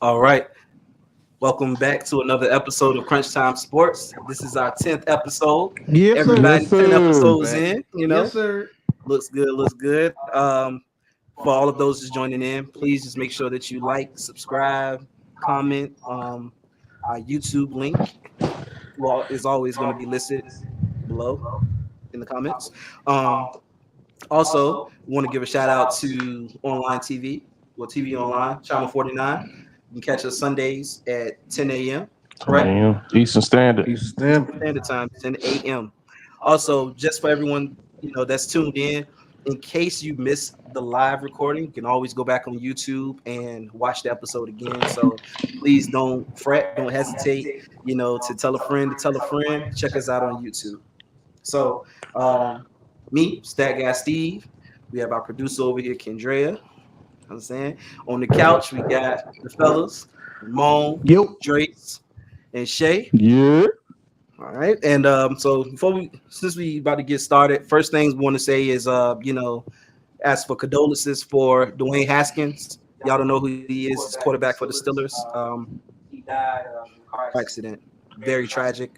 All right. Welcome back to another episode of Crunch Time Sports. This is our 10th episode. Yes, sir. Everybody Yes, 10 sir. episodes in, Yes, sir. looks good, looks good. For all of those just joining in, please just make sure that you like, subscribe, comment. Our YouTube link is always going to be listed below in the comments. Also, want to give a shout out to Online TV, TV Online, Channel 49. You can catch us Sundays at 10 a.m. Correct? Eastern Standard. Eastern Standard. Standard Time, 10 a.m. Also, just for everyone that's tuned in case you missed the live recording, you can always go back on YouTube and watch the episode again. So please don't fret, don't hesitate, to tell a friend to tell a friend. Check us out on YouTube. So, me, Stat Guy Steve. We have our producer over here, Kendrea. Understand? On the couch, we got the fellas, Ramon, Yo. Drake's, and Shay. Yeah. All right. And so since we about to get started, first things we want to say is ask for condolences for Dwayne Haskins. Y'all don't know who he is. He's quarterback for the Steelers. He died in a car accident. Very tragic.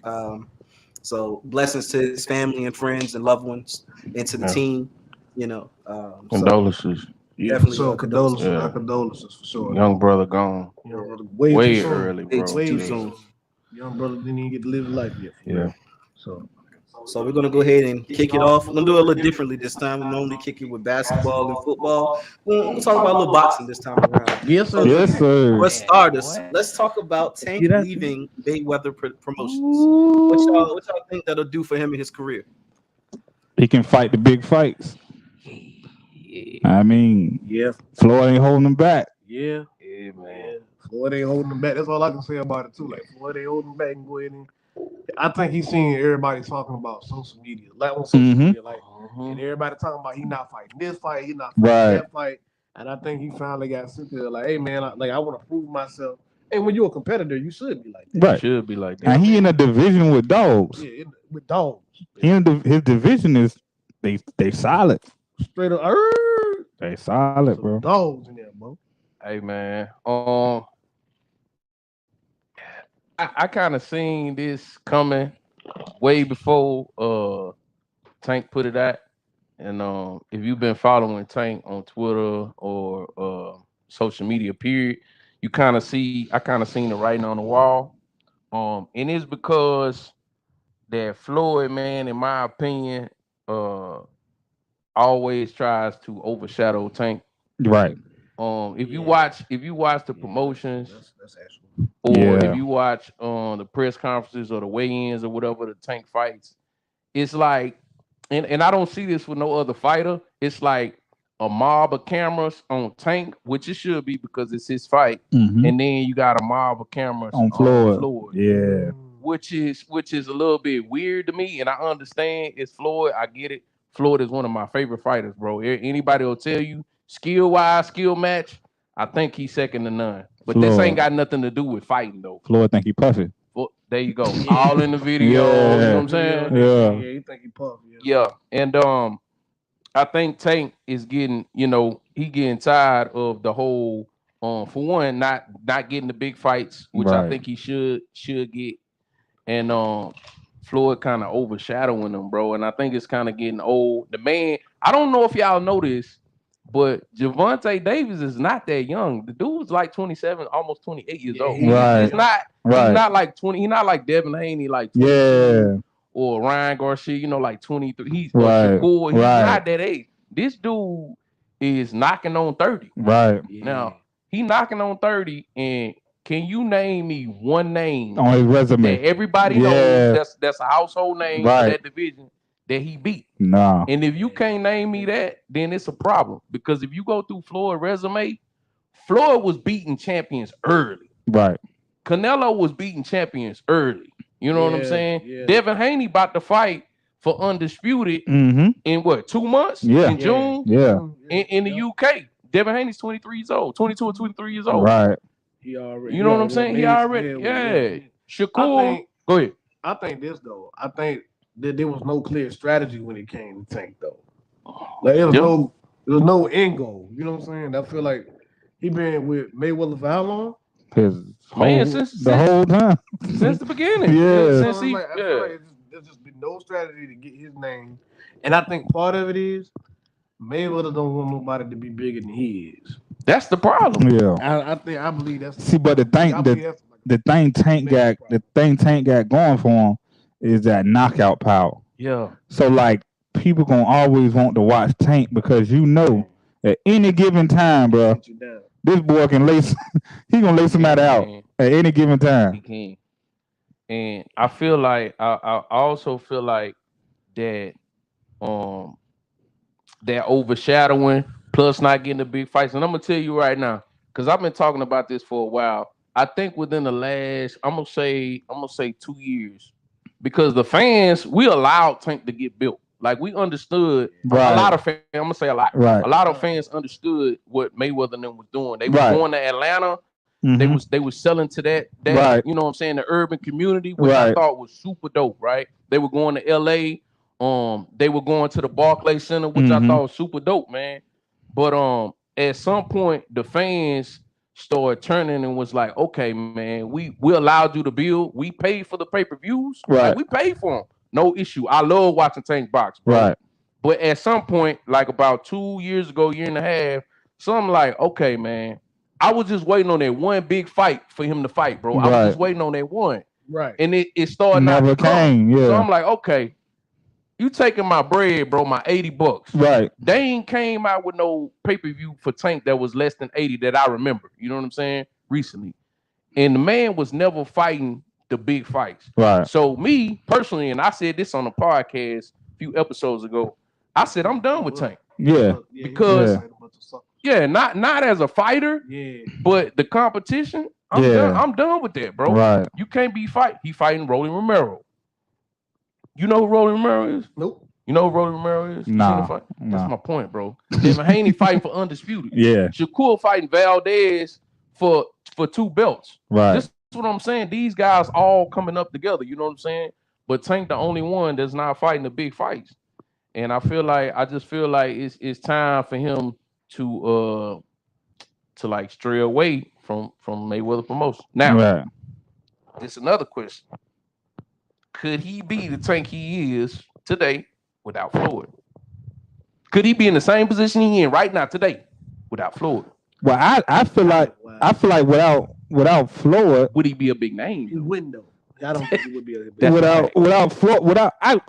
So blessings to his family and friends and loved ones and to the team. Condolences. Definitely So condolences, Yeah. our condolences for sure. Young brother gone Young brother, way too soon. early, bro. Way too Way soon. Young brother didn't even get to live his life yet. Yeah. So we're gonna go ahead and kick it off. We're gonna do it a little differently this time. We normally kick it with basketball and football. We'll talk about a little boxing this time around. Yes, sir. Yes, sir. For starters, let's talk about Tank Get out leaving Mayweather Promotions. What y'all think that'll do for him in his career? He can fight the big fights. I mean, Yeah. Floyd ain't holding him back. Yeah. Yeah, man. Floyd ain't holding him back. That's all I can say about it too. Like Floyd ain't holding him back and go ahead and I think he's seen everybody talking about social media. Like on social media, like and everybody talking about he not fighting this fight, he not fighting that fight. And I think he finally got sick of it. Like, hey man, I want to prove myself. And when you're a competitor, you should be like that. Right. Should be like that. And he in a division with dogs. Yeah, with dogs. His division is they solid. Straight up, They solid, some bro. dogs in there, bro. Hey, man. I kind of seen this coming way before Tank put it out. And if you've been following Tank on Twitter or social media, period, I kind of seen the writing on the wall. And it's because that Floyd, man, in my opinion, always tries to overshadow Tank. Right. If you watch the promotions, That's actually. or Yeah. if you watch the press conferences or the weigh-ins or whatever the Tank fights, it's like, and I don't see this with no other fighter. It's like a mob of cameras on Tank, which it should be because it's his fight, Mhm. and then you got a mob of cameras On Floyd. Yeah. which is a little bit weird to me. And I understand it's Floyd. I get it. Floyd is one of my favorite fighters, bro. Anybody will tell you skill-wise, skill match, I think he's second to none. But this Floyd. ain't got nothing to do with fighting, though. Floyd think he puffing. Well, there you go. All in the video. You know what I'm saying? Yeah. Yeah, you think he puff. Yeah. And I think Tank is getting, he getting tired of the whole, for one, not getting the big fights, which I Right. think he should get. And Floyd kind of overshadowing him, bro. And I think it's kind of getting old. The man, I don't know if y'all know this, but Gervonta Davis is not that young. The dude's like 27, almost 28 years old. Right. He's not Right. he's not like 20, he's not like Devin Haney, like 22, Yeah. or Ryan Garcia, like 23. He's Right. Shakur, he's Right. not that age. This dude is knocking on 30. Right. Now, he knocking on 30, and can you name me one name On his resume. that everybody Yeah. knows that's a household name Right. for that division that he beat? Nah. And if you can't name me that, then it's a problem. Because if you go through Floyd's resume, Floyd was beating champions early. Right. Canelo was beating champions early. You know what I'm Yeah, saying? yeah. Devin Haney about to fight for undisputed Mm-hmm. in what, 2 months? Yeah. In June? Yeah. In the UK. Devin Haney's 23 years old, 22 or 23 years old. Right. He already. You know what I'm saying? He already, I Shakur, think- go ahead. I think this though. I think that there was no clear strategy when it came to Tank though. Like there was no end goal. You know what I'm saying? I feel like he been with Mayweather for how long? His Man, whole, since the whole time. since the beginning. Yeah. Since he, I feel like there's just been no strategy to get his name, and I think part of it is Mayweather don't want nobody to be bigger than he is. that's the problem. Yeah. I believe that's. See, but the thing, I believe that's like- the thing Tank got going for him is that knockout power. Yeah. So like people gonna always want to watch Tank because you know at any given time, bro, Get you down. this boy can lace. He gonna lay somebody out at any given He time. can. And I feel like I also feel like that that overshadowing plus not getting the big fights. And I'm gonna tell you right now, because I've been talking about this for a while. I think within the last, I'm gonna say 2 years, because the fans, we allowed Tank to get built. Like we understood Right. a lot of fans, I'm gonna say a lot. Right. A lot of fans understood what Mayweather and them was doing. They were Right. going to Atlanta. Mhm. They was selling to that Right. you know what I'm saying, the urban community, which I Right. thought was super dope, right? They were going to LA, they were going to the Barclays Center, which I Mhm. thought was super dope, man. But at some point the fans started turning and was like, okay, man, we allowed you to build, we paid for the pay-per-views, Right. like, we paid for them, no issue. I love watching Tank box, bro. Right. But at some point, like about 2 years ago, year and a half, so I'm like, okay, man, I was just waiting on that one big fight for him to fight, bro. I was Right. just waiting on that one. Right. And it started Never not to come. came. Yeah. So I'm like, okay, you taking my bread, bro, my $80. Right. They ain't came out with no pay-per-view for Tank that was less than 80 that I remember. You know what I'm saying? Recently. And the man was never fighting the big fights. Right. So me personally, and I said this on a podcast a few episodes ago, I said I'm done with Tank. Yeah. Because- Yeah, not as a fighter, yeah, but the competition, I'm Yeah. done. I'm done with that, bro. Right. You can't be He fighting Rolly Romero. You know who Rolly Romero is? nope. You know who Rolly Romero is? You seen Nah, the fight? nah. That's my point, bro. Devin Haney fighting for undisputed. Yeah. Shakur fighting Valdez for 2 belts. Right. This is what I'm saying. These guys all coming up together. You know what I'm saying? But Tank the only one that's not fighting the big fights. And I just feel like it's time for him to like stray away from Mayweather promotion. Now, Right. it's another question. Could he be the Tank he is today without Floyd? Could he be in the same position he in right now today without Floyd? Well, I feel like without Floyd, Would he be a big name? He wouldn't though. I don't think he would be a That's without Floyd,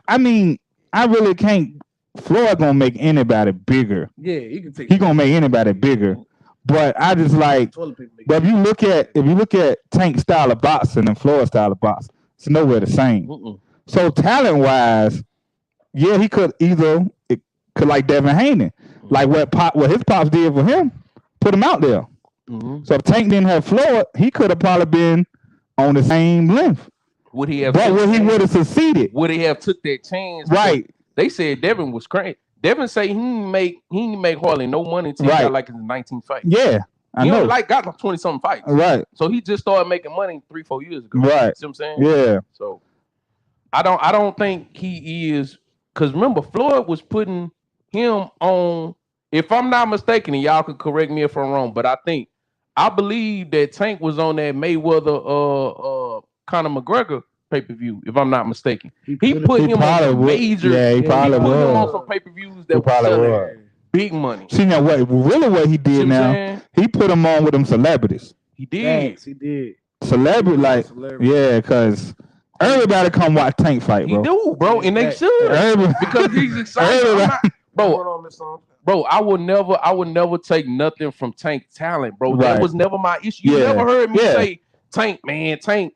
I mean, I really can't. Floyd gonna make anybody bigger. yeah, he can take. He gonna make anybody bigger. But I just like. toilet paper. But if you look at Tank's style of boxing and Floyd's style of boxing, it's nowhere the same. Mm-mm. So talent wise, yeah, he could like Devin Haney, like what his pops did for him, put him out there. Mhm. So if Tank didn't have Floyd, he could have probably been on the same length. Would he have? But he would have succeeded, Would he have took that chance? right? They said Devin was crazy. Devin say he didn't make hardly no money until he Right. got like his 19th fight. Yeah, I He know. only got like 20 something fights. Right, So he just started making money 3-4 years ago. right. See what I'm saying? Yeah, So I don't think he is, because remember Floyd was putting him on, if I'm not mistaken, and y'all can correct me if I'm wrong, but I believe that Tank was on that Mayweather Conor McGregor pay-per-view, if I'm not mistaken. He put him probably on would. major. Yeah, he He probably put him on would. some pay-per-views He that were probably selling would. big money. See now what he See did what I'm now? saying? He put him on with them celebrities. He did. Yes, he did. Celebrity, like Celebrity. yeah, because everybody come watch Tank fight, He bro. do, bro, and they Yeah. should, Everybody, because he's excited. I'm not- bro, Going on this song. Bro, I would never take nothing from Tank talent, bro. That Right. was never my issue. You Yeah. never heard me Yeah. say, Tank,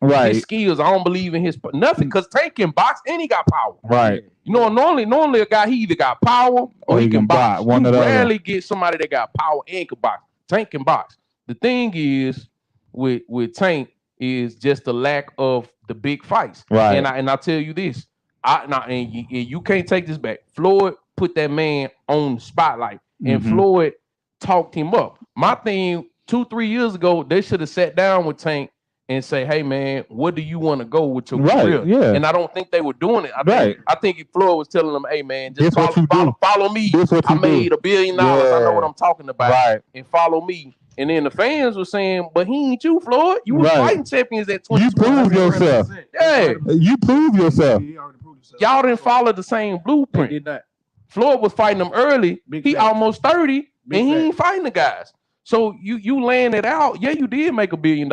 Right. his skills, I don't believe in his nothing, because Tank can box and he got power. right? You know, normally a guy, he either got power or he can box. one you or the other. rarely get somebody that got power and can box. Tank can box. The thing is with Tank is just the lack of the big fights. Right. And I tell you this, and you can't take this back. Floyd put that man on the spotlight, and Mhm. Floyd talked him up. My thing 2-3 years ago, they should have sat down with Tank and say, "Hey man, where do you want to go with your Right, career?" yeah. And I don't think they were doing it. Right. I think if Floyd was telling them, "Hey man, just This what you do. follow me. This what I you do. made $1 billion. I know Yeah. what I'm talking about, Right. and follow me." And then the fans were saying, but he ain't you, Floyd. You was Right. fighting champions at 20. You proved yourself. Yeah. You proved yourself. He already proved himself. Y'all didn't follow the same They blueprint. did not. Floyd was fighting them early. Big He fact. almost 30, Big and he fact. ain't fighting the guys. So you laying it out. Yeah, you did make $1 billion.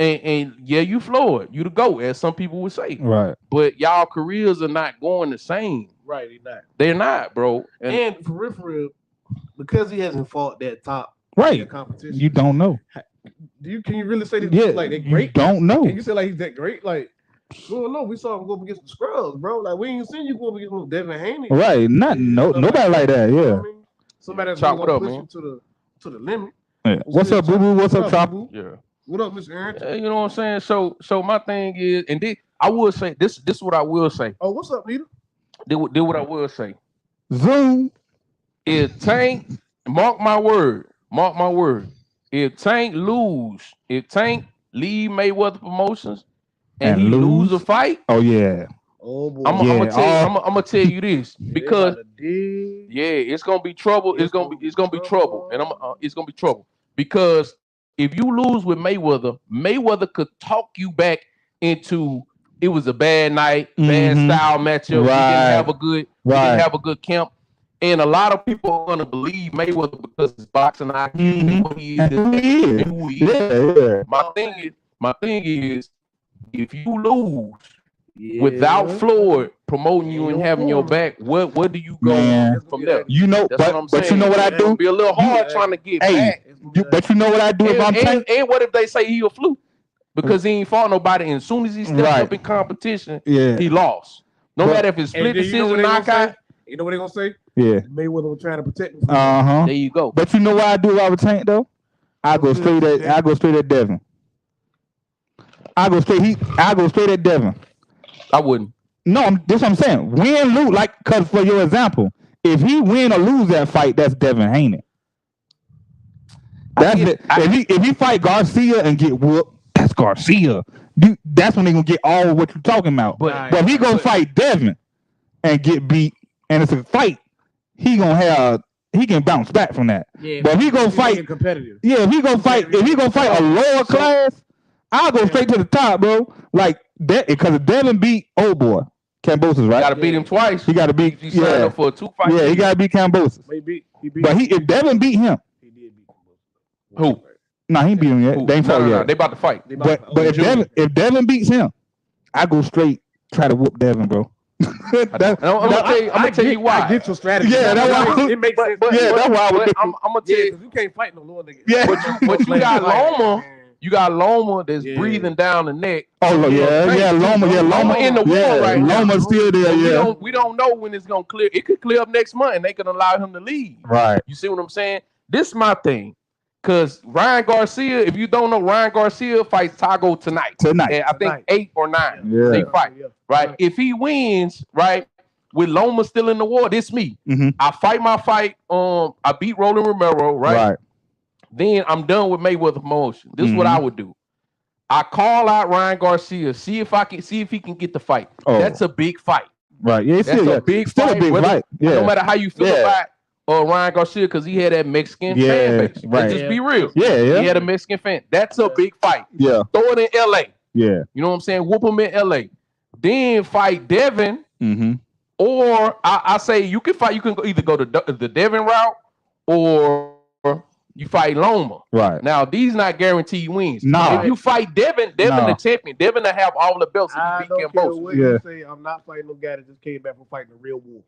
And yeah, you Floyd. You the GOAT, as some people would say. Right. But y'all careers are not going the same. Right, he not. They're not, bro. And for real, because he hasn't fought that top Right. that competition. You don't know. Can you really say this Yeah. like that You great? don't know. Can you say like he's that great? Like, we don't know. We saw him go up against the Scrubs, bro. Like, we ain't seen you go up against Devin Haney. Right. Nobody like that. You know Yeah. what I mean? Somebody that's Chop gonna it up, push man. you to the limit. Yeah. What's up, Boo Boo? What's up, Chop? Boo Boo? yeah. What up, Mr. Aaron? You know what I'm saying? So my thing is, and I will say this is what I will say. Oh, what's up, Nita? Did what I will say. Zoom. If Tank, mark my word, if Tank leave Mayweather Promotions and he lose a fight, Oh yeah. Oh boy. I'm gonna tell you this They because gotta dig. yeah, it's gonna be trouble. It's gonna be trouble, and it's gonna be trouble because if you lose with Mayweather could talk you back into it was a bad night, bad Mhm. style matchup. Right. We didn't have a good camp. And a lot of people are gonna believe Mayweather because it's boxing IQ and who he is. And who he is. Yeah. My thing is, if you lose without Floyd promoting you and having your back, where do you go Man. from there? You know, That's what I'm saying. but you know what I It'll do? be a little hard trying to get Hey, back. But you know what I do if I'm Tank? And what if they say he a fluke? Because he ain't fought nobody, and as soon as he stepped Right. up in competition, Yeah. he lost. No But- matter if it's split And then you know decision what they gonna knockout. say? You know what they gonna say? Yeah. Mayweather was trying to protect him. Uh-huh. There you go. But you know what I do if I was Tank though? I go straight at Devin. I go straight at Devin. I wouldn't. No, this what I'm saying. Win, lose, like, cause for your example, if he win or lose that fight, that's Devin Haney. That's it. If he fight Garcia and get whooped, that's Garcia. That's when they gonna get all of what you're talking about. But if he gonna fight Devin and get beat, and it's a fight, he can bounce back from that. Yeah, but if he gonna fight competitive. Yeah, if he gonna fight a lower class, I'll go straight to the top, bro. Like that, because if Devin beat old boy Cambosis, right? Got to beat him twice. He got to beat. He signed up for a 2 fight. Yeah, he got to beat Cambosis. He beat But if Devin beat him, he did beat Cambosis. Who? nah, he ain't beat him yet. Who? They ain't fought No, yet. they about to fight. But if Devin beats him, I go straight try to whoop Devin, bro. I'm gonna tell you why. I get your strategy. Yeah, that's why. It makes sense. Yeah, that's why I would. I'm gonna tell you. because you can't fight no lower nigga. Yeah. But you got Loma. You got Loma that's Yeah. breathing down the neck. Oh yeah, Loma in the war right now. Loma's still there. Yeah, We don't know when it's gonna clear. It could clear up next month, and they can allow him to leave. right. You see what I'm saying? This is my thing. Cause Ryan Garcia, if you don't know, Ryan Garcia fights Tago tonight. And I think Tonight. 8 or 9. Yeah. They fight. Yeah. Right? If he wins, right, with Loma still in the war, this me. Mhm. I fight my fight. I beat Roland Romero, right? Then I'm done with Mayweather Promotion. This is what I would do. I call out Ryan Garcia, see if he can get the fight. Oh. That's a big fight. Right. Yeah, it's That's still a big still fight. a big Whether- fight. Yeah. No matter how you feel Yeah. about Ryan Garcia, because he had that Mexican Yeah, fan base. right. Let's just be real. Yeah. He had a Mexican fan. That's a big fight. Yeah. Throw it in LA. Yeah. You know what I'm saying? Whoop him in LA. Then fight Devin, Mm-hmm. or I say you can fight. You can either go to the Devin route or you fight Loma. Right. Now these not guaranteed wins. Nah. If you fight Devin Nah. the champion. Devin will have all the belts if I you beat don't care Cambosis. what Yeah. you say. I'm not fighting no guy that just came back from fighting a real war.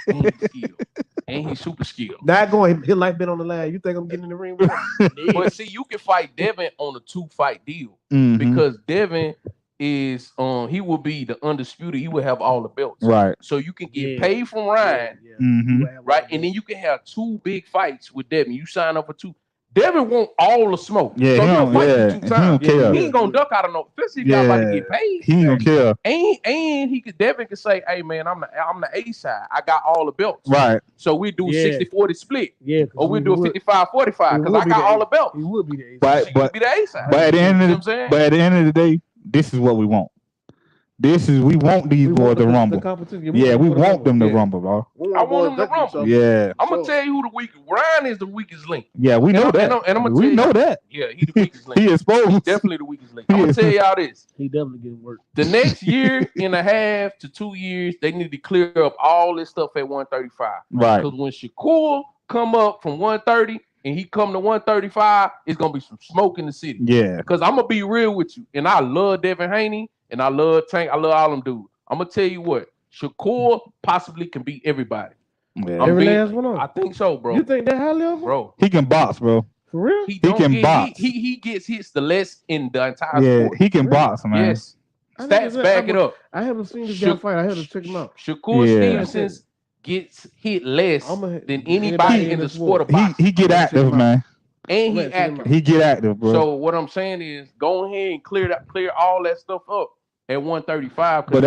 And he's skilled. And he's super skilled. Not going. His life been on the line. You think I'm getting in the ring with him? But see, you can fight Devin on a 2-fight deal Mhm. because Devin is he will be the undisputed. He will have all the belts. Right. So you can get Yeah. paid from Ryan, Mhm. right? And then you can have 2 big fights with Devin. You sign up for 2. Devin want all the smoke. Yeah, so he he'll don't- fight yeah, you 2 he times. don't care. He ain't gonna duck out of no, especially if y'all about to Yeah. get paid. He don't care. And he could Devin could say, "Hey man, I'm the A side. I got all the belts." Right. So we do Yeah. 60-40 split, Yeah. or we do a 55-45 because would I be got the all A. the belts. He would be the ace. But So you could be the A side. but at the end You know of what I'm saying? the but at the end of the day, this is what we want. We want these boys to rumble. Yeah, we want them to rumble, bro. I want them to rumble. Yeah. I'm gonna tell you who the weakest. Ryan is the weakest link. Yeah, we know that. And I'm gonna we know you, that. Yeah, he the weakest link. He exposed. He's definitely the weakest link. I'm gonna tell y'all this. He definitely getting work. The next year and a half to 2 years, they need to clear up all this stuff at 135. Right. Because when Shakur come up from 130 and he come to 135, it's gonna be some smoke in the city. Yeah. Because I'm gonna be real with you, and I love Devin Haney and I love Tank. I love all them dudes. I'm gonna tell you what, Shakur possibly can beat everybody. Yeah. I think so, bro. You think that high level? Bro, he can box, bro. For real? he can box. He gets hits the less in the entire Yeah, sport. he can box, man. Yes. Stats back it up. I haven't seen this guy fight. I had to check him out. Shakur Yeah. Stevenson gets hit less I'ma- than anybody in the sport of boxing. He get active, man. And he I'ma check him active. out. He get active, bro. So what I'm saying is, go ahead and clear all that stuff up at 135. But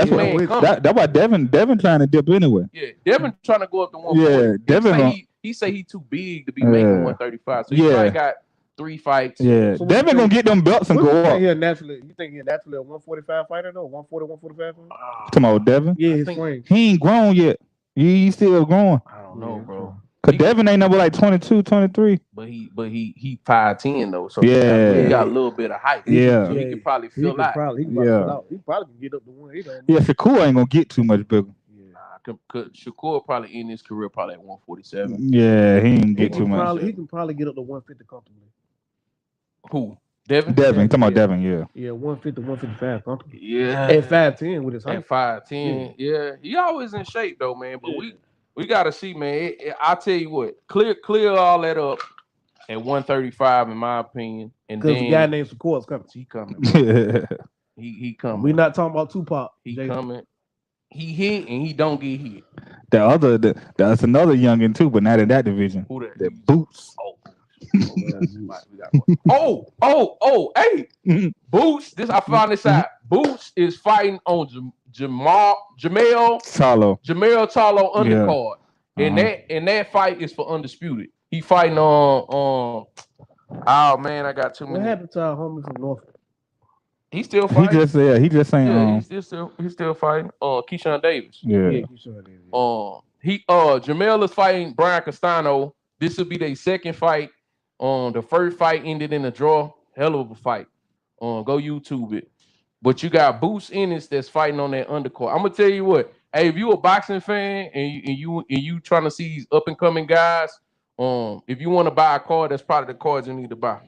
that's why Devin trying to dip anyway. Yeah, Devin trying to go up to 140. Yeah, Devin. He say he too big to be making 135. So he Yeah. probably got 3 fights. Yeah, So Devin gonna get them belts and What go you think up. he a naturally? You think he a naturally a 145 fighter though? 140, 145 fighter? Come on, Devin. Yeah, his think- frame. He ain't grown yet. He still growing. I don't know, bro. Cause Devin ain't number like 22, 23. But he 5'10" though. So Yeah. he got a little bit of height. Yeah. So he can probably He fill can out. probably, Yeah. fill out. He probably can get up to 180. Yeah, Shakur ain't gonna get too much bigger. Shakur probably in his career probably at 147. Yeah, he ain't He get too can much. probably get up to 150 comfortably. Who? Devin? Devin, talking about Devin, yeah. Yeah, 150, 155 comfortably. Yeah. At 5'10" with his height. At 5'10". Yeah. He always in shape though, man. But we gotta see, man. I tell you what, clear all that up at 135, in my opinion. And Because then the guy named Shakur is coming. he coming. yeah, He coming. We're not talking about Tupac. He Jay. coming. He hit and he don't get hit. that's another youngin too, but not in that division. Who that? The Boots. Hey, Boots. I found this out. Boots is fighting on Jamel Charlo. Charlo undercard, and Uh-huh. that fight is for undisputed. He fighting on. Oh man, I got too What many. happened to our homie from Norfolk? He still He fighting. just saying Yeah, he's still fighting. Keyshawn Davis. yeah. you sure it is. Jamel is fighting Brian Castano. This will be their second fight. The first fight ended in a draw. Hell of a fight. Go YouTube it. But you got Boots Ennis that's fighting on that undercard. I'm gonna tell you what. Hey, if you a boxing fan and you trying to see these up and coming guys, if you want to buy a card, that's probably the cards you need to buy.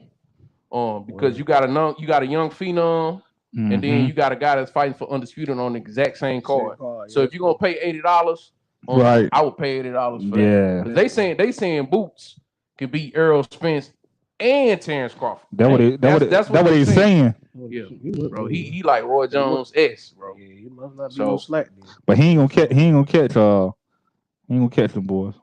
Because you got a young phenom, and then you got a guy that's fighting for undisputed on the exact same card. So if you're gonna pay $80, Right. I would pay $80 for that. Yeah. 'Cause they saying Boots can beat Errol Spence and Terrence Crawford. That's what they he's saying. Yeah, bro. He like Roy Jones S, bro. Yeah, he must not be So- no slack. Then. But he ain't gonna catch them boys.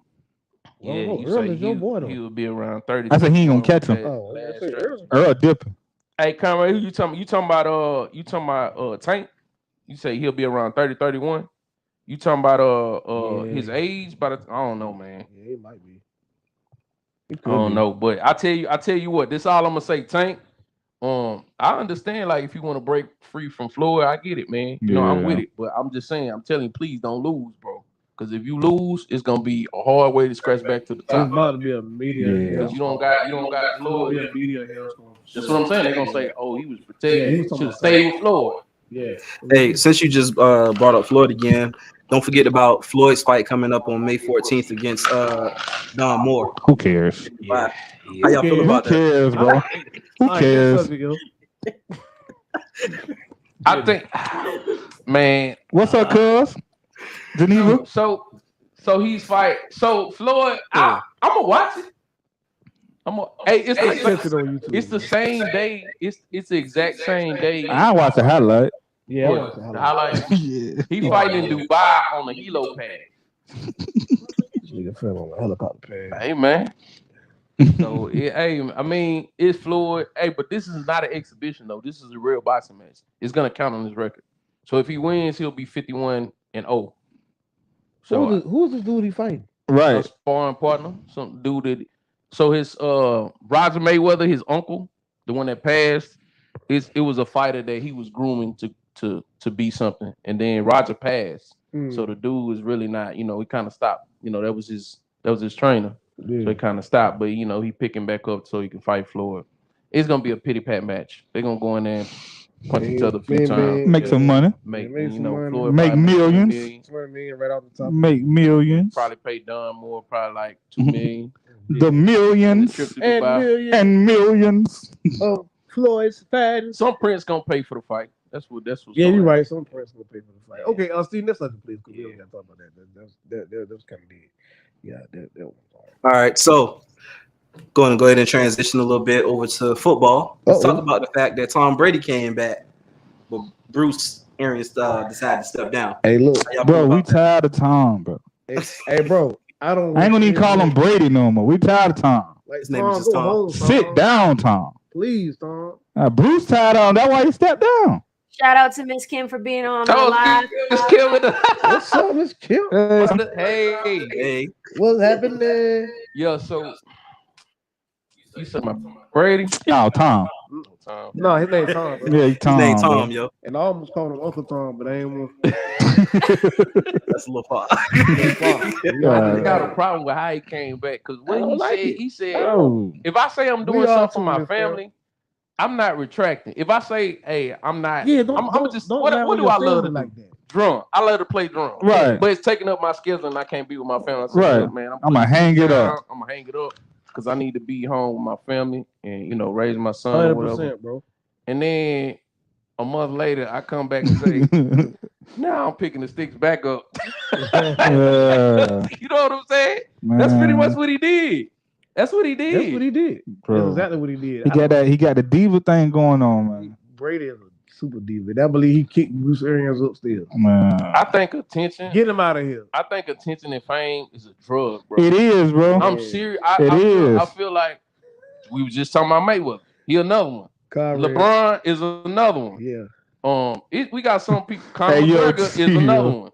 Yeah, Oh, he Earl say is your boy, though. he would be around 30. I said he ain't gonna catch him. Oh, Last I said stretch. Earl. Earl dipping. Hey, Conrad, who you talking about Tank? You say he'll be around 30, 31? You talking about Yeah. his age? I don't know, man. Yeah, it might be. I don't know, but I tell you what, this all I'm gonna say, Tank. I understand, like, if you want to break free from Floyd, I get it, man. You know, I'm Yeah. with it. But I'm just saying, I'm telling you, please don't lose, bro. Because if you lose, it's gonna be a hard way to scratch back to the It's top. about to be a media. Yeah. hailstorm. Because you don't got It's gonna Floyd. be a media hailstorm. That's what I'm saying. They're gonna say, oh, he was Yeah, protected. he He was talking should have about stayed with Floyd. Yeah. Hey, since you just brought up Floyd again, don't forget about Floyd's fight coming up on May 14th against Don Moore. Who cares? How y'all feel Who about that? cares, bro? Who cares? I think, man. What's up, cuz? Geneva? So he's fight. So Floyd, I'm gonna watch it. It's the same day. It's the exact same day. I watch the highlight. Yeah, The highlight. Yeah. He fighting in Dubai on the helo pad. Nigga fell on a helicopter pad. Hey man. So I mean, it's Floyd. Hey, but this is not an exhibition though. This is a real boxing match. It's gonna count on his record. So if he wins, he'll be 51-0. So Who's this dude he fighting? a Right. sparring partner, some dude that. So his Roger Mayweather, his uncle, the one that passed, it was a fighter that he was grooming to be something. And then Roger passed, Mm. so the dude was really not. You know, he kind of stopped. You know, that was his trainer. Yeah. So he kind of stopped, but you know, he picking back up so he can fight Floyd. It's gonna be a pity pat match. They're gonna go in there and punch each other a few times. Make some money. Make make you some know, money. Floyd Make probably millions. $20 million right off the top. Make millions. Probably pay Don more, probably like $2 million. The And the millions trip to And Dubai. millions and millions. of Floyd's fans. Some prince gonna pay for the fight. That's what's Yeah, going you're on. right. Some person will pay for the fight. Okay, Steve, let's let the please. We don't got to talk about that. That was kind of dead. Yeah, that was all right. All right, so going to go ahead and transition a little bit over to football. Let's talk about the fact that Tom Brady came back, but Bruce Arians decided to step down. Hey, look, How y'all Bro, feel we about that? tired of Tom, bro. hey, bro. I I ain't gonna even call him Brady no more. We tired of Tom. Like, His name is just go Tom. home, Sit down, Tom. please, Tom. Bruce tired of him. That's why he stepped down. Shout out to Miss Kim for being on Oh, live. Miss Kim with the What's up, Miss Kim? hey, Hey, What's happening? yeah. So you said my Brady? No, Tom. Tom. No, his name Tom, bro. Yeah, his Tom. name bro. Tom, yo. And I almost called him Uncle Tom, but I ain't want That's a little far. I just got a problem with how he came back because I what don't like it. he said, Oh, if I say I'm doing We all something for my too, Miss Kim. family, I'm not retracting. If I say, hey, I'm not, Yeah, I'm just what do I love to do? like that? Drum. I love to play drum. Right. But it's taking up my schedule and I can't be with my family. I said, Right. look, man, I'm gonna hang it up. I'm gonna hang it up because I need to be home with my family and you know raise my son or whatever. 100%, bro. And then a month later, I come back and say, now I'm picking the sticks back up. Yeah, You know what I'm saying? That's pretty much man, what he did. That's what he did. That's what he did. bro. That's exactly what he did. He got that. He got the diva thing going on, man. Brady is a super diva. I believe he kicked Bruce Arians upstairs. Man, I think attention. Get him out of here. I think attention and fame is a drug, bro. it is, bro. I'm serious. It is. I feel like we was just talking about Mayweather. He another one. Kyrie. LeBron is another one. Yeah. We got some people. Conor Hey, yo, McGregor is chill. another one.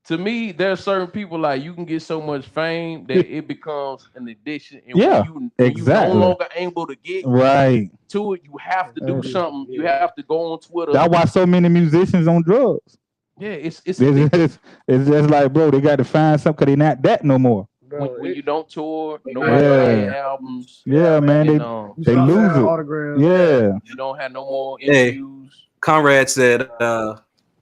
To me, there's certain people like you can get so much fame that it becomes an addiction. And Yeah, when exactly. you no longer able to get Right. to it, you have to do That is- something. You yeah. have to go on Twitter. That's why so many musicians on drugs. Yeah, it's It's just like, bro, they got to find something because they not that no more. Bro, when it- you don't tour, nobody Yeah. playing albums. Yeah, man. And, you they start lose signing it. autographs. Yeah. you don't have no more Hey. interviews. Conrad said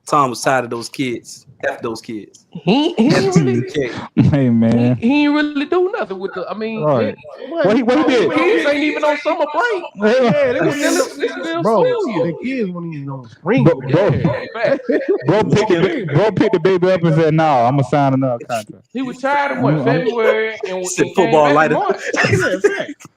Tom was tired of those kids. F those kids. He ain't really, FTK. Hey, man. he ain't really do nothing with the. I mean, Right. What? What he did? kids ain't even on summer break. Yeah, they They was still bro, school year. the kids weren't even on spring. Bro, break. bro, Yeah, picked the baby up and said, "No, I'm gonna sign another contract. he retired in what, February and Said came football back lighter. in March.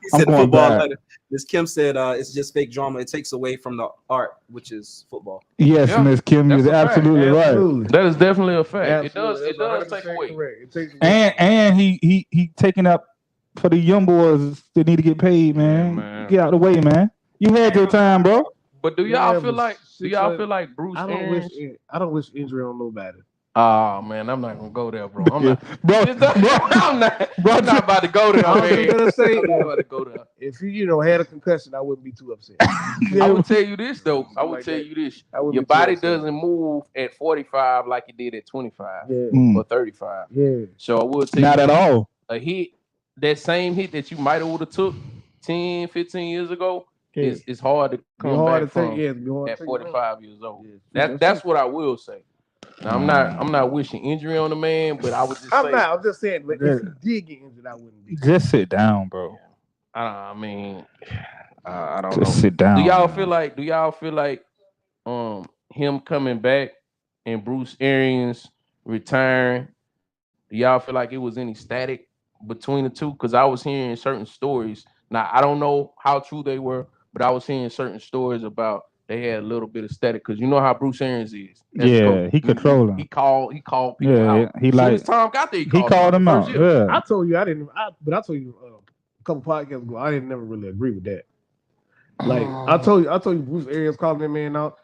He I'm said going football back. lighter. Miss Kim said it's just fake drama. It takes away from the art, which is football. Yes, Yeah, Miss Kim that's is a fact. absolutely right. Absolutely. That is definitely a fact. Absolutely. It does That's take 100% away. correct. It takes away. And he taking up for the young boys that need to get paid, man. Yeah, man. Get out the way, man. You had your time, bro. But do y'all Yeah, feel but like Bruce I Arians? don't wish injury on nobody. Oh man, I'm not gonna go there, bro. I'm not. bro, I'm not about to go there, I was man. gonna say, I'm not about to go there. if you had a concussion, I wouldn't be too upset. I would tell you this though. I would Like tell that. you this. I wouldn't Your be too body upset. doesn't move at 45 like it did at 25 Yeah, Mm, or 35. yeah. So I would tell not you at all. a hit, that same hit that you might have would have took 10, 15 years ago Yeah. is hard to Be come hard back to take. from Yeah, be hard to at take 45 years old. Yeah. That's what I will say. Now, I'm not wishing injury on the man, but I would just I'm say not. I'm just saying. But if he did get injured, I wouldn't be. Just sit down, bro. I mean, I don't know. Just sit down. Do y'all man. feel like him coming back and Bruce Arians retiring? Do y'all feel like it was any static between the two? Because I was hearing certain stories. Now I don't know how true they were, but I was hearing certain stories about they had a little bit of static because you know how Bruce Arians is. That's Yeah, cool. he controlling. He called people Yeah, out. he As soon like as Tom got there, he called him out. first year. Yeah. I told you I didn't. But I told you a couple podcasts ago. I didn't never really agree with that. Like I told you, Bruce Arians calling that man out.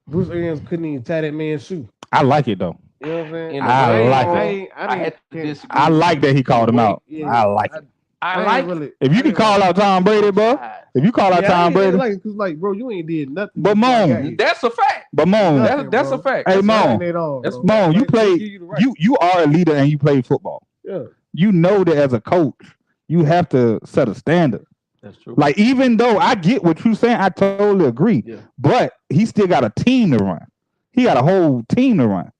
Bruce Arians couldn't even tie that man's shoe. I like it though. You know what I'm saying? In I a way, like it. I had to disagree. I like that he called him out. Yeah. I like it. I like really. If you can call out Tom Brady, bro, If you call out Tom Brady, like, bro, you ain't did nothing. But Moan, That's a fact. but Moan, That's a fact. hey That's Moan, nothing at all, That's bro. Moan, you Like, play, give you the right. you are a leader and you play football. Yeah. You know that as a coach, you have to set a standard. That's true. Like, even though I get what you're saying, I totally agree. Yeah. But he still got a team to run. He got a whole team to run.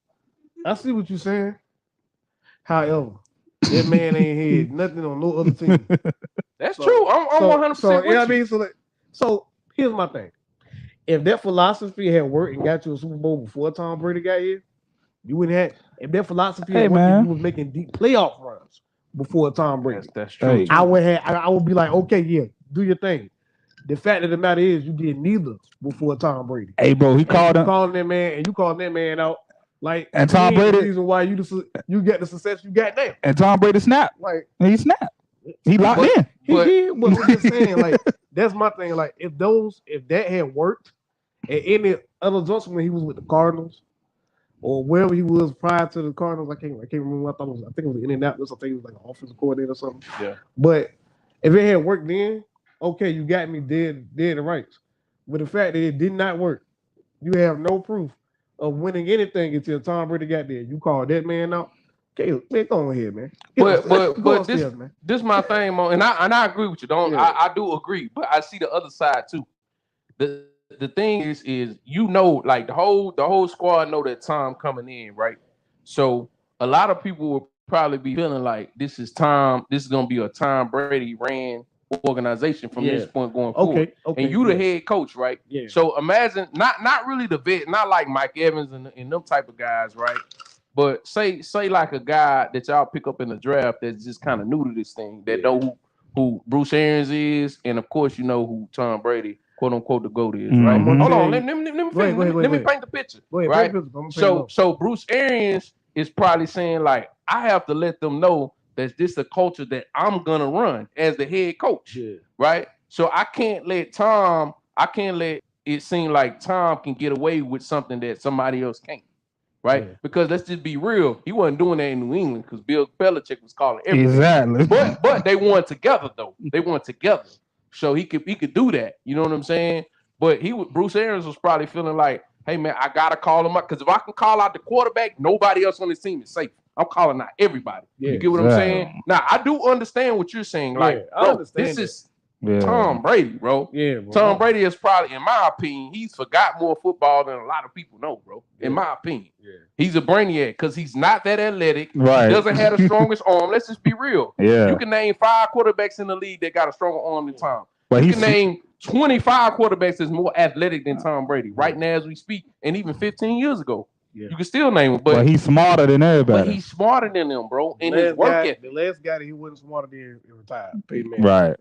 I see what you're saying. However, that man ain't had nothing on no other team. That's true. I'm 100% So, with you know what I you. mean? So here's my thing. If that philosophy had worked and got you a Super Bowl before Tom Brady got here, you wouldn't have. If that philosophy Hey, had worked man. and you was making deep playoff runs before Tom Brady, That's true. Hey. I would be like, okay, yeah, do your thing. The fact of the matter is, you did neither before Tom Brady. Hey, bro, he called You him. calling that man, and you calling that man out. Like, And Tom he ain't the Brady- reason why you get the success you got now. And Tom Brady snapped. Like, He snapped. He locked But- in. he But- did, but I'm just saying, like, that's my thing. Like, if that had worked at any other junction when he was with the Cardinals or wherever he was prior to the Cardinals, I can't remember. I think it was Indianapolis. I think it was like an offensive coordinator or something. Yeah. But if it had worked then, okay, you got me dead and rights. But the fact that it did not work, you have no proof of winning anything until Tom Brady got there. You call that man out. Okay, man, go ahead, man. But Go this upstairs, man. this my thing, Mo, and I agree with you. Yeah. I do agree, but I see the other side too. The thing is like the whole squad know that Tom coming in, right? So a lot of people will probably be feeling like this is gonna be a Tom Brady ran organization from this point going forward. Okay. And you the head coach, right? Yeah. So imagine not really the vet, not like Mike Evans and them type of guys, right? But say like a guy that y'all pick up in the draft that's just kind of new to this thing, that know who Bruce Arians is, and of course you know who Tom Brady, quote unquote, the GOAT is, right? Mhm. Hold on, let me paint the picture. Go ahead, right? paint the picture. I'm So Bruce Arians is probably saying like, I have to let them know that this is a culture that I'm gonna run as the head coach, right? So I can't let it seem like Tom can get away with something that somebody else can't. Right, Yeah. because let's just be real. He wasn't doing that in New England because Bill Belichick was calling everything. Exactly. But they won together though. They won together, so he could do that. You know what I'm saying? But Bruce Arians was probably feeling like, hey man, I gotta call him up because if I can call out the quarterback, nobody else on this team is safe. I'm calling out everybody. Yeah, you get what I'm saying? Now I do understand what you're saying. Like, I bro, understand this that. is Yeah. Tom Brady, bro. Yeah, bro. Tom Brady is probably, in my opinion, he's forgot more football than a lot of people know, bro. In my opinion, he's a brainiac because he's not that athletic. Right. He doesn't have the strongest arm. Let's just be real. Yeah. You can name 5 quarterbacks in the league that got a stronger arm than Tom. But You he's can name 25 quarterbacks that's more athletic than Tom Brady right now as we speak, and even 15 years ago. Yeah. You can still name him, but but he's smarter than everybody. he's smarter than them, bro. And his work ethic. The last guy that he wasn't smarter than he retired. Peyton Manning. Right.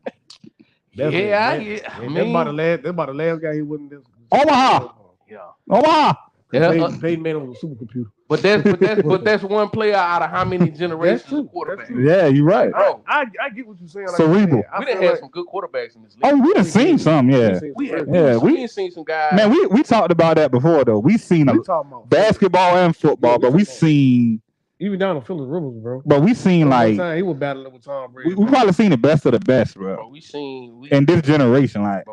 That's Yeah, it. I That's mean- about the last guy he wasn't. Omaha. Yeah. Omaha. Yeah, Peyton Manning was a supercomputer. but that's one player out of how many generations true. of quarterbacks. That's true. Yeah, you're right. Bro. I get what you're saying. Like Cerebral. you said. I We done feel had like some good quarterbacks in this league. Oh, we done seen some, yeah. We had Yeah, we- done seen some guys. Man, we talked about that before though. We seen we a talking about basketball and football, Yeah, but we seen even down to Philip Rivers, bro. seen One like time he was battling with Tom Brady. we probably seen the best of the best, bro. Bro, we seen In this generation, like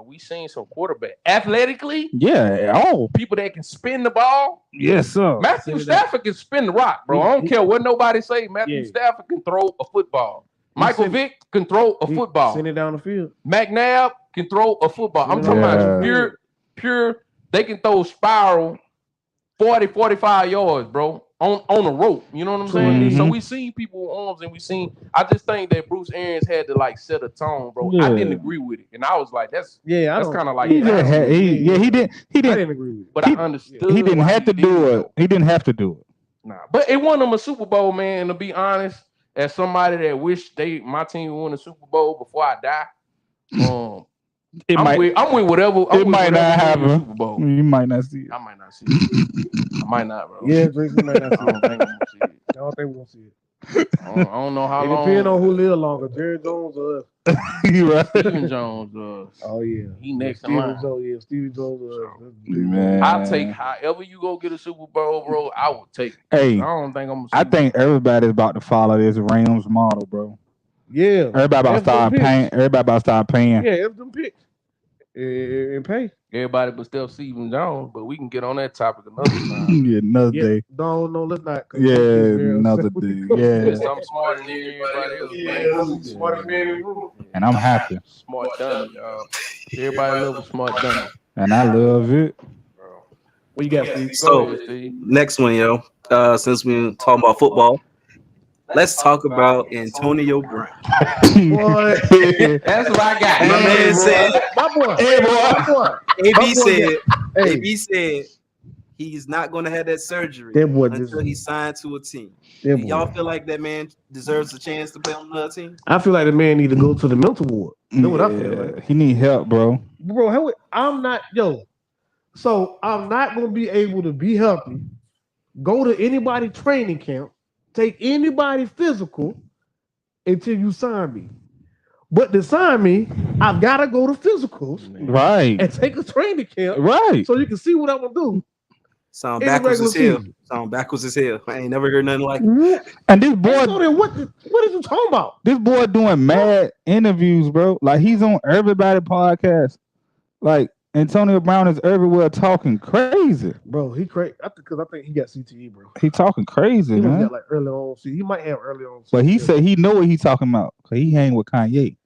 some quarterback athletically, yeah, oh people that can spin the ball. yes, sir. Matthew Stafford can spin the rock, bro. I don't care what nobody say. Matthew Yeah. Stafford can throw a football. Michael send- Vick can throw a football. Send it down the field. McNabb can throw a football. I'm Send talking it about Yeah. pure. They can throw spiral 40, 45 yards, bro, on a rope. You know what I'm saying? Mhm. So we seen people with arms, and I just think that Bruce Arians had to like set a tone, bro. I Yeah. didn't agree with it, and I was like, that's Yeah, kind of like. He just had, he I didn't agree with it. But he- I understood. he didn't why have to did do it. though. He didn't have to do it. Nah, but it won them a Super Bowl, man. And to be honest, as somebody that wish my team would win a Super Bowl before I die, It I'm might with whatever. I'm it with might whatever not win the happen. Super Bowl. You might not see it. I might not see it. I might not, bro. Yeah, Jason might not I see don't it. think I'm gonna see it. I don't think we're gonna see it. I don't know how It long. depends on who live longer, Jerry Jones or us. You right. Stephen Jones does. Oh yeah, He next in Stevie line. Jones. Yeah, Stevie Jones or us. Man. I'll take however you go get a Super Bowl, bro. I will take it. Hey, I don't think I'm. I think everybody's about to follow this Rams model, bro. Yeah, Everybody about to That's start them paying. picks. Everybody about to start paying. Yeah, it's them picks. and pay. Everybody but Steven Jones, but we can get on that topic another time. Yeah, another Yeah, day. no, let's not. Yeah, another day. Yeah, Yes, I'm smarter than everybody else. Yeah, smartest man in the room. and I'm happy, Smart dummy, y'all. Everybody love a smart dummy. and I love it. Bro. What you got, Steve? So- Go ahead, Steve. Next one, yo. Since we're talking about football, let's talk about Antonio Brown. Boy, That's what I got. My man said, my boy. Hey, boy. My boy. AB said, Hey, AB said he's not going to have that surgery that boy just. until he's signed to a team. That Do y'all boy. feel like that man deserves a chance to play on another team? I feel like the man need to go to the mental ward. That's what I feel like. He need help, bro. Bro, I'm not so I'm not gonna be able to be healthy, go to anybody training camp, take anybody physical until you sign me. But to sign me, I've got to go to physicals Right, and take a training camp right. so you can see what I'm gonna do. Sound in the backwards as regular hell. season. Sound backwards as hell. I ain't never heard nothing like it. And this So boy, then what is you talking about? this boy doing mad interviews, bro. Like he's on everybody podcast. Like Antonio Brown is everywhere talking crazy. Bro, he crazy. Because I think he got CTE, bro. He talking crazy, He man. got like early on. He might have early on. But he CTE. said he know what he talking about because he hang with Kanye.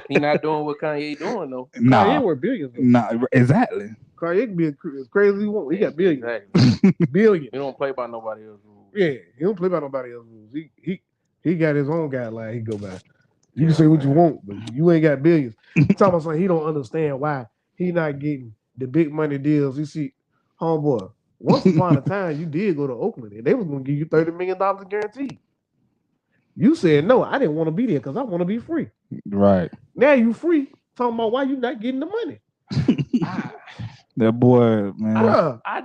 He not doing what Kanye doing though. Kanye Nah, worth billions. Though. nah, exactly. Kanye can be as crazy as he want. He got billions. Exactly. Billion. He don't play by nobody else. Yeah, he don't play by nobody else's rules. He got his own guideline he go by. You can say what you want, but you ain't got billions. He talking about something he don't understand why he not getting the big money deals. You see, homeboy, once upon a time you did go to Oakland and they was gonna give you $30 million guaranteed. You said no, I didn't want to be there because I want to be free. Right. Now you free. Talking about why you not getting the money. That boy, man. Bruh. I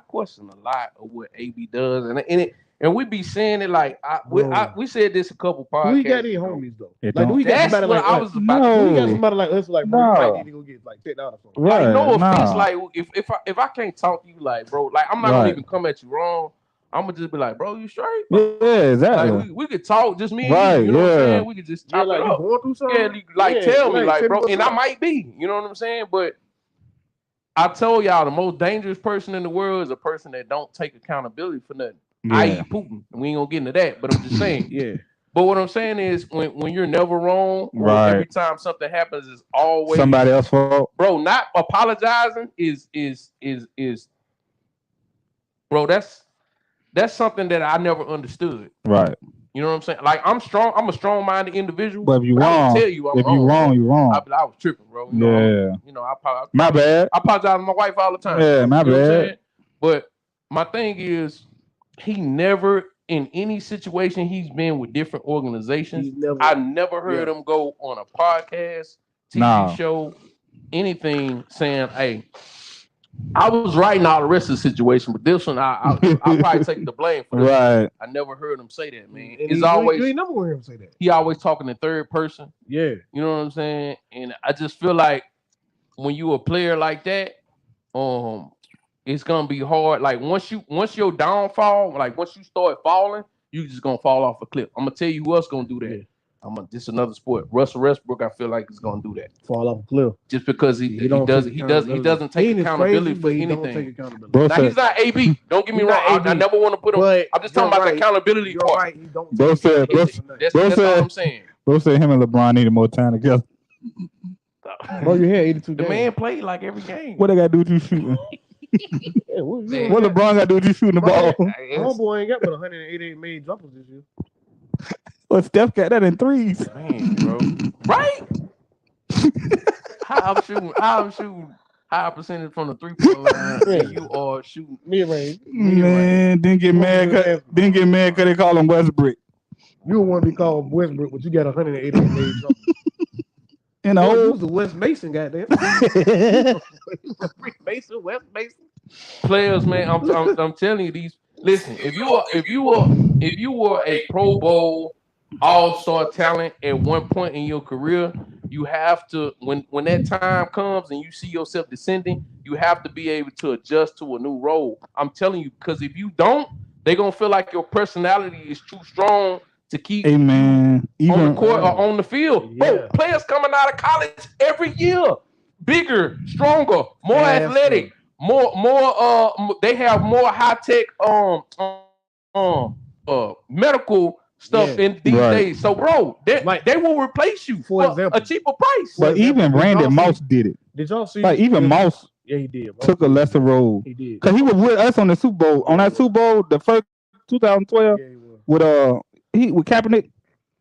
question a lot of what AB does, and we be saying it like we said this a couple podcasts. Who he got any ago. homies though? It Like, don't- who he got That's somebody what like I us? was about No. Who he got somebody like us? Like, bro, you No. might need to go get like $10 or something. Right. Like, no offense, nah. like if I can't talk to you, like bro, like I'm not Right. gonna even come at you wrong. I'm gonna just be like, bro, you straight? Yeah, exactly. Like we could talk, just me and Right, you. You know what I'm yeah. saying? We could just Yeah, chop like it you up. going through something. Yeah, like tell me, like bro, tell me and I what's might be. You know what I'm saying? But I told y'all the most dangerous person in the world is a person that don't take accountability for nothing. I.e. Yeah. Putin. And we ain't gonna get into that, but I'm just saying. Yeah. But what I'm saying is when you're never wrong, or Right. every time something happens is always Somebody else fault. bro, not apologizing is bro, that's something that I never understood. Right. You know what I'm saying? Like I'm a strong-minded individual. But if you I would wrong, tell you I'm if you wrong, you I wrong. was tripping, bro. You know, Yeah. you know, I My bad. apologize to my wife all the time. Yeah, my You know what I'm bad. saying? But my thing is, he never, in any situation he's been with different organizations, He's never. I never heard him go on a podcast, TV Nah. show, anything saying, "Hey, I was right in all the rest of the situation, but this one, I'll probably take the blame for this." Right. I never heard him say that, man. And It's you always ain't never heard him say that. he always talking in third person. Yeah. You know what I'm saying? And I just feel like when you a player like that, it's gonna be hard. Like once your downfall, like once you start falling, you just gonna fall off a cliff. I'm gonna tell you who else gonna do that. Yeah. This is another sport. Russell Westbrook, I feel like is gonna do that Fall off a cliff. just because he don't doesn't take take ain't as accountability crazy, for but he don't anything. take accountability. Bro Now he's said, not AB. Don't get me He's wrong. not I AB. never want to put him. But I'm just talking about the accountability You're part. right. He don't. Bro take said- accountability for That's nothing. all said- I'm saying. bro said him and LeBron needed more time together. Bro, you had 82 The games. man played like every game. What they got to do with you shooting? Yeah, what, Man. What LeBron got to do with you shooting the ball? Homeboy ain't got but 188 made jumpers this year. Well, Steph got that in threes. Man, bro. Right? How I'm shooting high percentage from the 3-point line and you are shooting. Mid range. Man, didn't get mad because they call him Westbrook. You don't want to be called Westbrook, but you got 188 made jumpers. In the You whole was a West Mason, goddamn. Mason, West Mason. Players, man, I'm telling you these. Listen, if you were a Pro Bowl all-star talent at one point in your career, you have to when that time comes and you see yourself descending, you have to be able to adjust to a new role. I'm telling you, because if you don't, they're gonna feel like your personality is too strong to keep Hey man, on even the court or on the field. Bro, Yeah. players coming out of college every year, bigger, stronger, more Faster. athletic, they have more high tech medical stuff Yeah. in these Right. days. So, bro, they will replace you For for example. a cheaper price. but even Did Randy y'all see- Moss did it. Did y'all see? Like even Moss Yeah, he did. took a lesser role He did. because he was with us on the Super Bowl. On that Super Bowl, the first 2012 Yeah, he was. with Kaepernick,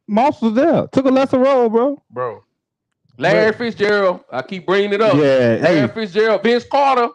Moss was there. Took a lesser role, bro. Larry Fitzgerald, I keep bringing it up. Yeah, Larry hey, Fitzgerald, Vince Carter.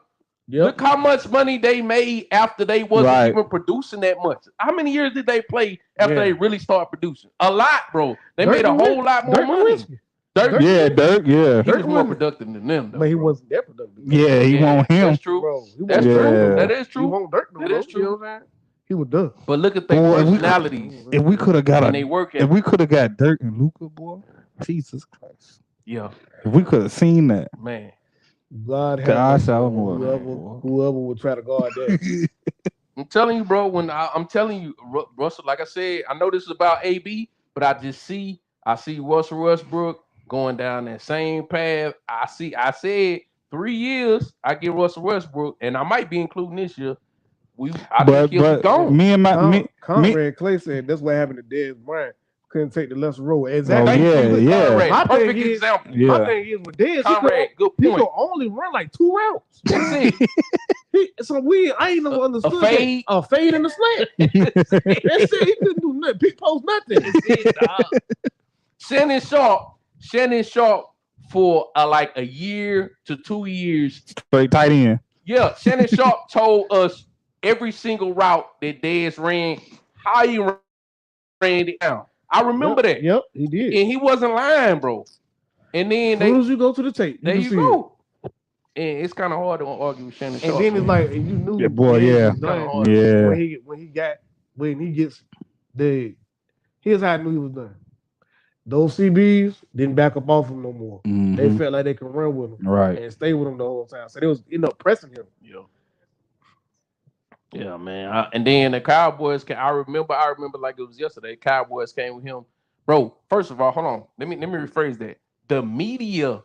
Yep. Look how much money they made after they wasn't Right. even producing that much. How many years did they play after Yeah. they really started producing? A lot, bro. They Dirk made a and whole Whit- lot more Dirk and money. Whiskey. Dirk, yeah, Dirk, yeah, he was Dirk more wasn't- productive than them, though. But he bro. wasn't that productive. yeah. He Yeah, won't him. That's true. Bro, he That's wasn't true. Yeah. That is He true. won't Dirk no That more. is true. You know what I'm saying? He was done. But look at their Boy, personalities If we could have got and they a, work if ethic. we could have got Dirk and Luka, boy, Jesus Christ. Yeah, If we could have seen that, man. God Gosh, have I mercy was on more- whoever would try to guard that. I'm telling you, bro. I'm telling you, Russell. Like I said, I know this is about AB, but I see Russell Westbrook going down that same path. I said 3 years. I get Russell Westbrook, and I might be including this year. I think he'll be gone. me and my Conrad Clay said that's what happened to Dez Bryant. Couldn't take the lesser road. Oh, Exactly. yeah. Conrad, My thing perfect is- example. Yeah. My thing is with Dez, Conrad, good he point. could only run like 2 routes. That's it. I ain't never understood A fade. that. A fade and a slant. That's it. He couldn't do nothing. Pick post nothing. That's it, dog. Shannon Sharp for like a year to 2 years. Straight tight end. Yeah, Shannon Sharp told us every single route that Dez ran, how he ran it down. I remember that. Yep, he did. And he wasn't lying, bro. And then As soon as you go to the tape, there can you see go. And it's kind of hard to argue with Shannon it. Sharp. And then it's man. like, and you knew. Yeah, boy, Dez yeah. was done Yeah. when he gets the. Here's how I knew he was done. Those CBs didn't back up off him no more. They Mhm. felt like they could run with him Right. and stay with him the whole time. So they was end up pressing him. Yeah, man. And then the Cowboys I remember like it was yesterday. Cowboys came with him. Bro, first of all, hold on. Let me rephrase that. The media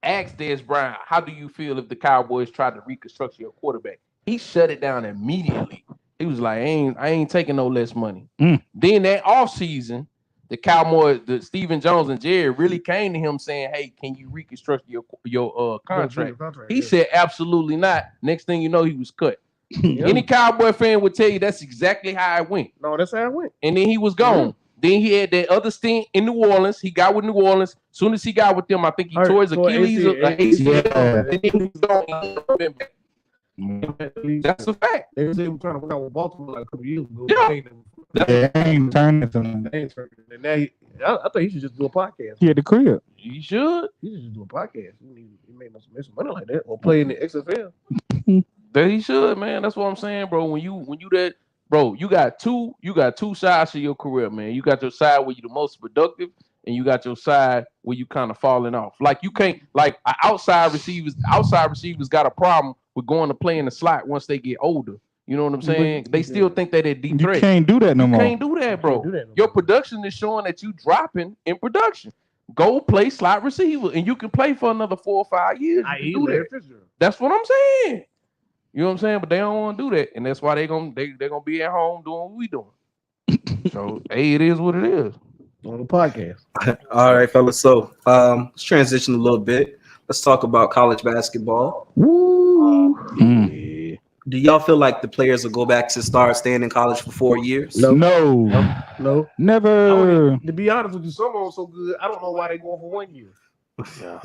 asked Dez Bryant, how do you feel if the Cowboys tried to reconstruct your quarterback? He shut it down immediately. He was like, I ain't taking no less money. Mm. Then that offseason, the Cowboys, the Stephen Jones and Jerry really came to him saying, hey, can you reconstruct your contract? He said, absolutely not. Next thing you know, he was cut. Any Cowboy fan would tell you that's exactly how it went. No, that's how it went. And then he was gone. Then he had that other stint in New Orleans. He got with New Orleans. Soon as he got with them, I think he tore his Achilles or ACL. Yeah. And then he was gone. He never been back. That's a fact. They was trying to work out with Baltimore like a couple years ago. Yeah. Yeah, I ain't turning to nothing. They ain't turning. And now I think he should just do a podcast. He at the crib. You should. He should just do a podcast. He made some money like that, or play in the XFL. That he should, man. That's what I'm saying, bro. When you that, bro, you got two sides to your career, man. You got your side where you're the most productive, and you got your side where you kind of falling off. Like you can't, like outside receivers got a problem with going to play in the slot once they get older. You know what I'm saying? They still think that they're deep You threat. can't do that no more. Can't do that, bro. Can't do that no Your more. production is showing that you dropping in production. Go play slot receiver, and you can play for another 4 or 5 years. You can do that. That's what I'm saying. You know what I'm saying? But they don't want to do that, and that's why they're gonna be at home doing what we doing. So hey, it is what it is. On the podcast. All right, fellas. So let's transition a little bit. Let's talk about college basketball. Woo. Do y'all feel like the players will go back to staying in college for 4 years? No. No. Never. To be honest with you, some of them so good. I don't know why they going for 1 year.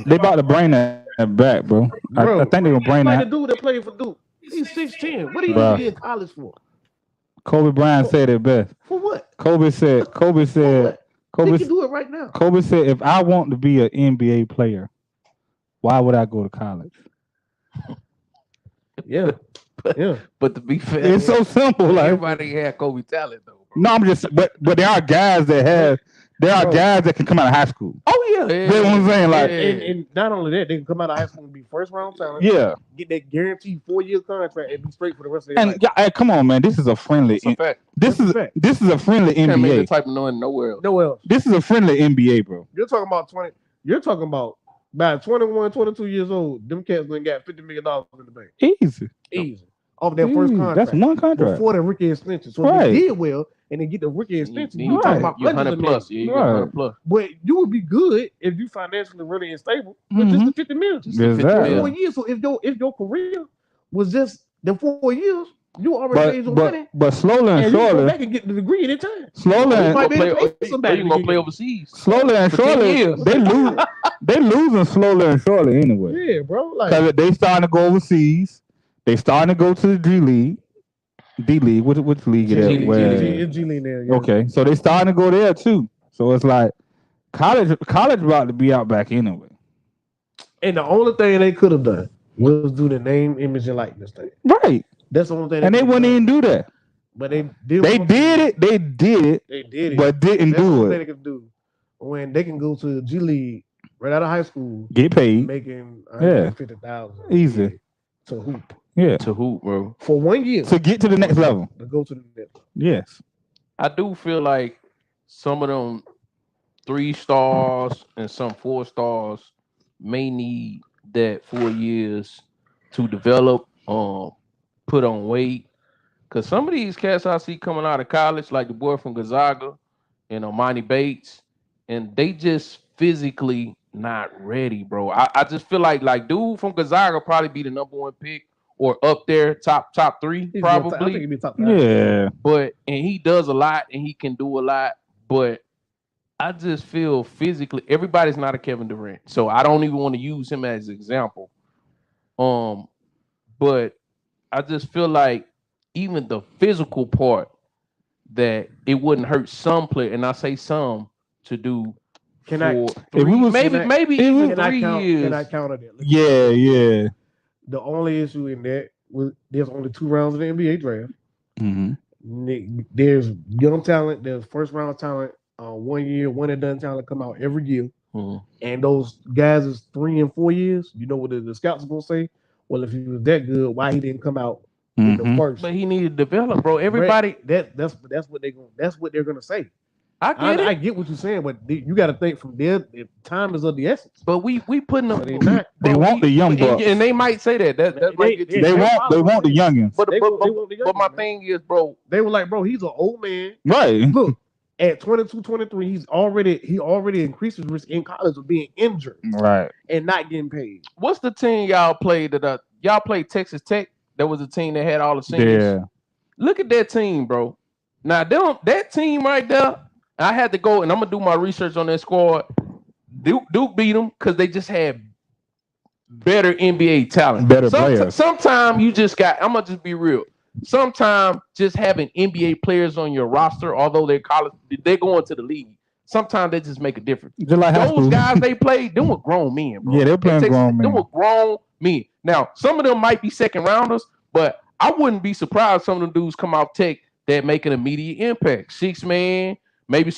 They about to bring that back, bro. I think they're gonna bring like that. the dude that played for Duke. He's 6'10". What do you Bruh. need to be in college for? Kobe Bryant said it best. For what? Kobe said, They can do it right now. Kobe said, if I want to be an NBA player, why would I go to college? Yeah. Yeah. But to be fair, It's so simple. Like, everybody had Kobe talent though. Bro. no, I'm just, but there are guys that have There are Bro. guys that can come out of high school. Oh yeah, You know what I'm saying? Like, And not only that, they can come out of high school and be first round talent. yeah. Get that guaranteed 4-year contract and be straight for the rest of their And life. yeah, hey, come on, man. This is a friendly. it's a fact. This That's is a fact. this is a friendly Can't make NBA. that type of noise nowhere else. No else. This is a friendly NBA, bro. You're talking about 20. You're talking about by 21, 22 years old. Them cats done got $50 million in the bank. Easy. Easy. Off their first Easy. contract. That's one contract. Before the rookie extension. So Right. if they did well and they get the rookie extension, You you talking Right. about you're hundreds 100 of plus. millions. Yeah, you Right. 100 plus. But you would be good if you financially really unstable with just the 50 million. Just the 50 Exactly. mil. 4 years. So if your career was just the 4 years, you already made your money. But slowly and And you go surely, back and get the degree anytime. slowly You and might be able to pay Or somebody you to gonna get play it. overseas? slowly and For 10 surely, years. they losing slowly and surely anyway. Yeah, bro. Like Because they starting to go overseas. They starting to go to the G League. D League, which league G is League, that? Where- it's G League there. Yeah. Okay, so they starting to go there too. So it's like college about to be out back anyway. And the only thing they could have done was do the name, image, and likeness thing. Right. That's the only thing. And they could've wouldn't done. even do that. But they They did it. They did it, They did it. but didn't That's the do only thing it. they could do when they can go to G League right out of high school, Get paid. making Yeah. 50,000 Easy. to hoop Yeah. To hoop, bro. for 1 year To get to the next level. to go to the next. Yes. I do feel like some of them 3 stars and some 4 stars may need that 4 years to develop, put on weight. Cause some of these cats I see coming out of college, like the boy from Gonzaga and Amani Bates, and they just physically not ready, bro. I just feel like dude from Gonzaga probably be the #1 pick or up there, top 3 He's I think probably. he'd be top 5. Yeah. But and he does a lot and he can do a lot, but I just feel physically everybody's not a Kevin Durant. So I don't even want to use him as an example. But I just feel like even the physical part that it wouldn't hurt some player, and I say some to do Can I- for If we three, was- maybe can I- maybe if we- even Can I 3 years. Can I counter that? Look, Yeah. Yeah. The only issue in that was there's only 2 rounds of the NBA draft. Mm-hmm. There's young talent, there's first round talent, 1 year, one and done talent come out every year. Mhm. And those guys is 3 and 4 years. You know what the scouts are gonna say? Well, if he was that good, why he didn't come out in the Mm-hmm. first? But he needed to develop, bro. Everybody, that's what they're gonna say. I get it. I get what you're saying, but you got to think from there. Time is of the essence. But we putting them. But they not. They want the young bucks. and they might say that. That might get you. They want the youngins. But, They but, want the but my youngins, man. thing is, bro, They were like, bro, he's an old man. Right. Look, at 22, 23, he already increased his risk in college of being injured Right. and not getting paid. what's the team y'all played that y'all played Texas Tech? That was a team that had all the seniors. Yeah. Look at that team, bro. Now that team right there, I had to go and I'm gonna do my research on that squad. Duke beat them because they just had better NBA talent, Better players. Sometimes you just got. I'm gonna just be real. Sometimes just having NBA players on your roster, although they're going to the league. Sometimes they just make a difference. Just like high Those school. guys they played, them were grown men, bro. Yeah, they're playing grown Them men. were grown men. Now, some of them might be second rounders, but I wouldn't be surprised some of them dudes come off Tech that make an immediate impact. 6-man, maybe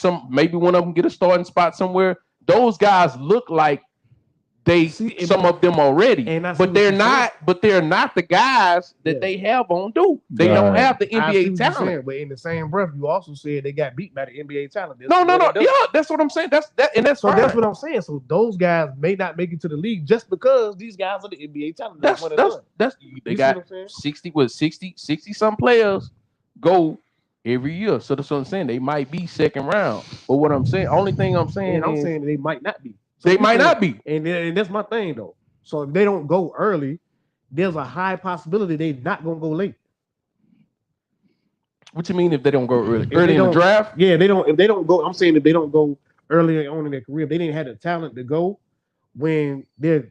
one of them get a starting spot somewhere. Those guys look like some of them already, And I see but what they're you're not. But they're not the guys that Yeah. they have on Duke. They don't Right. have the I see NBA what you're talent. saying, but in the same breath, you also said they got beat by the NBA talent. No. Yeah, that's what I'm saying. That's So fine. that's what I'm saying. So those guys may not make it to the league just because these guys are the NBA talent. That's what they're doing. they You see got what I'm saying? 60 some players go every year. So that's what I'm saying. They might be second round. But what I'm saying, only thing I'm saying And I'm is saying they might not be. So they you might saying- not be. And that's my thing though. So if they don't go early, there's a high possibility they're not gonna go late. What you mean if they don't go early? If Early they in the don't- draft? Yeah, they don't. If they don't go, I'm saying if they don't go early on in their career, if they didn't have the talent to go when they're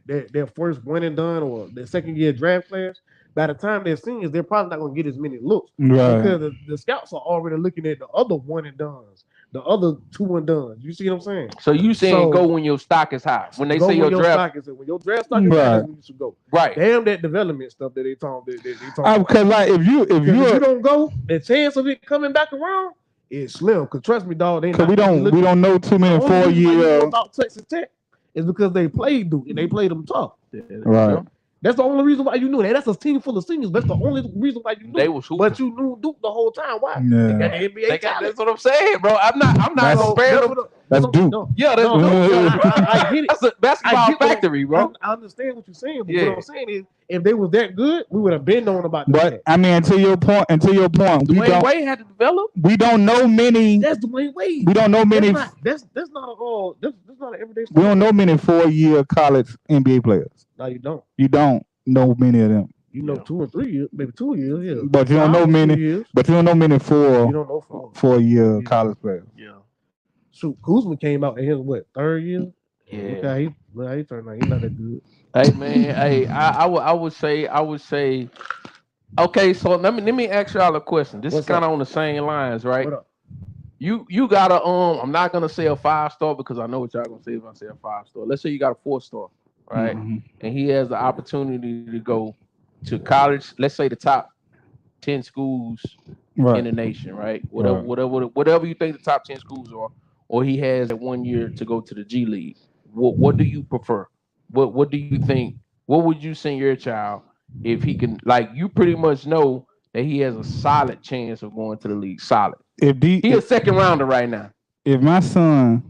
first one and done or their second year draft class. By the time they're seniors, they're probably not gonna get as many looks Right. because the scouts are already looking at the other one and dones, the other 2 and dones. You see what I'm saying? So you saying So- go when your stock is high. When they Go say when your draft, stock is when your draft stock is high, Right. that's when you should go. right. Damn that development stuff that they talk. They talk about. Because like if Because if you you're don't go, the chance of it coming back around is slim. Cause trust me, dog, they Cause not we don't know too many The only reason why you 4 year. know about Texas Tech is because they played Duke and they played them tough. Right. That's the only reason why you knew that. That's a team full of seniors. That's the only reason why you knew. They was hooping. But you knew Duke the whole time. Why? Yeah. They got the NBA talent. That's what I'm saying, bro. I'm not That's- comparing them. That's Duke. Yeah, that's No, Duke. I get it. That's a basketball I get what- factory, bro. I understand what you're saying, but Yeah. what I'm saying is, if they was that good, we would have been known about But that. I mean, to your point, Dwayne Wade had to develop. we don't know many. That's Dwayne Wade. We don't know many. That's not an everyday. We don't know many 4 year college NBA players. No, you don't. You don't know many of them. You know 2 or 3 years, maybe 2 years. Yeah. But you don't know 2 many. years. But you don't know many You 4 don't know for 4 year Yeah. college players. yeah. Shoot, Kuzma came out in his what 3rd year. Yeah. Okay, he turned out. He's not that good. Hey man, hey, I would say, okay. So let me ask y'all a question. This What's is kind up? of on the same lines, right? What up? You got a I'm not gonna say a 5-star because I know what y'all gonna say if I say a 5-star. Let's say you got a 4-star, right? Mhm. And he has the opportunity to go to college. Let's say the top 10 schools Right. in the nation, right? Right. Whatever you think the top 10 schools are, or he has that 1 year to go to the G League. What do you prefer? What do you think? What would you send your child if he can? Like, you pretty much know that he has a solid chance of going to the league. Solid. He a second rounder right now. If my son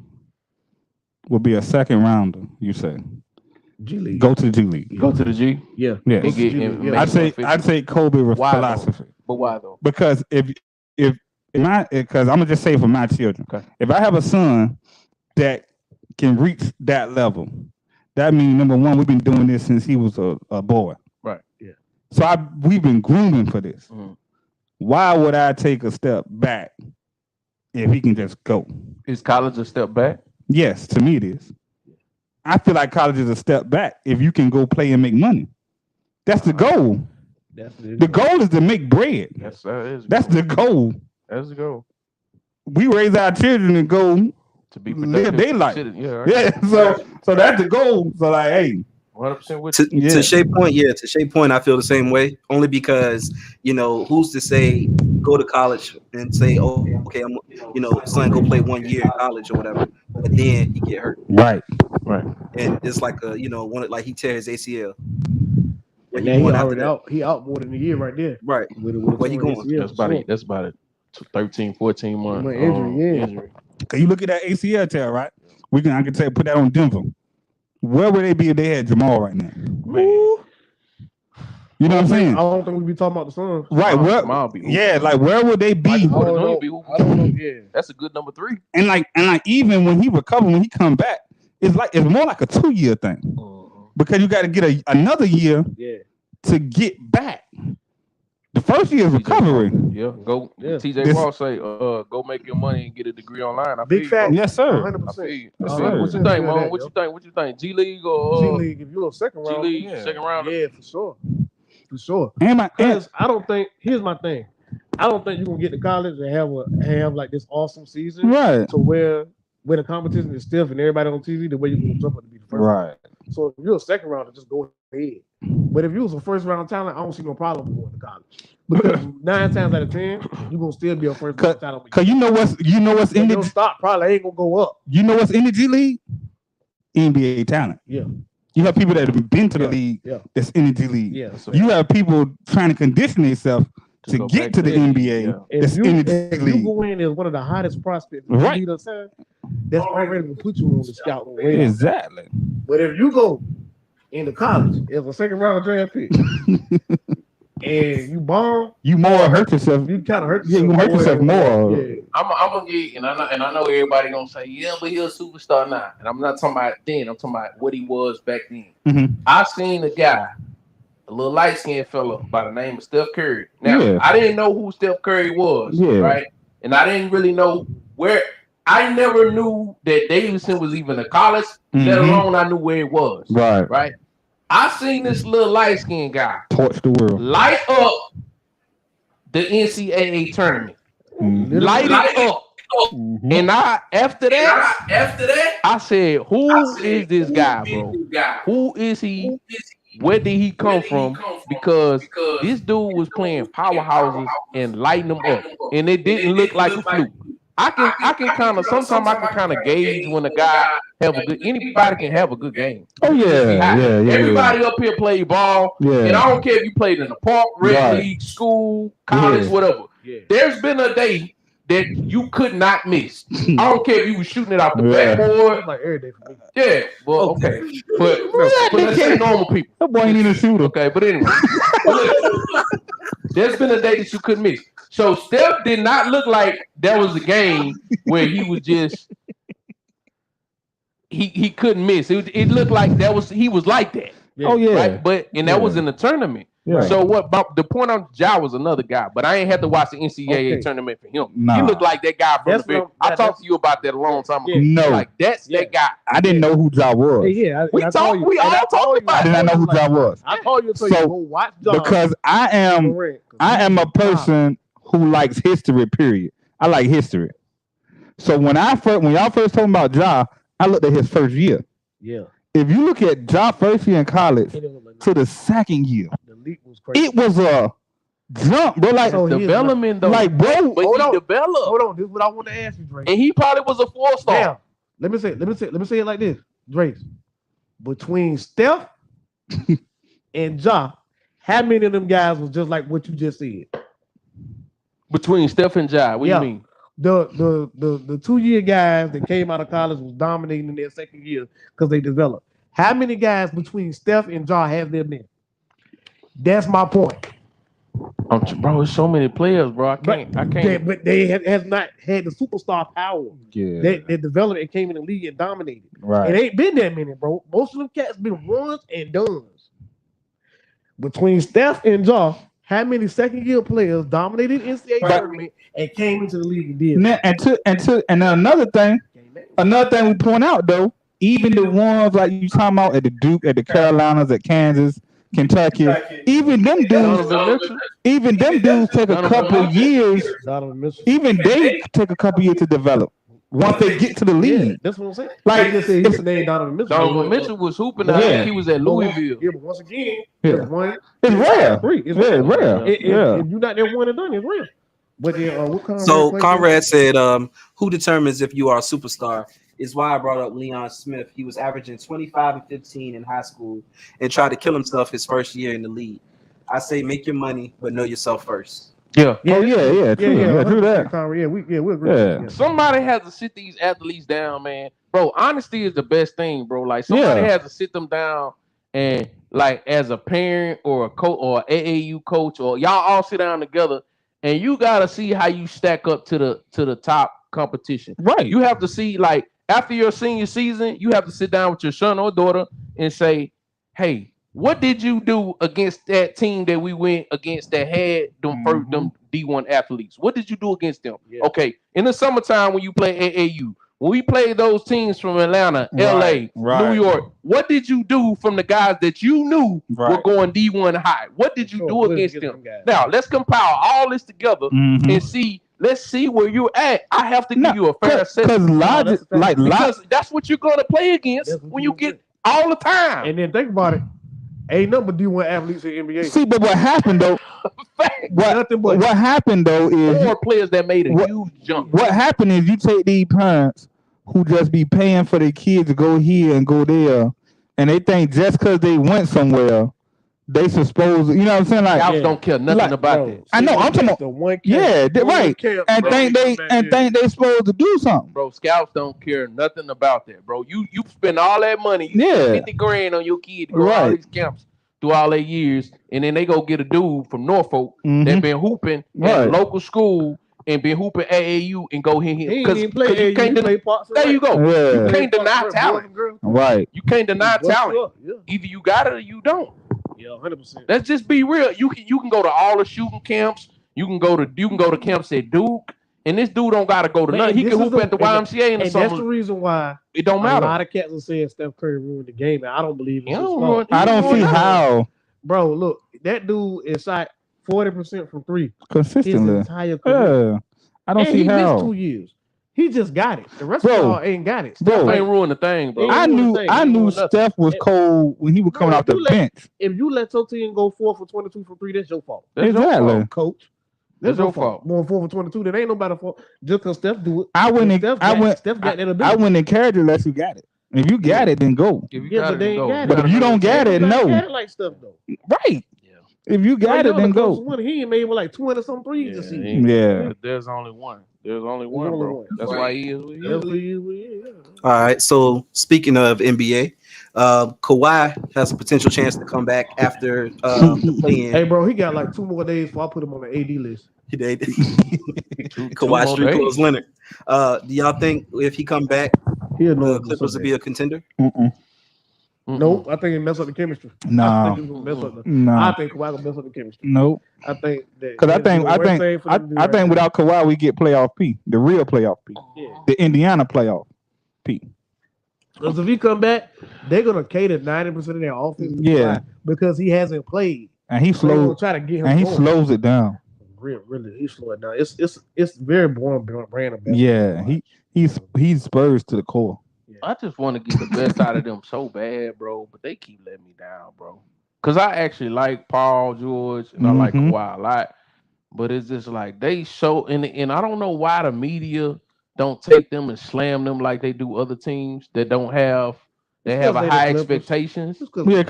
will be a second rounder, you say G League. go to the G League. Go to the G. Yeah. Yes. And get, G and League, yeah. make I'd it say official. Kobe with Why though? philosophy. But why though? Because because I'm gonna just say for my children, Okay. if I have a son that can reach that level, that means number one, we've been doing this since he was a boy. Right. Yeah. So we've been grooming for this. Mhm. Why would I take a step back if he can just go? Is college a step back? Yes, to me it is. I feel like college is a step back if you can go play and make money. That's the goal. That's The goal is to make bread. Yes, that is. That's the goal. That's the goal. We raise our children and go To be live productive. their life. Yeah. Right. Yeah, so that's the goal. So like, hey, 100% with To, Yeah. to Shea point, I feel the same way. Only because who's to say go to college and say, oh, okay, I'm son, go play 1 year in college or whatever, but then he get hurt, right. and it's like like he tear his ACL. Where And he now he going after already that? out. He out more than a year right there. Right. Where he going? That's about it. 13, 14 months. My injury. Cause you look at that ACL tear, right? I can put that on Denver. Where would they be if they had Jamal right now? Man. You know what I'm I saying? don't think we be talking about the Suns. Right. Jamal be hooping. Yeah, like where would they be? Michael I Porter don't Jr. know. be hooping. I don't know. Yeah. That's a good number 3. And like even when he recover, when he come back, it's more like a 2-year thing because you got to get another year Yeah. to get back. The first year is recovery. Yeah, go. Yeah. TJ This- Watt say, go make your money and get a degree online. I Big feel you, fat. bro. Yes, sir. 100%. I feel you. Yes, I feel sir. you. What you Yeah, think, man? that, What yo. you think? What you think? G League G or League, if you're a second G round. League yeah. second round? Yeah, for sure. For sure. And my Because I don't think here's my thing. I don't think you're gonna get to college and have like this awesome season right, to where the competition is stiff and everybody on TV, the way you're gonna jump up to be the first. right. So if you're a second rounder, just go ahead. But if you was a first round talent, I don't see no problem with going to college. Because 9 times out of 10, you're gonna still be a first round talent. Cause you know what's in your the stock probably ain't gonna go up. G League? NBA talent. Yeah. You have people that have been to the Yeah, league yeah. that's in the G League. Yeah. So You have people trying to condition themselves to go get back to the to the- NBA yeah. that's if in the if G you League. go in as one of the hottest prospects, Right. that's already gonna put you on the scout radar. Exactly. But if you go into college as a second round draft pick and you bomb, You more hurt yourself. you kind of hurt Yeah, yourself. you hurt yourself more. Yeah. I'm gonna get, and I know everybody gonna say, yeah, but he's a superstar now. And I'm not talking about then. I'm talking about what he was back then. Mhm. I seen a guy, a little light skinned fella by the name of Steph Curry. Now Yeah. I didn't know who Steph Curry was, Yeah. right? And I didn't really know where. I never knew that Davidson was even a college, let Mhm. alone I knew where it was. Right. Right. I seen this little light skinned guy Torch the world. light up the NCAA tournament. Mhm. Light it up. Mhm. And after that, I said, who is this guy, bro? Who is he? where did he come from? Because this dude was playing powerhouses and lighting them up, and it didn't look like a fluke. I can kind of sometimes I can kind of gauge when a guy have a good. Anybody can have a good game. Oh yeah. Everybody up here play ball, and I don't care if you played in the park, red league, school, college, whatever. Yeah. There's been a day that you could not miss. I don't care if you was shooting it off the backboard. Like every day for me. Yeah, well, okay, but let's say normal people. That boy ain't even a shooter. Okay, but anyway, there's been a day that you couldn't miss. So Steph did not look like that was a game where he was just he couldn't miss. It looked like he was like that. Yeah. Oh yeah, right? But that was in the tournament. Yeah. So what? The point on Ja was another guy, but I ain't had to watch the NCAA tournament for him. Nah. He looked like that guy from the beginning. I talked to you about that a long time ago. No, like that's that guy. I didn't know who Ja was. Yeah, We all talked about. I did not know who Ja was. I told you to go watch Ja because I am a person who likes history. Period. I like history. So when y'all first talking about Ja, I looked at his first year. Yeah. If you look at Ja first year in college to the second year, the league was crazy. it was a jump, bro. Like development though. Like bro, but he developed. Hold on, this is what I want to ask you, Dre. And he probably was a 4-star. Now, let me say it like this, Dre. Between Steph and Ja, how many of them guys was just like what you just said? Between Steph and Ja, what do you mean? The 2-year guys that came out of college was dominating in their second year because they developed. How many guys between Steph and Ja have there been? That's my point. Bro, there's so many players, bro. I can't. But they have not had the superstar power. Yeah. They developed and came in the league and dominated. Right. It ain't been that many, bro. Most of them cats been ones and dones. Between Steph and Ja, how many second-year players dominated NCAA tournament and came into the league and did? And another thing we point out though, even the ones like you talking about at the Duke, at the Carolinas, at Kansas, Kentucky, even them dudes take a couple years. Even they take a couple years to develop. Once they get to the league, yeah, that's what I'm saying. Like just said his name, Donovan Mitchell. Donovan Mitchell was hooping. I think he was at Louisville. Yeah, but once again, it's rare. It's rare. If you're not there one and done, it's rare. But so Conrad said, "Who determines if you are a superstar?" Is why I brought up Leon Smith. He was averaging 25 and 15 in high school and tried to kill himself his first year in the league. I say make your money, but know yourself first. Yeah. True that. We agree. Yeah. Somebody has to sit these athletes down, man. Bro, honesty is the best thing, bro. Like somebody has to sit them down and like as a parent or a coach or AAU coach or y'all all sit down together and you gotta see how you stack up to the top competition. Right. You have to see like after your senior season, you have to sit down with your son or daughter and say, hey, what did you do against that team that we went against that had them first them D1 athletes? What did you do against them? Yeah. Okay, in the summertime when you play AAU, when we played those teams from Atlanta, LA, New York, what did you do from the guys that you knew were going D1 high? What did you do against them? Now let's compile all this together and see. Let's see where you're at. I have to give you a fair assessment. Because that's what you're going to play against when you get all the time. And then think about it. Ain't nothing but D1 athletes in the NBA. See, but what happened though? what happened though is more players that made a huge jump. What happened is you take these parents who just be paying for their kids to go here and go there, and they think just because they went somewhere, they supposed, you know what I'm saying? Like scouts don't care nothing about that. I know. I'm talking about the one. Right. And think they supposed to do something. Bro, scouts don't care nothing about that, bro. You spend all that money, you spend $50,000 on your kid to go to all these camps through all their years, and then they go get a dude from Norfolk that been hooping at a local school and been hooping AAU and go here. Because you can't there you go. Yeah. You can't deny talent. Right. You can't deny talent. Either you got it or you don't. Yeah, 100%. Let's just be real. You can go to all the shooting camps. You can go to camps at Duke, and this dude don't gotta go to nothing. He can hoop at the YMCA in the summer. That's the reason why it don't matter. A lot of cats are saying Steph Curry ruined the game, and I don't believe it. I don't see how. Bro, look, that dude is shot 40% from three consistently his entire career. I don't see how. Missed 2 years. He just got it. The rest Bro. of y'all ain't got it. Bro. Steph ain't ruined the thing, bro. Ain't I doing knew the thing. I Ain't knew doing nothing. Steph was cold when he was coming Bro, off the you let- bench. If you let your team go 4 for 22 from 3, that's your fault. That's your Exactly. fault. Coach. That's your fault. Going 4 for 22, that ain't nobody fault. Just because Steph do it. I wouldn't. Steph I went. Steph got that I ability. wouldn't encourage it unless you got it. If you got it, then go. If you Yeah, got but it, they then ain't go. got it. But if you don't get it, Ain't nobody no. got it like Steph though. Right. Yeah. If you got it, then go. He ain't made with like 20 some threes this Yeah, season. Yeah. There's only one. There's only There's one, only bro. one. That's why he is what he That's is. what he is. All right. So speaking of NBA, Kawhi has a potential chance to come back after the play-in. Hey, bro, he got like 2 more days before I put him on the AD list. Two Kawhi more Street days. Clothes Leonard. Do y'all think if he come back, He'll know the Clippers will be a contender? Mm-mm. Nope, I think it mess up the chemistry. Nah. I think it's gonna mess up the. Nah. I think Kawhi gonna mess up the chemistry. Nope. I think that Because I that'd be think the I worst think thing for I, them to do I right think there. without Kawhi we get playoff P, the real playoff P, Yeah. the Indiana playoff P. Because if he come back, they're gonna cater 90% of their offense to Yeah. Kawhi because he hasn't played. And he So they're gonna slows try to get him and he going. slows it down. Really, he slow it down. It's very boring brand of basketball. Yeah, he's Spurs to the core. I just want to get the best out of them so bad, bro. But they keep letting me down, bro. Because I actually like Paul George and I like Mhm. Kawhi a lot. But it's just like they show, and I don't know why the media don't take them and slam them like they do other teams that don't have. They It's have 'cause a they the high Clippers. expectations. It's 'cause- Yeah,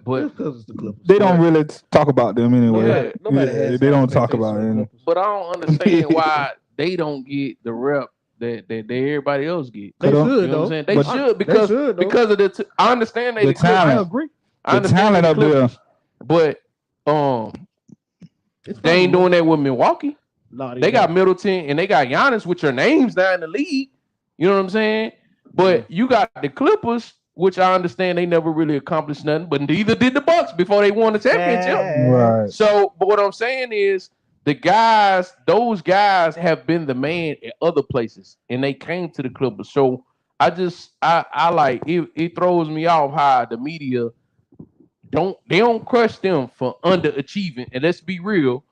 But it's 'cause it's the Clippers. they don't really talk about them anyway. Nobody Yeah, has they don't high talk expectations about for the it. Clippers. But I don't understand why they don't get the rep that everybody else get. They You know should You know what though. I'm saying? They But- should because They should, though. because of the. I understand they The the Clippers. I talent. agree. I The understand talent they up the Clippers, there. but It's they ain't doing that with Milwaukee. No, They got Middleton and they got Giannis with your names down in the league. You know what I'm saying? But you got the Clippers, which I understand they never really accomplished nothing, but neither did the Bucks before they won the championship. Right. So, but what I'm saying is those guys have been the man at other places and they came to the Clippers. So I like it throws me off how the media don't crush them for underachieving. And let's be real,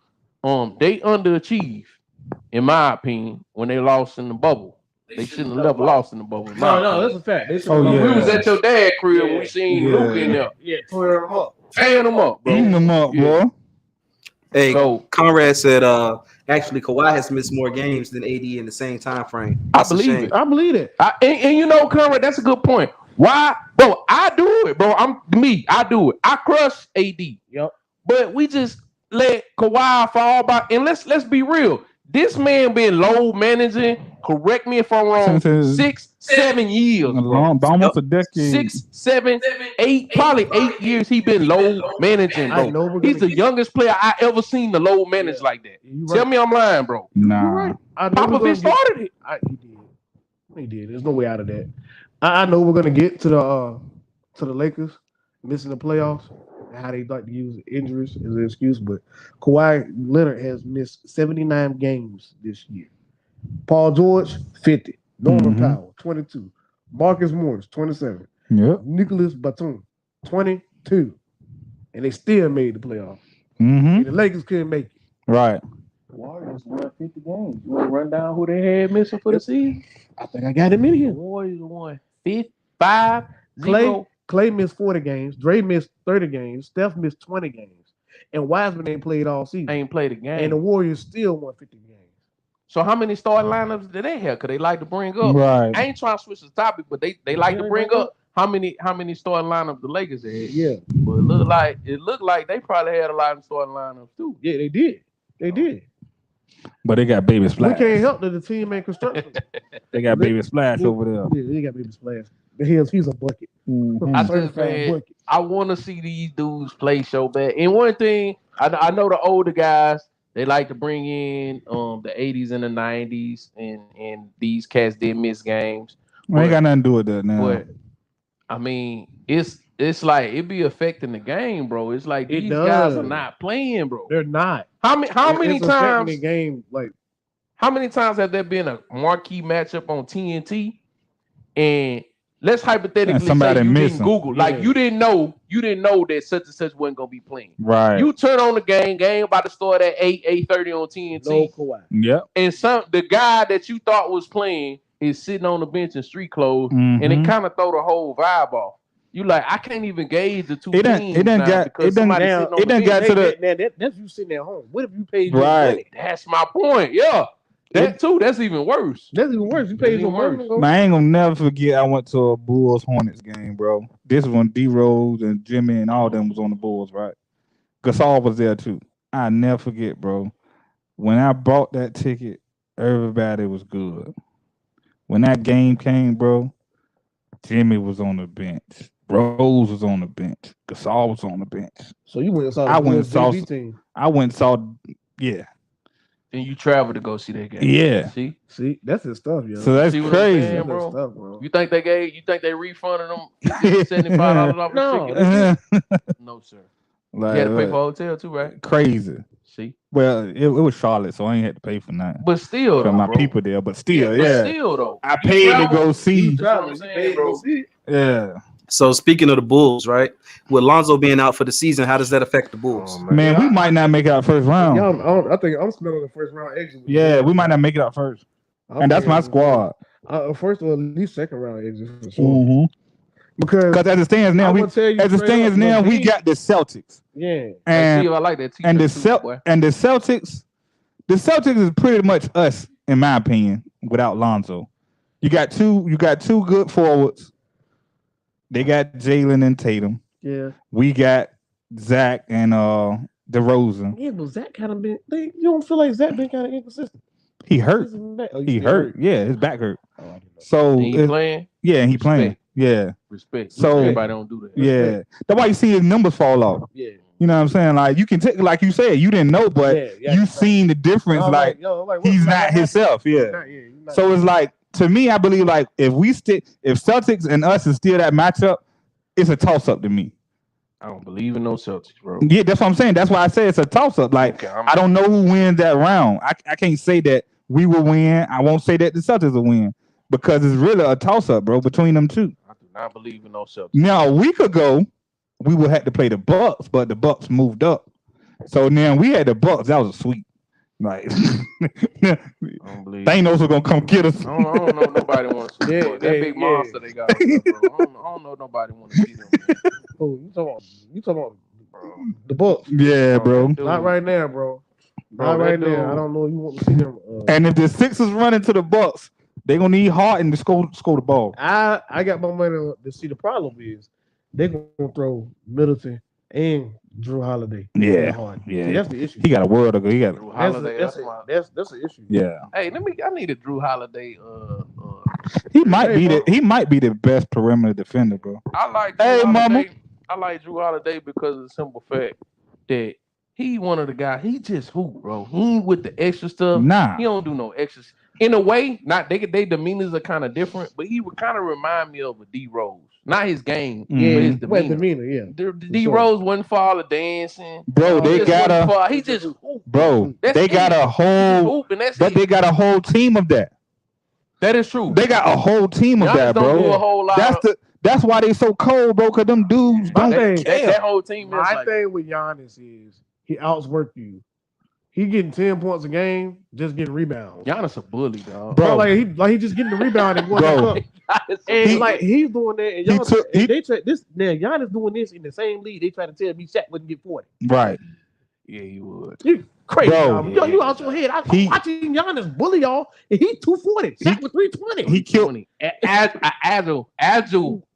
they underachieved, in my opinion, when they lost in the bubble. They shouldn't have never lost in the bubble. in my No, opinion. that's a fact. They should Oh, yeah. We was at your dad crib and we seen Yeah. Luke in there tear them up. tearing them up, bro. Eating them up, Yeah. boy. Hey, So Conrad said actually Kawhi has missed more games than AD in the same time frame. I That's a believe shame. it. I believe it. And you know, Conrad, that's a good point. Why, bro? I do it, bro. I do it. I crush AD. Yep. But we just let Kawhi fall by. And let's be real. This man been low managing. Correct me if I'm wrong. Since 6, 7 years, bro. Almost a decade. 6, 7, 8, probably 8 years. He been low managing, I bro. know we're He's gonna the youngest player I ever seen the low manage like that. You Tell right. me I'm lying, bro. Nah. I know we're gonna Popovich started it. He did. There's no way out of that. I know we're gonna get to the Lakers missing the playoffs and how they like to use injuries as an excuse, but Kawhi Leonard has missed 79 games this year. Paul George 50, Norman Mhm. Powell 22, Marcus Morris 27, Yep. Nicholas Batum 22, and they still made the playoffs. Mm-hmm. And the Lakers couldn't make it. Right. Warriors won 50 games. You want to run down who they had missing for the season? I think I got him in The here. Warriors won 5, 0. Clay missed 40 games. Dre missed 30 games. Steph missed 20 games. And Wiseman ain't played all season. Ain't played a game. And the Warriors still won 50 games. So how many starting lineups did they have? Because they like to bring up. Right. I ain't trying to switch the topic, but they like to bring up how many starting lineups the Lakers had. Yeah. But it looked like they probably had a lot of starting lineups too. Yeah, they did. They did. But they got baby We splash. can't help that the team ain't constructed. They got baby splash over there. Yeah, they got baby splash. He's a bucket. Mhm. I just, Certified man, bucket. I want to see these dudes play so bad. And one thing, I know the older guys, they like to bring in the 80s and the 90s, and these cats did miss games. I ain't got nothing to do with that now. But I mean, it's like it be affecting the game, bro. It's like It these does. guys are not playing, bro. They're not. How many It's affecting times? the game? Like, How many times have there been a marquee matchup on TNT and let's hypothetically And somebody say you missing. didn't Google, like you didn't know that such and such wasn't gonna be playing. Right. You turn on the game about to start at 8:30 on TNT. No Kawhi. Yep. And the guy that you thought was playing is sitting on the bench in street clothes, and it kind of throw the whole vibe off. You like, I can't even gauge the two teams. That's you sitting at home. What if you paid right? money? That's my point. Yeah, that too. That's even worse. That's even worse. You paid your money. Man, I ain't gonna never forget. I went to a Bulls Hornets game, bro. This is when D Rose and Jimmy and all them was on the Bulls, right? Gasol was there too. I never forget, bro. When I bought that ticket, everybody was good. When that game came, bro, Jimmy was on the bench. Rose was on the bench. Gasol was on the bench. So you went and saw I went and saw team. Yeah. And you traveled to go see that game. Yeah. See, that's his stuff, yo. So that's crazy, saying, bro. Stuff, bro. You think they refunded them $75 off the ticket? No, sir. Like, you had to pay for a hotel too, right? Crazy. See, well, it was Charlotte, so I ain't had to pay for nothing. But still, for my people there. But still, yeah. Still though, I paid to go see. Yeah. So speaking of the Bulls, right? With Lonzo being out for the season, how does that affect the Bulls? Man, we might not make it out first round. I think I'm smelling the first round exit. Yeah, we might not make it out first. And that's my squad. First or at least second round exit for sure. Mm-hmm. Because as it stands now, we got the Celtics. Yeah. And I like that and the Celtics is pretty much us, in my opinion, without Lonzo. You got two good forwards. They got Jalen and Tatum. Yeah. We got Zach and DeRozan. Yeah, but Zach kind of been. You don't feel like Zach been kind of inconsistent? He hurt. He hurt. Yeah, his back hurt. So he playing. Yeah, he playing. Yeah. Respect. So everybody don't do that. Yeah, that's why you see his numbers fall off. Yeah. You know what I'm saying? Like you can take, like you said, you didn't know, but you seen the difference. He's not himself. Yeah. So it's like, to me, I believe like if Celtics and us is still that matchup, it's a toss up to me. I don't believe in no Celtics, bro. Yeah, that's what I'm saying. That's why I say it's a toss up. Like I don't know who wins that round. I can't say that we will win. I won't say that the Celtics will win because it's really a toss up, bro, between them two. I do not believe in no Celtics. Now a week ago, we would have to play the Bucks, but the Bucks moved up. So now we had the Bucks. That was a sweep. Like Thanos was gonna come get us. I don't know nobody wants to see that big monster they got. Bro. I don't know nobody want to see them. Oh, you talking about the Bucks? Yeah, bro. Not right now, bro. Not right now. I don't know if you want to see them. And if the Sixers run into the Bucks, they're gonna need Harden to score the ball. I got my money to see. The problem is they're gonna throw Middleton and Drew Holiday. Yeah. See, that's the issue. He got a world ago. He got Drew Holiday. That's an issue. Yeah. Hey, I need a Drew Holiday. He might be the best perimeter defender, bro. I like Drew Holiday. I like Drew Holiday because of the simple fact that he one of the guys. He just hoop, bro. He ain't with the extra stuff. Nah. He don't do no extras. In a way, not they demeanors are kind of different, but he would kind of remind me of a D Rose. Not his game, but his demeanor. Yeah. D Rose wasn't for all the dancing. Bro, they got a whole team of that. That is true. They got a whole team of that, bro. Do a whole lot that's why they so cold, bro, because them dudes don't care. That whole team is my thing with Giannis is he outsworked you. He getting 10 points a game, just getting rebounds. Giannis a bully, dog. Bro, like he just getting the rebound and going up. And he's doing that. And Giannis doing this in the same league. They try to tell me Shaq wouldn't get 40. Right. Yeah, you would. You crazy, bro. Yo, you out your head. I'm watching Giannis bully y'all, and he 240. Shaq was 320. He killed Agile.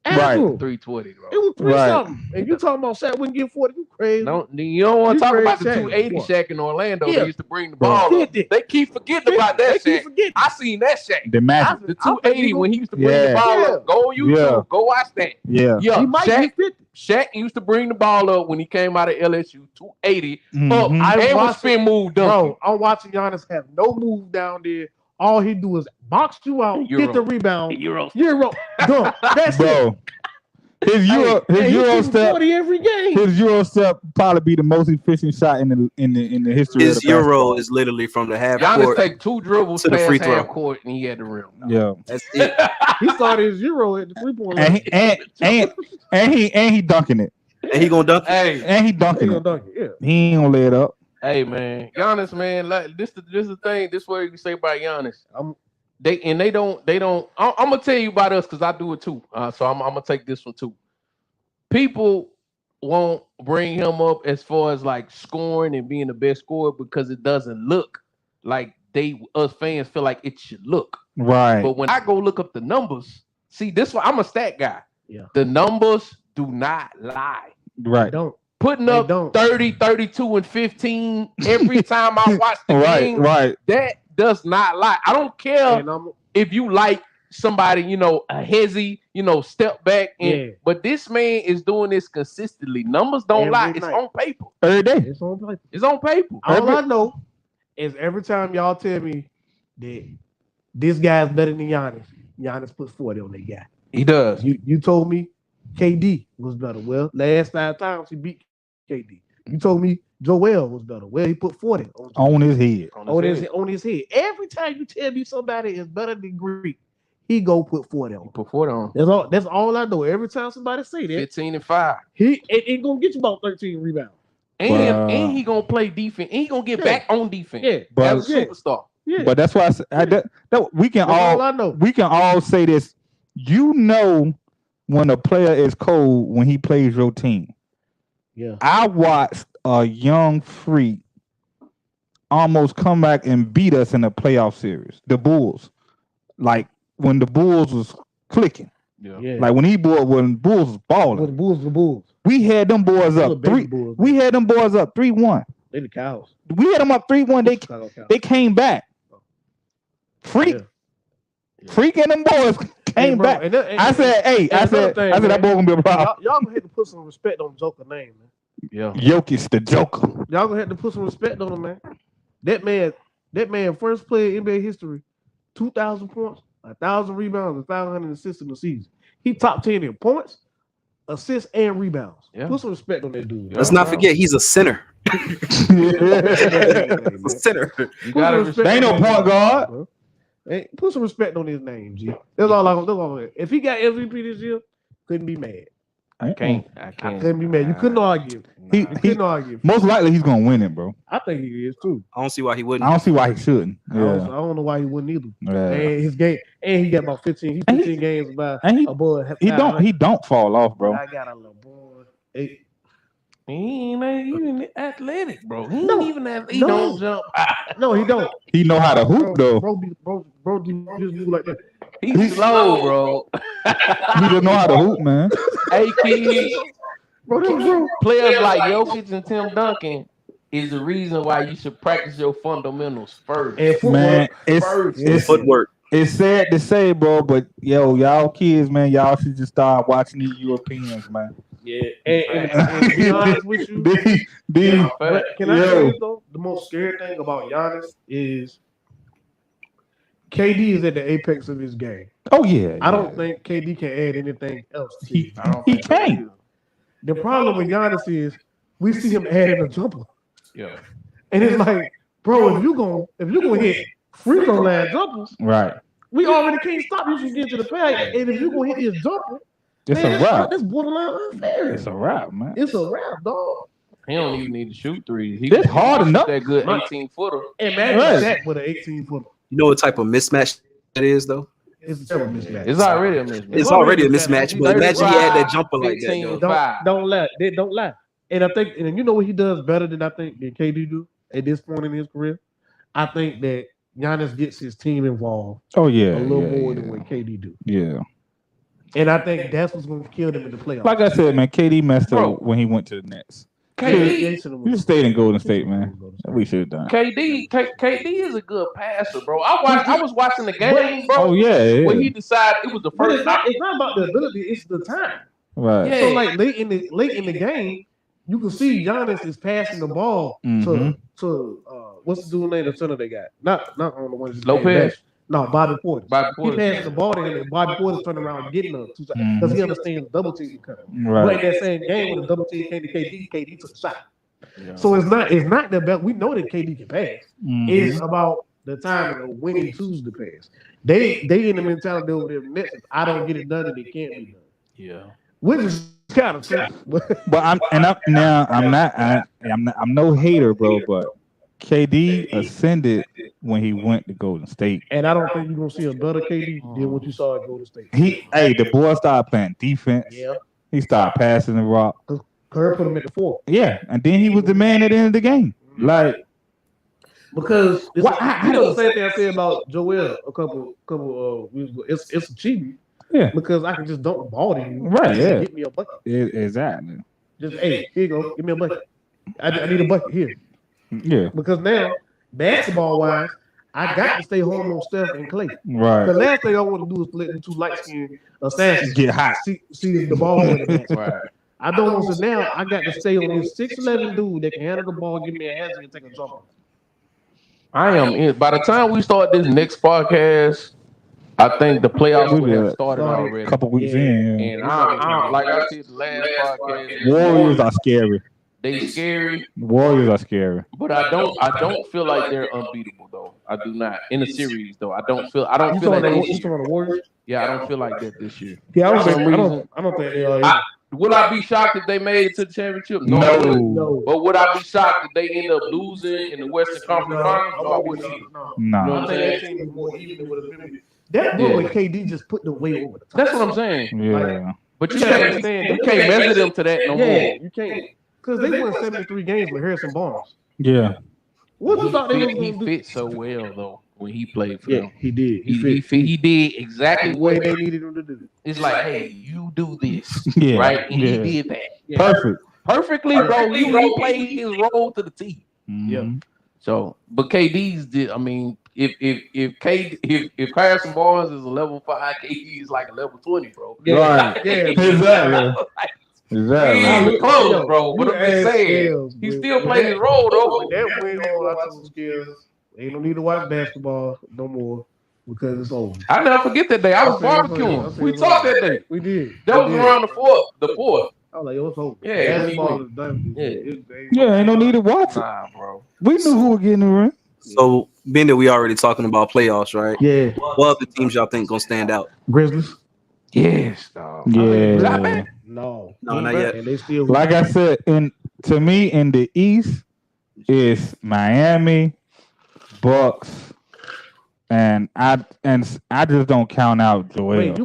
Right. 320, bro. It was 3 something. And you talking about Shaq wouldn't get 40? You crazy? No, you don't want to talk about the 280 Shaq in Orlando. They used to bring the ball up. They keep forgetting about that Shaq. I seen that Shaq. The magic. The 280 when he used to bring the ball up. Go on YouTube. Go watch that. Yeah. He might get 50. Shaq used to bring the ball up when he came out of LSU, 280 up. I was spin move dunk. Bro, I'm watching Giannis have no move down there. All he do is box you out, get the rebound, Euro, dunk. That's bro. it. His Euro step. 40 every game. His Euro step probably be the most efficient shot in the history. His of the Euro basketball. is literally from the half Giannis court. take 2 dribbles to the past free throw. half court and he had the rim. Yeah, That's it. He started his Euro at the 3-point line. and he dunking it. And he gonna dunk it. Hey, And he He dunking gonna it. dunk it, yeah. He ain't gonna lay it up. hey, man, Giannis, man, like this the thing. This what you can say about Giannis. I'm- They don't. I'm gonna tell you about us because I do it too. So I'm gonna take this one too. People won't bring him up as far as like scoring and being the best scorer because it doesn't look like us fans feel like it should look. Right. But when I go look up the numbers, see this one, I'm a stat guy. Yeah. The numbers do not lie. Right. Don't. Putting They up don't. 30, 32, and 15 every time I watch the Right. game, Right. that does not lie. I don't care And I'm if you like somebody, a hezzy, step back. Yeah. But this man is doing this consistently. Numbers don't lie. Every It's night. on paper. Every day. it's on play. It's on paper. All I know is every time y'all tell me that this guy's better than Giannis, Giannis put 40 on that guy. He does. You told me KD was better. Well, last 5 times he beat KD. You told me Joel was better. Well, he put 40 On his head. on his head. Every time you tell me somebody is better than Greek, he go put 40 on. Put 40 on. That's all I know. Every time somebody say that, 15 and 5. he ain't gonna get you about 13 rebounds. And he gonna play defense. And he gonna get Yeah. back on defense. Yeah, But- As a superstar. yeah. But that's why we can That's all all I know. we can all say this. You know when a player is cold when he plays your team. Yeah. I watched a young freak almost come back and beat us in a playoff series. The Bulls. Like when the Bulls was clicking. Yeah. Like when Bulls was balling. Well, the Bulls. We had them boys Little up baby 3. Bulls. We had them boys up 3-1. They the cows. We had them up 3-1. Chicago Cows. They came back. Freak. Yeah. Freak and them boys came bro, back. and I said, another thing, that boy gonna be a problem. y'all gonna have to put some respect on Joker name, man. Yeah. Jokic, the Joker. Y'all gonna have to put some respect on him, man. That man first player in NBA history, 2,000 points, 1,000 rebounds, and 500 assists in the season. He top 10 in points, assists, and rebounds. Yeah. Put some respect on that dude. Let's not forget he's a center. He's a center. You gotta respect. They ain't no point guard. Bro. Hey, put some respect on his name, G. That's all I. If he got MVP this year, couldn't be mad. I can't. I couldn't be mad. You couldn't argue. He- You couldn't argue. Most likely he's gonna win it, bro. I think he is too. I don't see why he wouldn't. I don't see why he shouldn't. I don't know why he wouldn't either. Yeah. And his game, and he got about 15. He And 15 games by And he above. he don't fall off, bro. I got a little boy. Hey, He ain't even athletic, bro. He No. ain't even athletic. He No. don't jump. no, he don't. He know how to hoop though. Bro, do just move like that. He's slow, bro. He just know how to hoop, man. Hey, kid, Bro, players like Jokic and Tim Duncan is the reason why you should practice your fundamentals first. and football. Man, First. it's Footwork. it's sad to say, bro, but y'all kids, man, y'all should just start watching these Europeans, man. Yeah, and to be honest with you, These but can I Yo. tell you though, the most scary thing about Giannis is KD is at the apex of his game. oh yeah. I don't think KD can add anything else. To He- it. he can't. The problem with Giannis is we see him adding a jumper, Yeah. and it's like, bro, if you gonna hit free throw line jumpers, Right. we already can't stop you from getting to the pack. And if you gonna hit this jumper, It's man, a wrap. That's borderline unfair. It's a wrap, man. It's a wrap, dog. He don't even need to shoot threes. He It's hard enough. That good 18-footer. Imagine Right. that with an 18-footer. You know what type of mismatch that is, though? It's a terrible mismatch. It's already a mismatch. It's already a mismatch, but imagine he had that jumper like that. 15. Though. Don't lie. They don't lie. And I think, and you know what he does better than I think than KD do at this point in his career. I think that Giannis gets his team involved Oh yeah. a little yeah, more yeah. than what KD do, Yeah. and I think that's what's going to kill them in the playoffs. Like I said, man, KD messed Bro. up when he went to the Nets. KD, You stayed in Golden State, man. We should have done. KD is a good passer, bro. I was watching the game, bro. Oh yeah. When yeah. he decided it was the But first it's not about the ability; it's the time. Right. Yeah. So like late in the game, you can see Giannis is passing the ball Mhm. to what's the dude name, the center they got? Not on the one. Lopez. No, Bobby Portis. Bobby He Portis. passed the ball to him, and Bobby Portis turned around getting her because Mhm. he understands double team coming. Right. But in that same game when the double team came to KD took a shot. Yeah. So it's not the best. We know that KD can pass. Mhm. It's about the timing of when he chooses to pass. They in the mentality over there. Next, if I don't get it done, then it can't be done. Yeah. Which is kind of simple. But I'm no hater, bro. But KD ascended when he went to Golden State. And I don't think you're gonna see a better KD than what you saw at Golden State. The boy started playing defense. Yeah, He started passing the rock. Kerr put him at the 4. Yeah, and then he was the man at the end of the game. Like, Because you know the same thing I said about Joel a couple weeks ago. It's achievement. Yeah. Because I can just dump the ball to you. Right, yeah. Get me a bucket. exactly. Just hey, here you go. Give me a bucket. I need a bucket here. Yeah. Because now, basketball wise, I got to stay home on Steph and Clay. Right. The last thing I want to do is let the two light skinned assassins Get hot. see the ball in the basket. Right. I don't want to now. I got to stay on this 6'11" dude that can handle the ball, give me a hands and take a jumper. I am in. By the time we start this next podcast, I think the playoffs would have started already. A couple weeks in. Yeah. And I like I said the last podcast, Warriors are scary. they scary, Warriors are scary. but I don't feel like they're unbeatable though. I do not in the series though. I don't feel You like talking this about year. the Warriors? Yeah, I don't feel like that this year. Yeah, I For some reason. don't think they are. Would I be shocked if they made it to the championship? No. No. But would I be shocked if they end up losing in the Western Conference Finals? No, I wouldn't either. No. Nah. I think that team is more even with a that boy with KD just put the weight over the top. That's what I'm saying. Yeah. But you can't measure them to that no more. Yeah, you can't. Because they won 73 games with Harrison Barnes. Yeah. What you thought they was He going to do? fit so well though when he played for Yeah, them. he did. He did exactly the way what they needed him to do. it's like. Hey, you do this, Yeah. right? And Yeah. he did that Yeah. Perfect. perfectly, bro. He played his role to the T. Mhm. So, but KD's did. I mean, if Harrison Barnes is a level 5, KD is like a level 20, bro. Yeah. Right. Yeah. Exactly. Exactly. He ain't close, bro. But You I'm just ask saying, Scales, he bro. still played his role though. When that went on, I told Skills, ain't no need to watch basketball no more because it's over. I never forget that day. I was I said barbecuing. We it's talked over. that day. We did. That was We did. around the fourth. I was like, yo, it's over. Yeah, Basketball we- is done. Yeah. Yeah, ain't no need to watch it. Nah, bro. We knew who would get in the ring. So, being that we already talking about playoffs, right? Yeah. What other teams y'all think gonna stand out? Grizzlies? Yes, dog. Yeah. No. No, not yet. And they still Like I said, to me in the East is Miami, Bucks, and I just don't count out Joel. Wait, do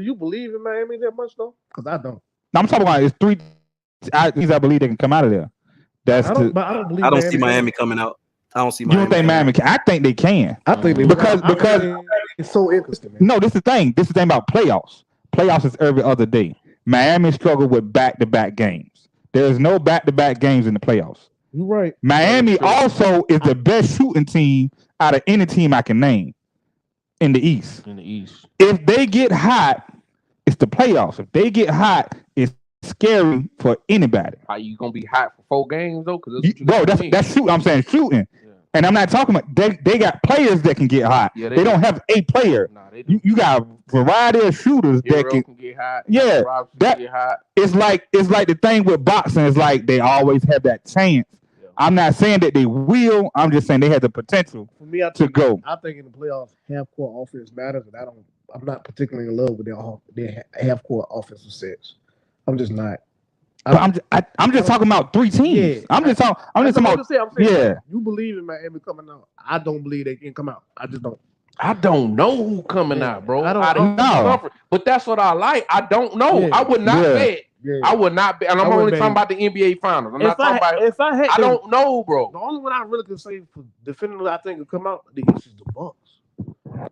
you believe in Miami that much though? Because I don't. I'm talking about it's three teams I believe they can come out of there. That's I don't believe I don't see Miami coming out. I don't see you Miami. don't think Miami can? I think they can. I think they Because- I think it's so interesting, man. No, this is the thing. This is the thing about playoffs. Playoffs is every other day. Miami struggled with back-to-back games. There is no back-to-back games in the playoffs. You're right. Miami also is the best shooting team out of any team I can name in the East. In the East. If they get hot, it's the playoffs. If they get hot, it's scary for anybody. Are you gonna be hot for 4 games though? Because Bro, that's shooting. I'm saying shooting. Yeah. And I'm not talking about they got players that can get hot. Yeah, they don't have a player. Nah, they do. You got a variety of shooters that Hero can. can get hot. Yeah, Robinson that- can get hot. It's like the thing with boxing. It's like they always have that chance. Yeah. I'm not saying that they will. I'm just saying they have the potential For me, I to think, go. I think in the playoffs, half court offense matters, and I'm not particularly in love with their half court offensive sets. I'm just not. But I'm just talking about 3 teams. Yeah. I'm just talking I'm about saying, yeah. You believe in Miami coming out? I don't believe they can come out. I just don't. I don't know who coming Yeah. out, bro. I don't Out of know. each conference. But that's what I like. I don't know. Yeah. I would not Yeah. bet. Yeah. I would not bet. And I'm I wouldn't only bet talking either. about the NBA Finals. I'm not If talking about. if I had, I don't know, bro. The only one I really can say for definitively I think will come out the East is the Bucks.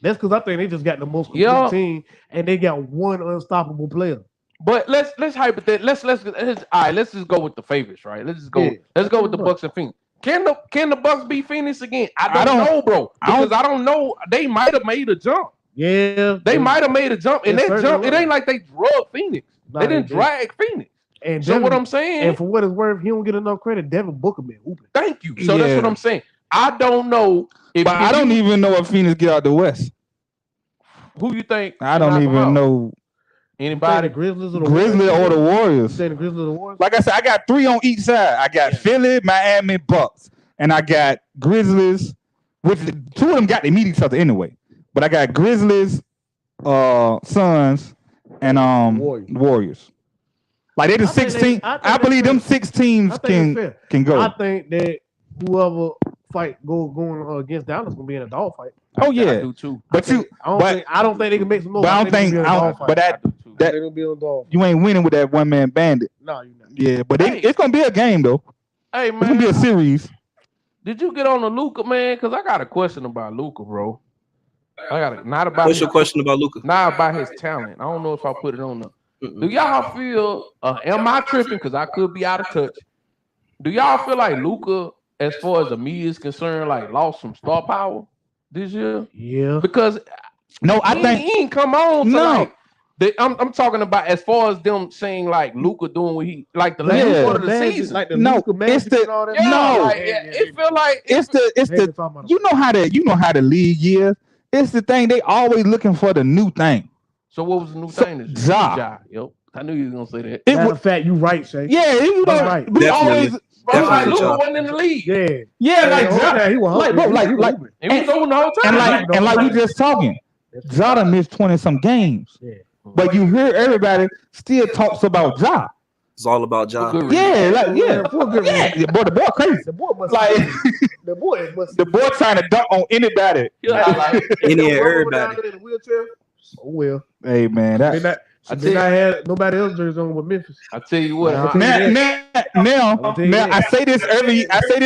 That's because I think they just got the most complete Yeah. team, and they got one unstoppable player. But let's hypothetical. Let's all right. Let's just go with the favorites, right? Let's just go. Yeah. Let's go with the Bucks and Phoenix. Can the Bucks beat Phoenix again? I don't don't- know, bro. Because I don't know. They might have made a jump. Yeah, They might have made a jump, and They that certainly jump. It will. ain't like they drug Phoenix. Nah, They didn't did. drag Phoenix. And So what Devin- I'm saying. and for what it's worth, he don't get enough credit. Devin Booker been hooping. Thank you. So that's Yeah. what I'm saying. I don't know If But I don't even know if Phoenix get out the West. Who you think? I don't even know. Anybody? The Grizzlies or the Grizzlies or the Warriors. You say the Grizzlies or the Warriors? Like I said, I got 3 on each side. I got Philly, Miami, Bucks, and I got Grizzlies. Which 2 of them got to meet each other anyway. But I got Grizzlies, Suns, and Warriors. Like they the 16. I believe them 6 teams can go. I think that whoever fight going against Dallas gonna be in a dog fight. Oh yeah, I do too. But I don't think they can make some noise. But I don't think. But that they're gonna be on dog. You ain't winning with that 1-man bandit. No, you're not. Yeah, but it's gonna be a game though. Hey man, it's gonna be a series. Did you get on the Luka, man? Because I got a question about Luka, bro. Not about. What's your question about Luka? Not about his talent. I don't know if I put it on the. Do y'all feel? Am I tripping? Because I could be out of touch. Do y'all feel like Luka, as far as the media is concerned, like lost some star power this year? Yeah. Because I think he ain't come on. To no. Like, I'm talking about as far as them saying like Luka doing what he like the last part of the season. Like the No, Luka it's the- and all that. no. Like, it feel like it's the you know how the league is. It's the thing they always looking for the new thing. So what was the new thing? This Ja. Yep. I knew you was gonna say that. It Matter was of fact, you right, Shay. yeah. You know, That's right. we Definitely. always Bro, like Definitely Luka Ja. wasn't in the league. Yeah. like Ja. okay, he was Like, bro, like He was over the whole time. and like we just talking. Jada missed 20 some games. Yeah. But you hear everybody still talks about Ja. It's all about Ja. Good reason. Yeah, like yeah, for a good reason. yeah. Boy, the boy crazy. The boy must Like the boy must the boy trying to dunk on anybody. Any and everybody. in the wheelchair. So well. Hey man, They that not, I they tell not had nobody else jersey on but Memphis. I tell you what. Nah, now I say this every year. I say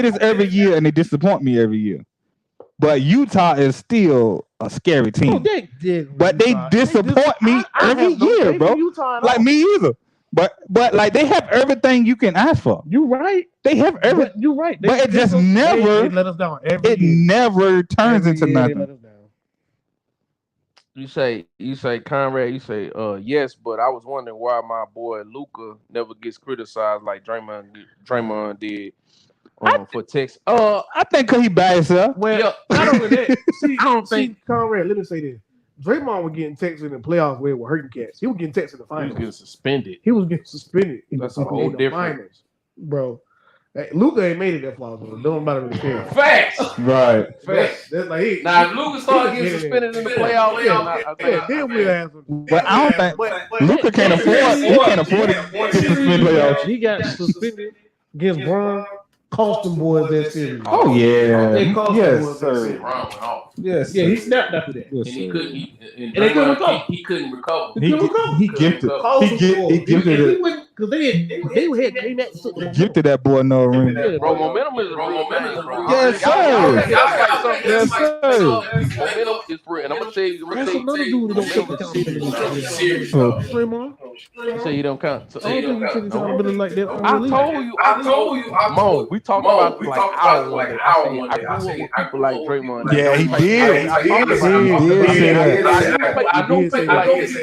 this every year, and they disappoint me every year. But Utah is still a scary team. But they disappoint me every year, bro. Like me either. But like they have everything you can ask for. You right. They have everything. You right. But it just never. They let us down. Every It year. never turns Every into year they let nothing. us down. You say, Conrad. You say, yes, but I was wondering why my boy Luka never gets criticized like Draymond did for text. I think cause he by himself. Well, Yeah. not only that. See, I don't think Conrad, let me say this. Draymond was getting texted in the playoffs where it was hurting cats. He was getting texted in the he was finals. getting suspended. He was getting suspended. That's a He whole made the different. finals. Bro. Hey, Luka ain't made it that far, though. Don't matter really care. Facts. Right. Facts. That's like he. Now, if Luka started getting suspended in the playoffs, Then we'll have some. But I don't think Luka can't afford. He can't afford to get suspended playoffs. He got suspended against Bron, cost them boys that series. Oh yeah. They cost them Yes, boys that sir. series. Brown went off. Yes. Yeah, he snapped after that. Yes, And he sir. couldn't. And they couldn't recover. He couldn't recover. He gifted. Cost them boys. He gifted And it. he went because they had came that. Gifted that boy no ring. Bro, momentum is real. Yes, sir. Yes, sir. Momentum is real. And I'm gonna tell you. That's another dude that don't take accountability. Oh. Draymond. You say you don't count. I don't think you take accountability like that. I told you. Mo, we talked about like hour one day. I grew up with people like Draymond. Yeah, he did. He did say that. I don't think like this.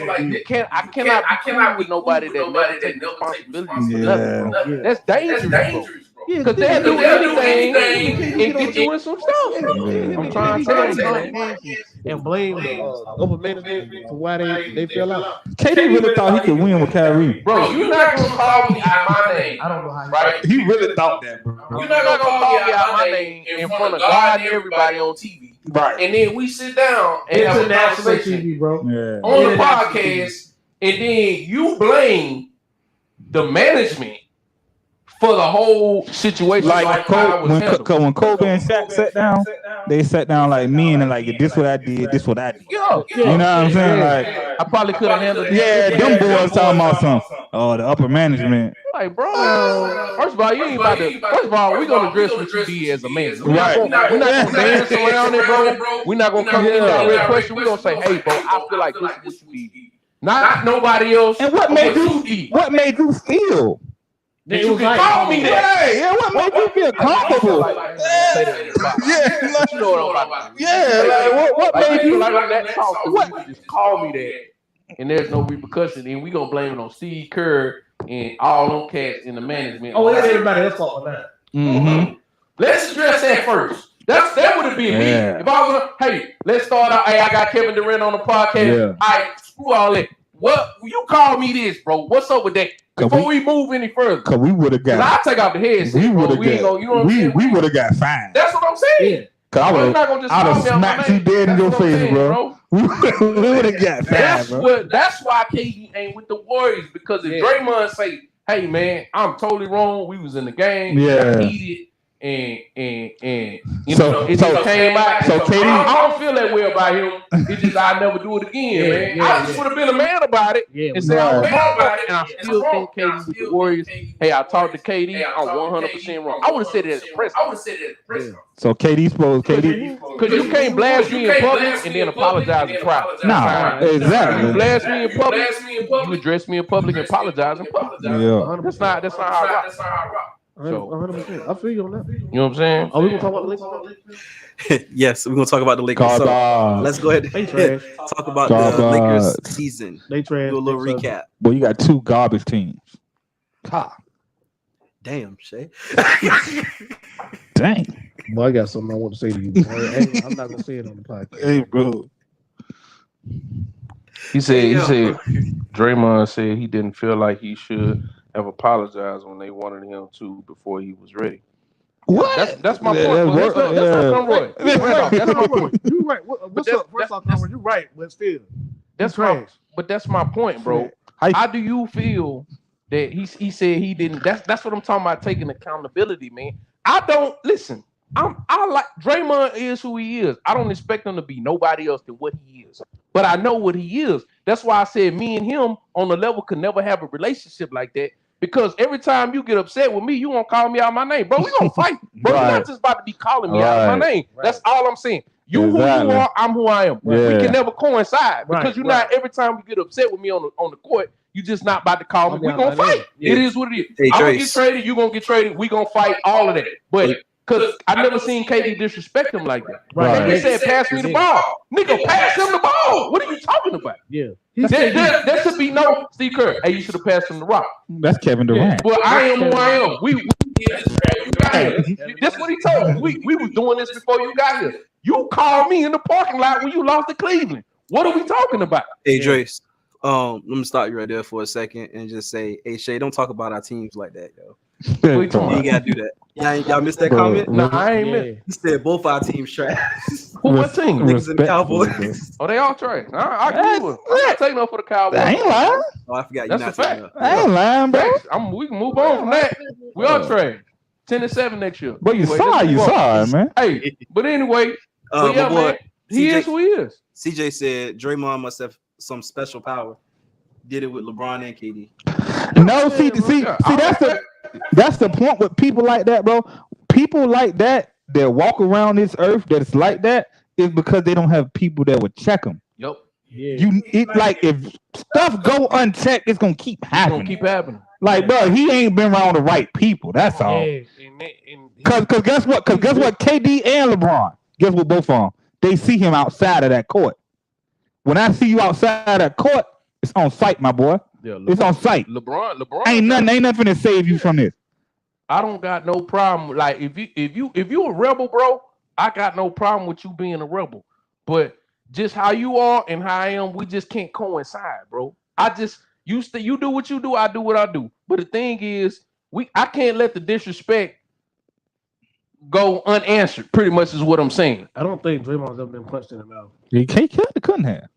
Yeah. I cannot be cool with nobody that never take responsibility for nothing, bro. Yeah. That's dangerous, bro. Yeah, Because they'll do anything and get you in some stuff. I'm trying to tell you, man. and blame the upper management for why they fell out. KD really thought he could win with Kyrie. Bro, you're not gonna call me out my name, I don't know how. right? He really thought that, bro. You're not gonna call me out my name in front of God and everybody on TV, Right. and then we sit down and have a International conversation TV, bro. Yeah. on the podcast, and then you blame the management for the whole situation. Like how it was handled. when Kobe and Shaq sat down, they sat down like me and like this what I did, this what I did. Yeah, You know what I'm saying? Like, I probably could have handled it. yeah, them boys talking about something. Oh, the upper management. Like, bro, first of all, you ain't about to. First of all, we're gonna address what you did as a man. Right. We're not gonna dance around it, bro. We're not gonna come in with a real question. We're gonna say, hey, bro, I feel like this is what you did. Not nobody else. And what made you you? What made you feel? That you can call me that. Hey, yeah, what made you feel comfortable? Yeah, like, You know what I'm about. yeah, like what Like, made you you? like that talk? What? You can just call me that, and there's no repercussion. And we gonna blame it on Steve Kerr and all them cats in the management. Oh, it's everybody else fault for that. Mm-hmm. Let's address that first. That would have been me. If I was, hey, let's start out. Hey, I got Kevin Durant on the podcast. Yeah. All right, screw all that. What you call me this, bro? What's up with that? Before we move any further, Cause we would have got. I'll take off the headset. We would have we ain't got. gonna, you know what I'm saying? We would have got fined. That's what I'm saying. Cause I would not gonna just have smacked you dead in your face, bro. We would have got fined, bro. That's why KD ain't with the Warriors, because if Draymond say, "Hey man, I'm totally wrong. We was in the game. Yeah. Heated, and you So- know, it so- just came back. so KD I don't feel that way about him. It's just I never do it again, man. I just would have been a man about it and say I was wrong about it. And I still think KD with the Warriors. Hey, I talked to KD. I'm 100% wrong. I would have said it as a press. So KD supposed KD. Because you can't blast me in public and then apologize in private. Nah, exactly. You blast me in public, you address me in public and apologize in public. Yeah. That's not how I rock. 100%. I feel you on that. You know what I'm saying? Are we gonna talk about the Lakers? Yes, we're gonna talk about the Lakers. So let's go ahead They and trash. talk about Garbage. the Lakers season. They trash. Do a little recap. Boy, you got two garbage teams. Damn, Shay. Dang. Boy, I got something I want to say to you. Hey, I'm not gonna say it on the podcast. Hey, bro. He said Draymond said he didn't feel like he should have apologized when they wanted him to before he was ready. What? That's my point. Yeah, That's Conroy. That's my point. You right. What's up? First off, Conroy, you right, but still, That's trash. but that's my point, bro. How do you feel that he said he didn't? That's what I'm talking about, taking accountability, man. I don't listen. I like Draymond is who he is. I don't expect him to be nobody else than what he is. But I know what he is. That's why I said me and him on the level could never have a relationship like that. Because every time you get upset with me, you won't call me out my name, bro. We gonna fight, bro. You're not just about to be calling me out my name. That's all I'm saying. You who you are, I'm who I am. We can never coincide because you're not. Every time you get upset with me on the court, you just not about to call me. We gonna fight. It is what it is. Hey, I'm gonna get traded. You gonna get traded. We gonna fight. All of that. But because I never seen KD disrespect him like that. Right. He said, "Pass me the ball, nigga. Pass him the ball. What are you talking about?" Yeah. There should be no Steve Kerr. Hey, you should have passed him the rock. That's Kevin Durant. Well, I am who I am. We that's what he told me. We was doing this before you got here. You called me in the parking lot when you lost to Cleveland. What are we talking about? Hey, Drace. Let me stop you right there for a second and just say, hey, Shay, don't talk about our teams like that, yo. You ain't gotta do that. Y'all missed that comment? No, I ain't missed. He said both our teams trash. What team? Niggas and the Cowboys. Oh, they all trash. I give you. I'm not taking up for the Cowboys. I ain't lying. Oh, I forgot. That's You're a not fact. taking up. I ain't lying, bro. We can move on from that. We all trash. 10-7 next year. But you Anyway, saw it, man. Hey, but anyway, but yeah, my boy, man, he is who he is. CJ said Draymond must have some special power. Did it with LeBron and KD. No, see, that's the point with people like that, bro. People like that walk around this earth that's like that is because they don't have people that would check them. Yep. Yeah. If stuff go unchecked, it's gonna keep happening. Like, bro, he ain't been around the right people. That's all. Cause guess what? KD and LeBron, guess what? Both of them, they see him outside of that court. When I see you outside of that court, it's on sight, my boy. Yeah, it's on sight. LeBron ain't nothing to save you from this. I don't got no problem. Like if you a rebel, bro, I got no problem with you being a rebel. But just how you are and how I am, we just can't coincide, bro. You do what you do, I do what I do. But the thing is, I can't let the disrespect go unanswered. Pretty much is what I'm saying. I don't think Draymond's ever been punched in the mouth. He couldn't have.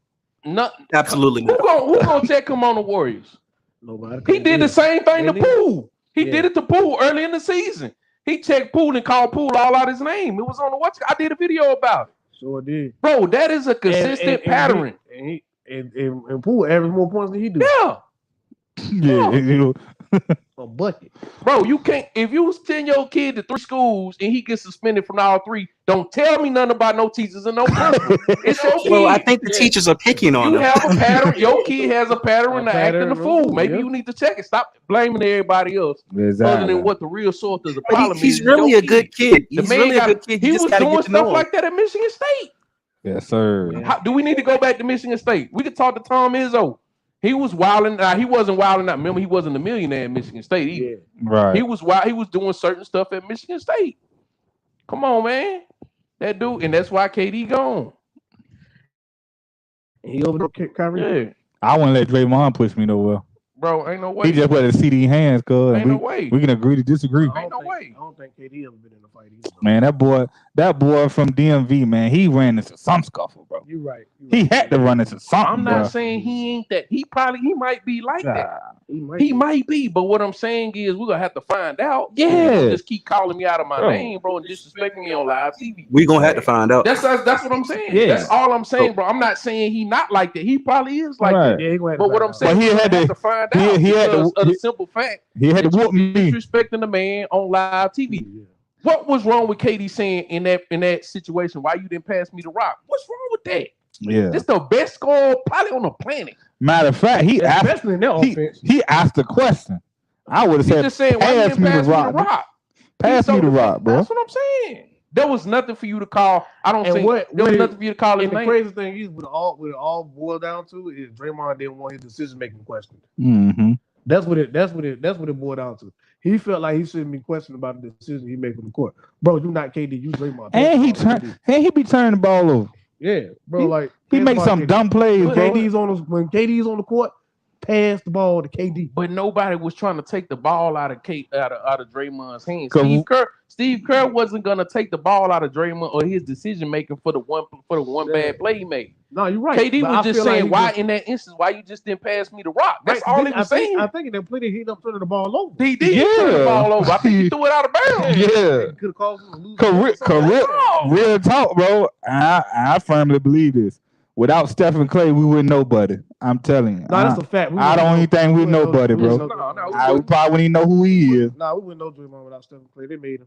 No, absolutely not. Who gonna check him on the Warriors? Nobody. He did the same thing to Poole. He did it to Poole early in the season. He checked Poole and called Poole all out his name. It was on the watch. I did a video about it. Sure did. Bro, that is a consistent pattern. And Poole averaged more points than he do. Yeah. Yeah. A bucket. Bro, you can't. If you send your kid to 3 schools and he gets suspended from all 3, don't tell me nothing about no teachers and no principal. It's your kid. Well, I think the teachers are picking on you him. have a pattern. Your kid has a pattern of acting a fool. Maybe you need to check it. Stop blaming everybody else other than what the real source of the problem is. He's really a good kid. He's really a good kid. He was doing stuff like that at Michigan State. Yes, sir. Do we need to go back to Michigan State? We could talk to Tom Izzo. He was wilding. He wasn't wilding out. Remember, he wasn't a millionaire at Michigan State either. Yeah. Right. He was wild. He was doing certain stuff at Michigan State. Come on, man. That dude, and that's why KD gone. And he overlooked Kyrie. Yeah, I wouldn't let Draymond push me nowhere. bro, ain't no way. He just let the CD hands, cuz. Ain't no way. We can agree to disagree. Ain't no way. I don't think KD ever been in a fight either. Man, that boy from DMV, man, he ran into some scuffle, bro. You right. He had to run into something. I'm not bro. saying he ain't that. He might be like that. Nah, He might be, but what I'm saying is we're gonna have to find out. Yeah. You don't just keep calling me out of my Bro. name, bro, and disrespecting me on live TV. We gonna have to find out. That's what I'm saying. Yeah. That's all I'm saying, bro. I'm not saying he not like that. He probably is like Right. that. Yeah, he gonna have But to what find I'm out. saying, But he we had have to- to find he- out he had to- because of the he- simple fact He had to that whoop you me. disrespecting the man on live TV. Yeah. What was wrong with KD saying in that situation? Why you didn't pass me the rock? What's wrong with that? Yeah. This the best scorer probably on the planet. Matter of fact, he asked. Especially in that offense. He asked the question. I would have He said, just saying, why you pass didn't me the pass me the rock. rock? Pass me the rock, bro. That's what I'm saying. There was nothing for you to call. I don't And think there was nothing for you to call his And the name. crazy thing is, what it all boiled down to is Draymond didn't want his decision making questioned. Mm-hmm. That's what it boiled down to. He felt like he shouldn't be questioned about the decision he made from the court. Bro, you not KD, you Draymond. And he That's all turn. And he be turning the ball over. Yeah, bro. Like He pass makes the ball some to KD. dumb plays, When bro. when KD's on the court, pass the ball to KD. But nobody was trying to take the ball out of Draymond's hands. 'Cause- Steve Kerr wasn't gonna take the ball out of Draymond or his decision making for the one bad play he made. No, you're right. KD But was I just feel like saying, he why just- in that instance, why you just didn't pass me the rock? That's Right, all he was saying. I think that plenty he ended up turning the ball over. He did turn the Yeah. ball over. I think he threw it out of bounds. Yeah. Could have caused him to lose. Real talk, bro. I firmly believe this. Without Stephen Clay, we wouldn't nobody. I'm telling you. No, that's a fact. I don't even think we nobody, bro. No, We we probably wouldn't even know who he is. Nah, we wouldn't know Draymond without Stephen Clay. They made him.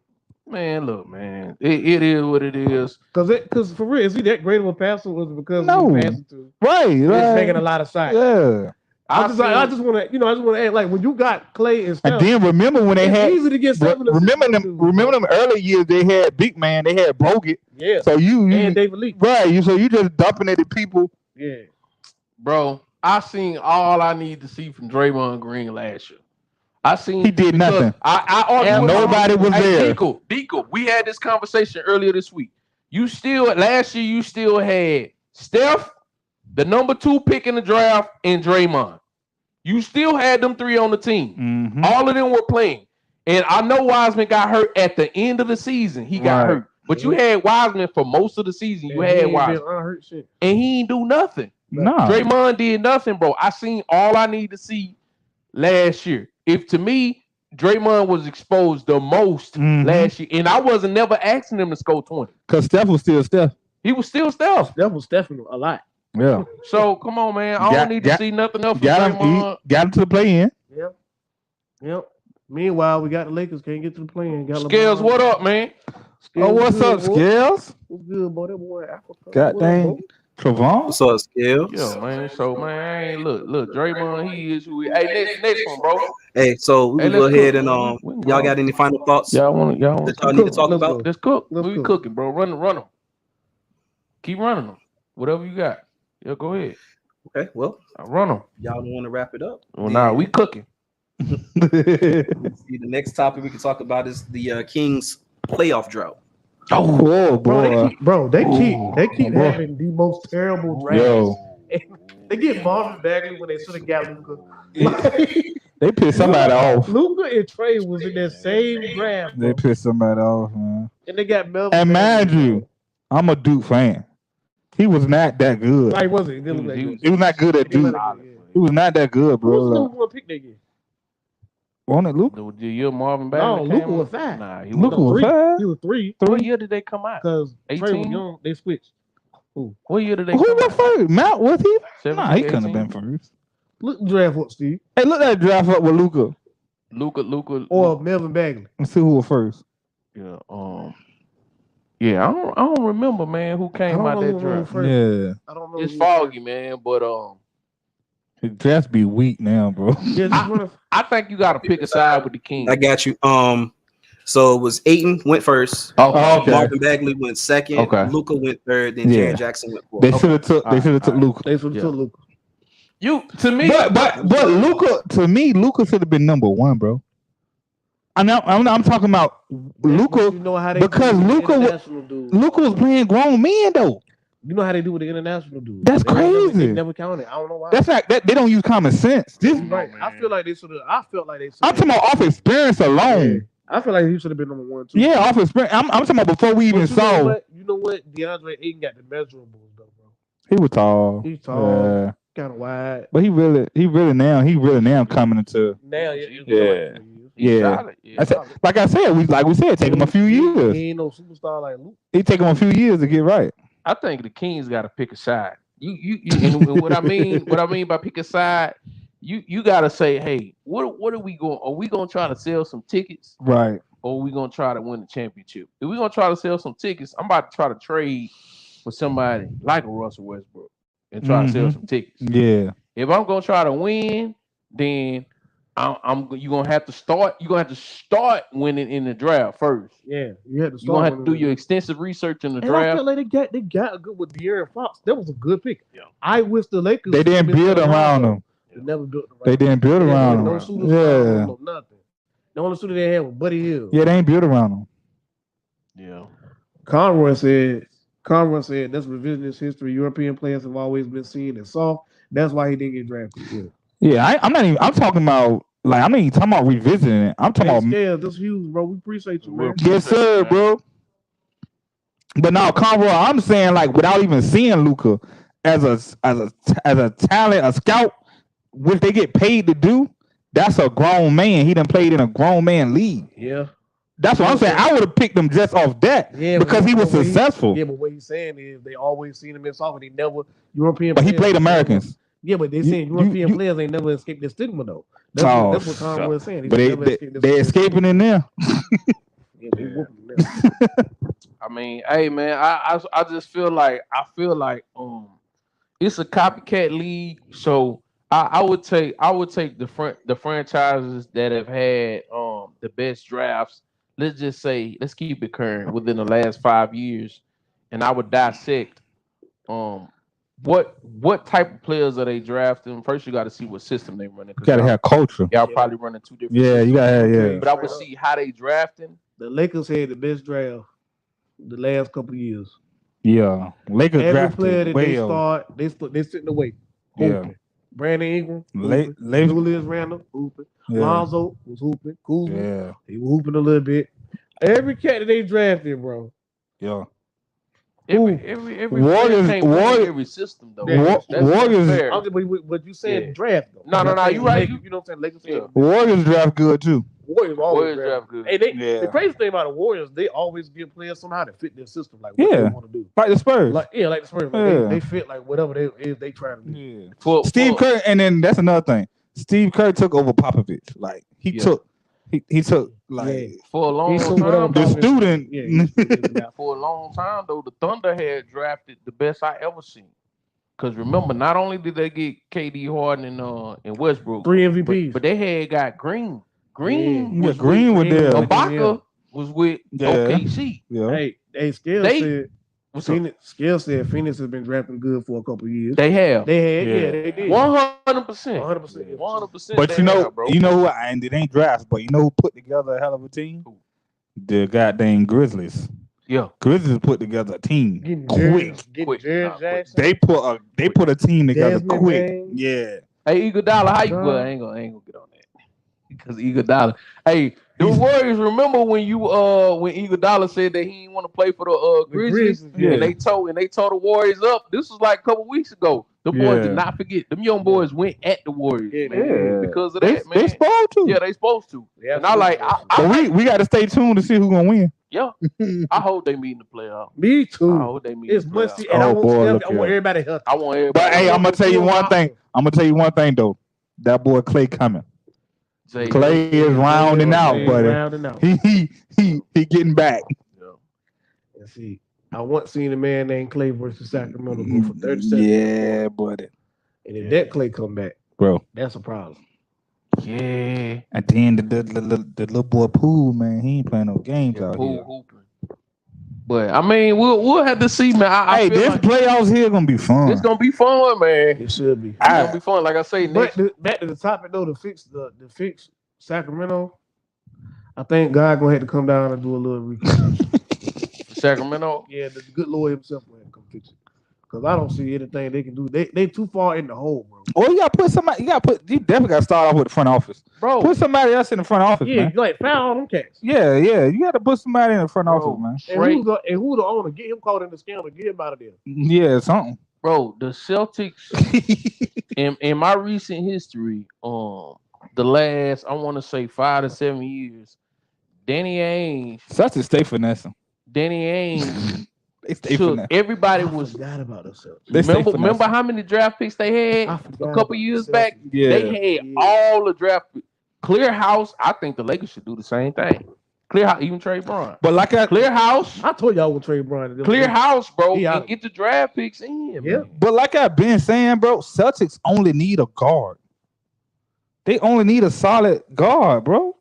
Man, look, man. It is what it is. Because for real, is he that great of a passer? Was it because No. he was passing to? Right. He's Right. taking a lot of shots. Yeah. I just want to add, like, when you got Clay and Steph, And then remember when they it's had easy to get seven. remember them early years they had big man, they had Bogut. Yeah. So you And David Lee. right, you just dumping at the people. Yeah. Bro, I seen all I need to see from Draymond Green last year. I seen He did because nothing. I argued And with nobody was there. Deco, we had this conversation earlier this week. Last year you still had Steph, the number 2 pick in the draft, and Draymond. You still had them 3 on the team. Mm-hmm. All of them were playing. And I know Wiseman got hurt at the end of the season. He got Right. hurt. But you had Wiseman for most of the season. You And he had ain't Wiseman. been unhurt shit. And he ain't do nothing. No. Draymond did nothing, bro. I seen all I need to see last year. If to me, Draymond was exposed the most Mhm. last year, and I wasn't never asking him to score 20. Because Steph was still Steph. He was still Steph. That was Stephen a lot. Yeah. So come on, man. I don't need to see nothing else from Got him, Draymond. got him to the play in. Yep. Meanwhile, we got the Lakers can't get to the play-in. Got Scales, LeBron. what up, man? Scales, Oh, what's up, boy? Scales? What's good, boy? That boy in Africa. God What up, dang. boy? Travon? What's up, Scales? Yeah, man. So man, look, Draymond, he is who he. Hey, next one, bro. Hey, so we Hey, can go let's ahead cook, and man. We can y'all go. got any final thoughts Y'all want that y'all need to talk Let's about? go. Let's cook. Let's We cook. cooking, bro. Run them. Keep running them. Whatever you got. Yeah, go ahead. Okay, well, Run them. y'all don't want to wrap it up. Well, nah, we cooking. See, the next topic we can talk about is the Kings playoff drought. Oh, boy. They keep Boy. having the most terrible drafts. Yo, They get Marvin Bagley when they should have got Luka. they pissed somebody off. Luka and Trey was in that same draft, They bro. pissed somebody off, man. And they got Melvin. And mind Bagley. you, I'm a Duke fan. He was not that good. Like, was it? He didn't look that He good. He was not good at He Duke. looked like it, yeah. He was not that good, Who was the bro. number one pick they get? Wasn't it Luke? The year Marvin Bagley No, came Luka out? was 5. Nah, he Luka was was 5? He was 3 What year did they come out? because Trey was 18? young. They switched. What year did they Who come was out? first? Mount, was he? 17, Nah, he couldn't have 18? been first. Look the draft up, Steve. Hey, look at that draft up with Luca. Luka. Or Melvin Bagley. Let's see who was first. Yeah, yeah, I don't remember, man, who came out that draft. Yeah. I don't know. It's foggy, man, but His drafts be weak now, bro. Yeah, just run I think you got to pick a side with the Kings. I got you. So it was Ayton went first. Oh, okay. Marvin Bagley went second. Okay. Luka went third. Then Yeah. Jaren Jackson went fourth. They should have took. They Alright, should have took alright. Luca. They should have took Luka. You to me, But Luca, to me, Luca should have been number 1, bro. I'm talking about Luka. You know how they because do with the Luka international dudes. Luka was playing grown men though. You know how they do with the international dudes. That's crazy. They never counted. I don't know why. That's not that they don't use common sense. This right. I feel like they should have. I felt like they should. I'm talking about off experience alone. I feel like he should have been number 1 too. Yeah, off experience. I'm talking about before we even saw. You know what? DeAndre Ayton got the measurables though, bro. He was tall. He's tall, kind of wide. But he really now coming into. Now, Yeah. Like I said, we said, take him a few years. He ain't no superstar like Luke. It take him a few years to get right. I think the Kings got to pick a side. You and what I mean by pick a side, you got to say, hey, what are we going? Are we going to try to sell some tickets, right? Or are we going to try to win the championship? If we're going to try to sell some tickets, I'm about to try to trade with somebody like a Russell Westbrook and try to sell some tickets. Yeah. If I'm going to try to win, then you're gonna have to start. You're gonna have to start winning in the draft first. Yeah, you have to. You're gonna have to do your extensive research in the draft. I feel like they got a good with De'Aaron Fox. That was a good pick. Yeah. I wish the Lakers. They didn't build around him. They never built around. They didn't build around him. No shooters. Yeah. No nothing. The only shooter they had was Buddy Hield. Yeah, they ain't built around him. Yeah. Conroy said that's revisionist history. European players have always been seen as soft. That's why he didn't get drafted. Yeah, I'm not even. I'm talking about. Like, I'm not even talking about revisiting it. I'm talking about. Yeah, that's huge, bro. We appreciate you, man. Yes, sir, bro. But now, Conroy, I'm saying, like, without even seeing Luka as a talent, a scout, what they get paid to do, that's a grown man. He done played in a grown man league. Yeah. That's what I'm saying. I would have picked him just off that because he was successful. But what he's saying is they always seen him in soft and he never European. But he played Americans. Yeah, but they saying European players ain't never escaped the stigma though. That's what Conroy was saying. But they escaping in there. Yeah, they whooping them. I mean, hey man, I just feel like it's a copycat league. So I would take the franchises that have had the best drafts. Let's just say, let's keep it current within the last 5 years, and I would dissect what type of players are they drafting? First, you got to see what system they running. You got to have culture. Y'all probably running two different. Yeah, systems. you got to have. But I would see how they drafting. The Lakers had the best draft the last couple of years. Yeah, Lakers every drafted player that well. they sitting away. Yeah, Brandon Ingram, Julius Randle, hooping. Yeah. Lonzo was hooping. Kuzma, yeah, he was hooping a little bit. Every cat that they drafted, bro. Yeah. Every every system though. Warriors. But you said draft though. No, you right. You know what I'm saying? Lakers. Warriors draft good too. Warriors always draft good. Hey, the crazy thing about the Warriors, they always give players somehow to fit their system, like what they want to do. Like the Spurs. Like the Spurs. Like they fit like whatever they trying to do. Yeah. Steve Kerr, and then that's another thing. Steve Kerr took over Popovich. Like he took like for a long time. The student for a long time though, the Thunder had drafted the best I ever seen. Because remember, not only did they get KD Harden and Westbrook, 3 MVPs, but they had got Green. Green was there. Ibaka was with OKC. Yeah. Hey, Skill said Phoenix has been drafting good for a couple of years. They have. They did. 100%. 100%. But you know who? And it ain't drafts, but you know who put together a hell of a team? The goddamn Grizzlies. Yeah, Grizzlies put together a team quick. They put a team together quick. Yeah. Hey, Iguodala, how you go? I ain't gonna get on that because Iguodala. Hey, the Warriors. Remember when Iguodala said that he didn't want to play for the Grizzlies, and they told the Warriors up. This was like a couple weeks ago. The boys did not forget. Them young boys went at the Warriors, man, because of that. Man, they supposed to. Yeah, they supposed to. Yeah, and I we got to stay tuned to see who's gonna win. Yeah, I hope they meet in the playoffs. Me too. I hope they meet. It's must see, and I want everybody healthy. I want everybody. But hey, I'm gonna tell you one thing though. That boy Clay coming. Clay is rounding out, buddy. He getting back. Yeah. Let's see. I once seen a man named Clay versus Sacramento go for 37. Yeah, buddy. And if that Clay come back, bro, that's a problem. Yeah. And then the little boy Poole, man, he ain't playing no games out here. Hooping. But I mean, we'll have to see, man. Hey, this playoffs here gonna be fun. It's gonna be fun, man. It should be. It's gonna be fun. Like I say, back to the topic though, to fix Sacramento. I think God gonna have to come down and do a little reconstruction. Sacramento. Yeah, the good Lord himself gonna have to come fix it. Because I don't see anything they can do. They too far in the hole, bro. Or you gotta put somebody. You definitely gotta start off with the front office, bro. Put somebody else in the front office, Yeah, man. like foul on them cats. Yeah. You gotta put somebody in the front office, man. And who the owner? Get him caught in the scandal. Get him out of there. Yeah, something. Bro, the Celtics in my recent history, the last I want to say 5 to 7 years, Danny Ainge. Celtics stay finessing. Danny Ainge. So everybody was forgot about themselves. Remember how many draft picks they had a couple years back? Yeah. They had all the draft picks. Clear house. I think the Lakers should do the same thing. Clear house, even Trey Brown. But clear house. I told y'all with Trey Brown. Clear house, bro. And get the draft picks in. Yeah. Man. But like I've been saying, bro, Celtics only need a guard. They only need a solid guard, bro.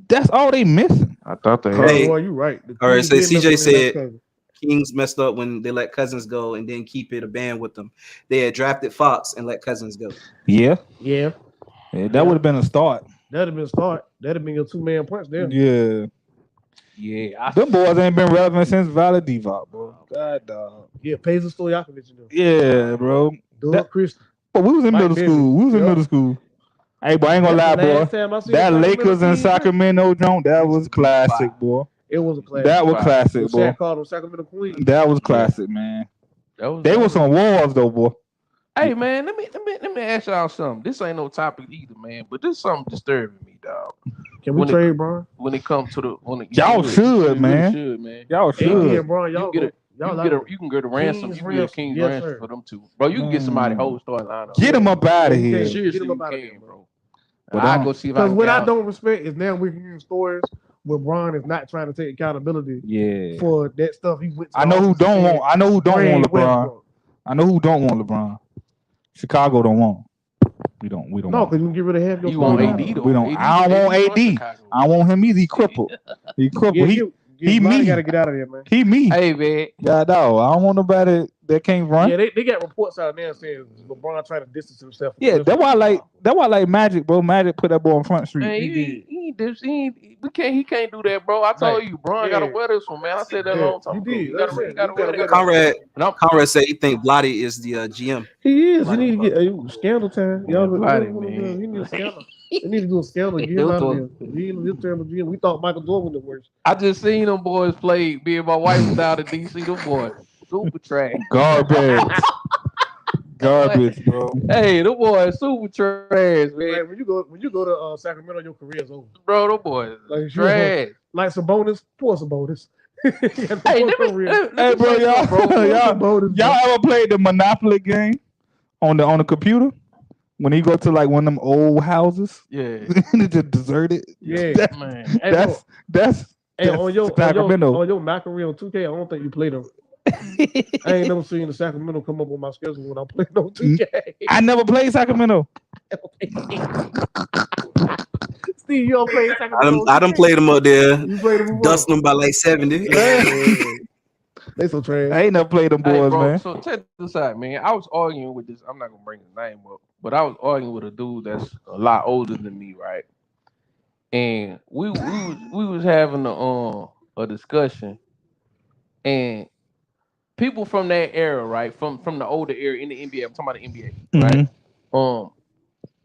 That's all they missing. I thought they had. Hey, you're right. All right, so CJ said Kings messed up when they let Cousins go and didn't keep it a band with them. They had drafted Fox and let Cousins go. Yeah. That would have been a start. That'd have been a start. That'd have been a 2-man punch there. Yeah. Them boys ain't been relevant since Valley Divac, bro. God, dog. Yeah, Pazer Stojakovic. Yeah, bro. Doug Christie. But we was in middle school. Hey, boy, I ain't gonna lie, boy. That Lakers and Sacramento joint, that was classic, boy. It was a classic. That was classic, boy. Called them Sacramento Queen. That was classic, man. They were some walls, though, boy. Hey, man, let me ask y'all something. This ain't no topic either, man. But this something disturbing me, dog. Can we trade, bro? When it comes to the y'all should, man. Y'all should. Yeah, bro. You can get a ransom. You can get a King's ransom for them two, bro. You can get somebody whole start lineup. Get them up out of here. Seriously, you can, bro. I go see if I can. What I don't respect is now we're hearing stories where Bron is not trying to take accountability. For that stuff he went. I know who don't want LeBron. I know who don't want LeBron. Chicago don't want. We don't. No, because you can get rid of half your. You want AD? We don't. I don't want AD. I don't want him either. He crippled. He me. Gotta get out of there, man. He me. Hey, man. Yeah, no. I don't want nobody that can't run. Yeah, they got reports out there saying LeBron trying to distance himself. Yeah, that's why I like Magic, bro. Magic put that boy on Front Street. Man, he can't do that, bro. I told you, Bron gotta wear this one, man. I said that a long time ago. He gotta wear that. Conrad said he think Blotty is the GM. He is. He need to get scandal time. Y'all man. He need a scandal. They need to do a scandal. Get him out of there. We thought Michael Jordan was the worst. I just seen them boys play. Me and my wife was out in DC. Them boys super trash. Garbage, bro. Hey, them boys super trash, man. Like, when you go to Sacramento, your career's over. Bro, them boys like, trash. Like Sabonis, poor Sabonis. Hey, bro, y'all ever played the Monopoly game on the computer? When he go to like one of them old houses, just deserted. Yeah, man. That's on your Sacramento. On your Macquarie on 2K. I don't think you played them. I ain't never seen the Sacramento come up on my schedule when I played on 2K. I never played Sacramento. Steve, you don't play Sacramento? I done played them up there. You played them dust them by like 70. They so trash. I ain't never played them boys, bro, man. So check this out, man. I was arguing with this. I'm not gonna bring his name up, but I was arguing with a dude that's a lot older than me, right? And we was having a discussion, and people from that era, right, from the older era in the NBA. I'm talking about the NBA, right?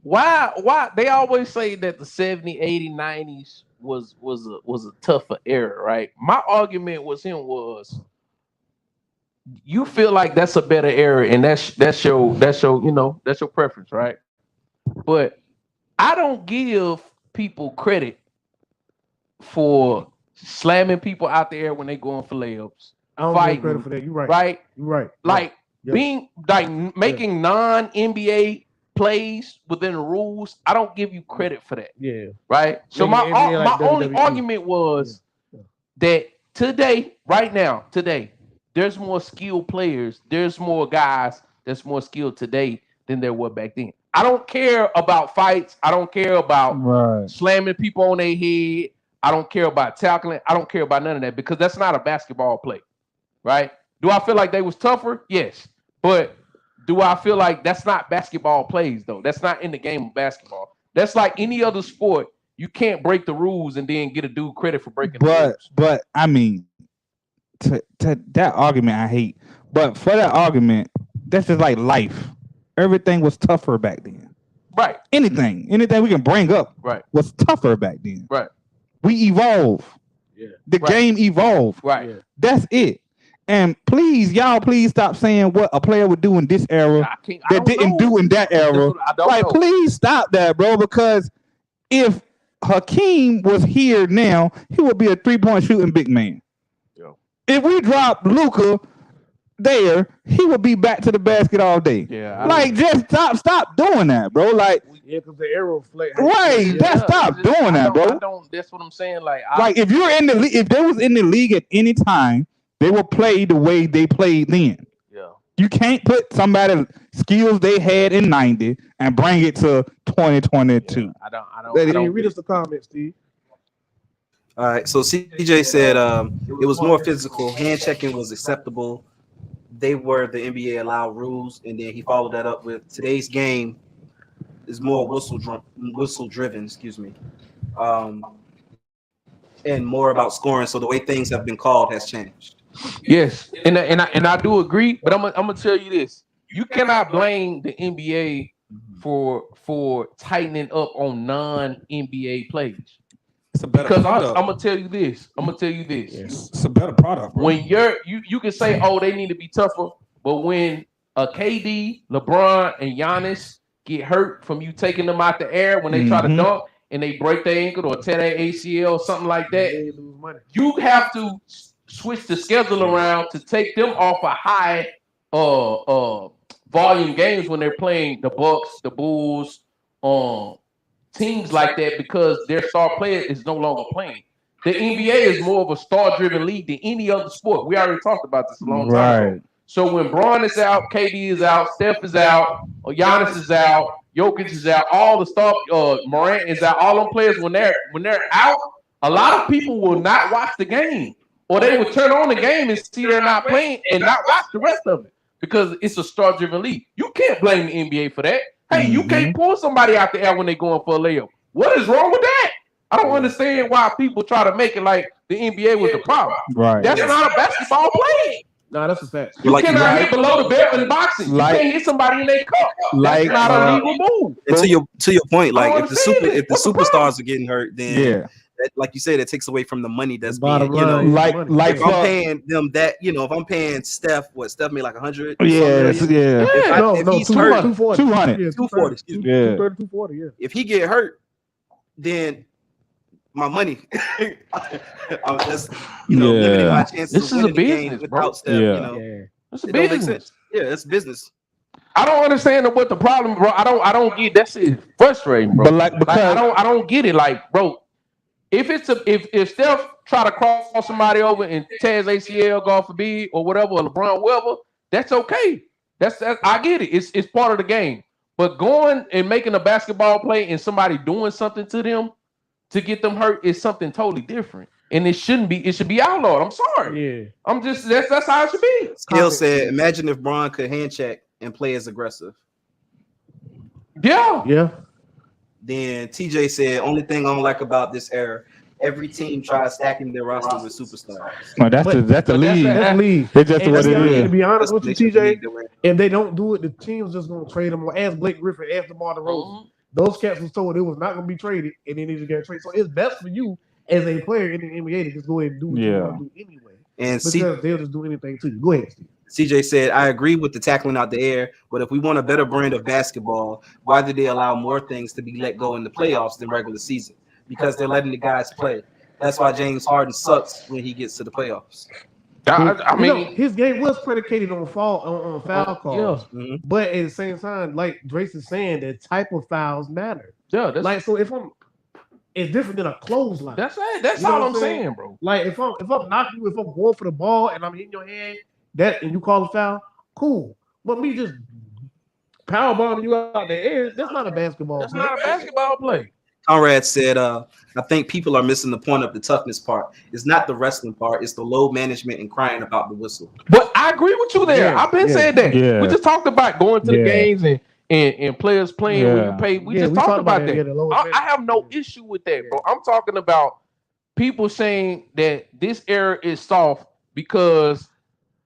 Why they always say that the 70s, 80s, 90s was a tougher era, right? My argument was you feel like that's a better era, and that's your that's your preference, right? But I don't give people credit for slamming people out there when they going for layups. I don't give credit for that. You're right. Right? You're right. Like being like making non-NBA plays within the rules. I don't give you credit for that. Yeah. Right. So my only argument was that today, right now, there's more skilled players. There's more guys that's more skilled today than there were back then. I don't care about fights. I don't care about slamming people on their head. I don't care about tackling. I don't care about none of that because that's not a basketball play, right? Do I feel like they was tougher? Yes. But do I feel like that's not basketball plays, though? That's not in the game of basketball. That's like any other sport. You can't break the rules and then get a dude credit for breaking the rules. But I mean, to that argument I hate. But for that argument, that's just like life. Everything was tougher back then. Right. Anything we can bring up was tougher back then. Right. We evolve. Yeah. The game evolved. Right. Yeah. That's it. And please stop saying what a player would do in this era that didn't do in that era. Like, please stop that, bro. Because if Hakeem was here now, he would be a 3-point shooting big man. Yeah. If we drop Luka there, he would be back to the basket all day. Yeah. Like, just stop doing that, bro. Like, yeah, because the arrow reflect. Right. Stop doing that, bro. That's what I'm saying. Like if you're in the league, if they was in the league at any time, they will play the way they played then. Yeah. You can't put somebody's skills they had in 90 and bring it to 2022. Yeah, I don't read us the comments, Steve. All right. So CJ said it was more physical. Hand checking was acceptable. They were the NBA allowed rules, and then he followed that up with today's game is more whistle driven. Excuse me. And more about scoring. So the way things have been called has changed. Yes, and I do agree, but I'm gonna tell you this: you cannot blame the NBA for tightening up on non-NBA plays. It's a better because product. I'm gonna tell you this. It's a better product. Bro. When you can say, oh, they need to be tougher, but when a KD, LeBron, and Giannis get hurt from you taking them out the air when they try to dunk and they break their ankle or tear their ACL or something like that, you have to switch the schedule around to take them off a high volume games when they're playing the Bucks, the Bulls, teams like that, because their star player is no longer playing. The NBA is more of a star-driven league than any other sport. We already talked about this a long time ago. So when Bron is out, KD is out, Steph is out, or Giannis is out, Jokic is out, all the star, Morant is out, all them players, when they're out, a lot of people will not watch the game. Or they will turn on the game and see they're not playing and not watch the rest of it because it's a star-driven league. You can't blame the NBA for that. Hey, you can't pull somebody out the air when they're going for a layup. What is wrong with that? I don't understand why people try to make it like the NBA was the problem. Right. That's not a basketball play. No, that's a fact. You cannot hit below the belt in boxing. You can't hit somebody in their cup. That's not a legal move. And to your point, like if the superstars are getting hurt, then that, like you said, it takes away from the money that's being, like if I'm paying them that, if I'm paying Steph made like 100. If he's hurt, 200. 240. Excuse me. 240. Yeah. If he get hurt, then my money, I'm just limiting my chances. This is a business, bro. Steph, It's a business. Yeah, it's business. I don't understand what the problem, bro. I don't get that's frustrating, bro. But because I don't get it, like, bro. If Steph try to cross somebody over and tears ACL, God forbid, or whatever, or LeBron, whoever, that's okay. That's I get it. It's part of the game. But going and making a basketball play and somebody doing something to them to get them hurt is something totally different. And it shouldn't be. It should be outlawed. I'm sorry. Yeah. I'm just that's how it should be. Skill said, imagine if Bron could hand check and play as aggressive. Yeah. Then TJ said, only thing I don't like about this era, every team tries stacking their roster with superstars. Well, that's the league. That's the league. It's just what it is. To be honest with you, TJ, if they don't do it, the team's just gonna trade them. As Blake Griffin, as DeMar DeRozan, those cats was told it was not gonna be traded, and then they just got traded. So it's best for you as a player in the NBA to just go ahead and do what you want to do anyway. And because they'll just do anything to you. Go ahead, Steve. CJ said, I agree with the tackling out the air, but if we want a better brand of basketball, why did they allow more things to be let go in the playoffs than regular season? Because they're letting the guys play. That's why James Harden sucks when he gets to the playoffs. I mean, his game was predicated on foul calls. Yeah. But at the same time, like Drace is saying, the type of fouls matter. Yeah, like so if it's different than a clothesline. That's it. That's all I'm saying, bro. Like if I'm knocking you, if I'm going for the ball and I'm hitting your hand, and you call a foul, cool. But me just power bombing you out the air, that's not a basketball. That's not a basketball play. Conrad said, I think people are missing the point of the toughness part. It's not the wrestling part. It's the load management and crying about the whistle. But I agree with you there. I've been saying that. Yeah. We just talked about going to the games and players playing when you pay. We just talked about that. I have no issue with that, bro. I'm talking about people saying that this era is soft because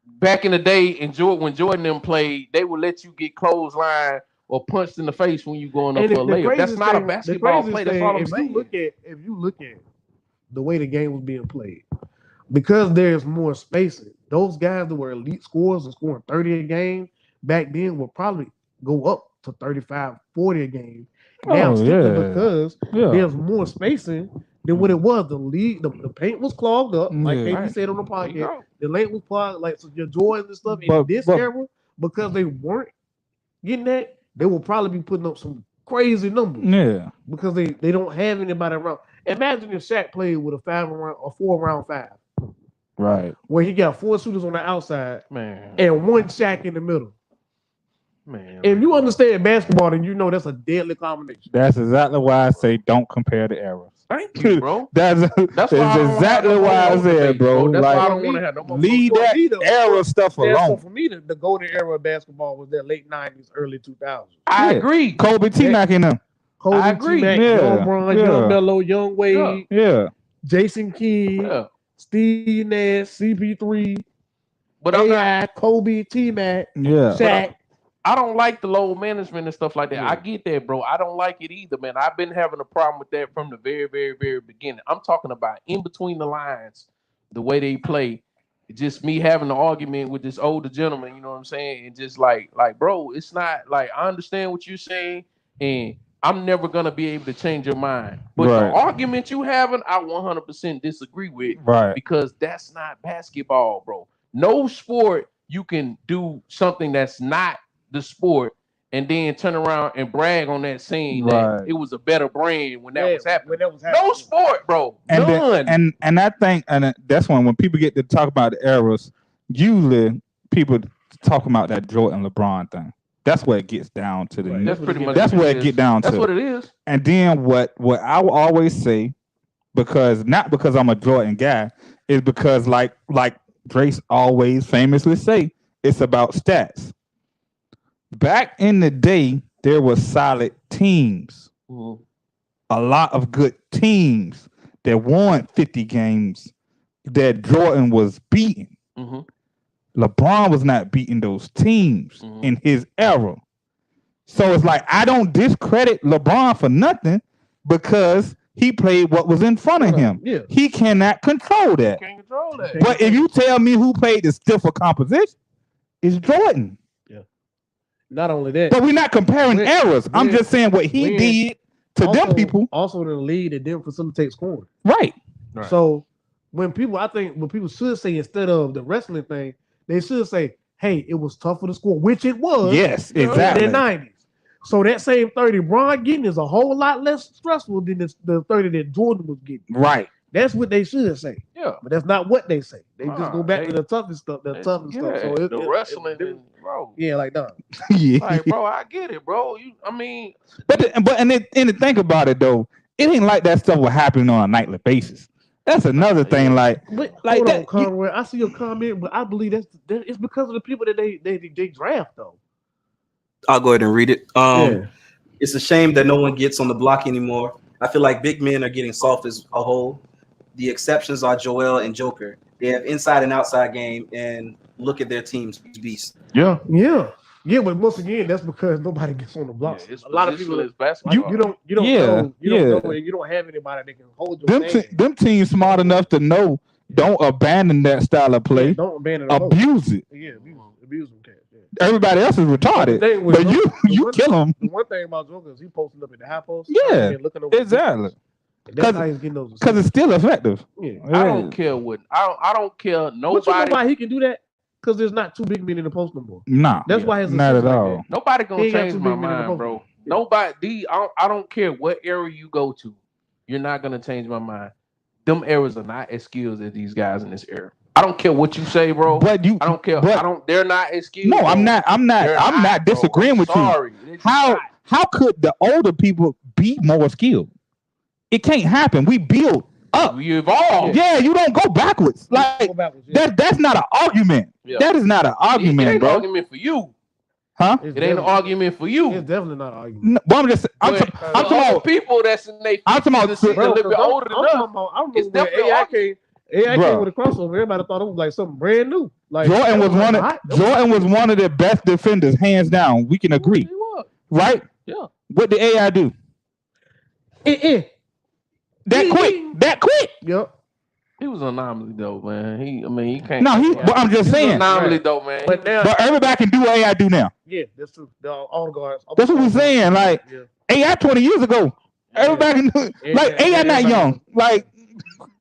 back in the day, when Jordan them played, they would let you get clothesline or punched in the face when you going up for a layup. That's not a basketball play. That's all I'm saying. If you look at the way the game was being played, because there's more spacing, those guys that were elite scorers and scoring 30 a game back then will probably go up to 35, 40 a game. Now, because there's more spacing than what it was. The league, the paint was clogged up, like KB said on the podcast. The lane was clogged, like so your Jordans and stuff in this era, because they weren't getting that, they will probably be putting up some crazy numbers. Yeah. Because they don't have anybody around. Imagine if Shaq played with a 4-round 5. Right. Where he got 4 shooters on the outside, man, and 1 Shaq in the middle. Man, if you understand basketball, then you know that's a deadly combination. That's exactly why I say don't compare the eras. Thank you, bro. That's exactly why I said, bro. That's like, why I don't want to have no more. Leave that era stuff alone. So for me, the golden era of basketball was that late 90s, early 2000s. I agree. Kobe, T-Mac, and them. Kobe, I agree. T-Mac, Young Bron, Young Melo, Young Wade, Jason Kidd, Steve Nash, CP3, but AI, Kobe, T-Mac, Shaq. I don't like the load management and stuff like that. I get that, bro. I don't like it either, man. I've been having a problem with that from the very, very, very beginning. I'm talking about in between the lines, the way they play. Just me having an argument with this older gentleman, you know what I'm saying? And just like, bro, it's not like I understand what you're saying, and I'm never gonna be able to change your mind. But the argument you having, I 100% disagree with, because that's not basketball, bro. No sport you can do something that's not the sport and then turn around and brag on that scene that it was a better brand when that was happening. No sport, bro. And I think, and that's when people get to talk about the eras, usually people talk about that Jordan LeBron thing. That's where it gets down to the. That's pretty much. That's where it get down to. That's what it is. And then what I will always say, not because I'm a Jordan guy, is because like Drace always famously say, it's about stats. Back in the day, there were solid teams. A lot of good teams that won 50 games that Jordan was beating. LeBron was not beating those teams in his era. So it's like, I don't discredit LeBron for nothing because he played what was in front of him. He cannot control that. Can't control that. But if you tell me who played the stiffer composition, it's Jordan. Not only that, but we're not comparing eras. I'm just saying what he did to them people. Also, in the league that didn't facilitate scoring. Right. So I think what people should say instead of the wrestling thing, they should say, "Hey, it was tougher to score," which it was. Yes, exactly. In the 90s. So that same 30 Bron getting is a whole lot less stressful than the 30 that Jordan was getting. Right. That's what they should say. Yeah. But that's not what they say. They just go back to the toughest stuff. So the wrestling bro. Yeah, like that. Like, bro, I get it, bro. And think about it though, it ain't like that stuff was happening on a nightly basis. That's another thing. Like that, Conrad, I see your comment, but I believe it's because of the people that they draft though. I'll go ahead and read it. It's a shame that no one gets on the block anymore. I feel like big men are getting soft as a whole. The exceptions are Joel and Joker. They have inside and outside game, and look at their team's beast. Yeah. But once again, that's because nobody gets on the block. A lot of people. You don't know, and you don't have anybody that can hold your hand. Them teams smart enough to know. Don't abandon that style of play. Don't abandon it. Abuse it. Yeah, abuse them. Everybody else is retarded, but you kill him. The one thing about Joker is he posting up in the high post. Yeah, exactly. Because it's still effective. Yeah. I don't care what. I don't care nobody. But you know why he can do that? Because there's not too big men in the post no more. Nah, that's why his not at all. Like nobody gonna change my mind, bro. Nobody. I don't care what era you go to. You're not gonna change my mind. Them eras are not as skilled as these guys in this era. I don't care what you say, bro. I don't care. They're not as skilled. No, I'm not disagreeing with you. How could the older people be more skilled? It can't happen. We build up. We evolve. Yeah, you don't go backwards. Like that's not an argument. Yeah. That is not an argument, bro. An argument for you. Huh? It's It ain't an definitely- argument for you. It's definitely not an argument. No, but I'm just. I'm But talking about. people that's in their I'm talking about. a little bit older than us. I remember It's when definitely AI argument. came Bruh. with a crossover. Everybody thought it was like something brand new. Like Jordan was like one of hot. Jordan was one of the best defenders, hands down. We can agree, He was. right? Yeah. What did AI do? That quick. Yep. He was an anomaly though, man. He can't. No, but I'm just He's an saying. anomaly Right. though, man. But now, But everybody can do what AI do now. yeah, that's true. All the guards. That's what we're saying. Like Yeah. AI 20 years ago, everybody can do. Yeah, Like yeah, AI not everybody- young. Like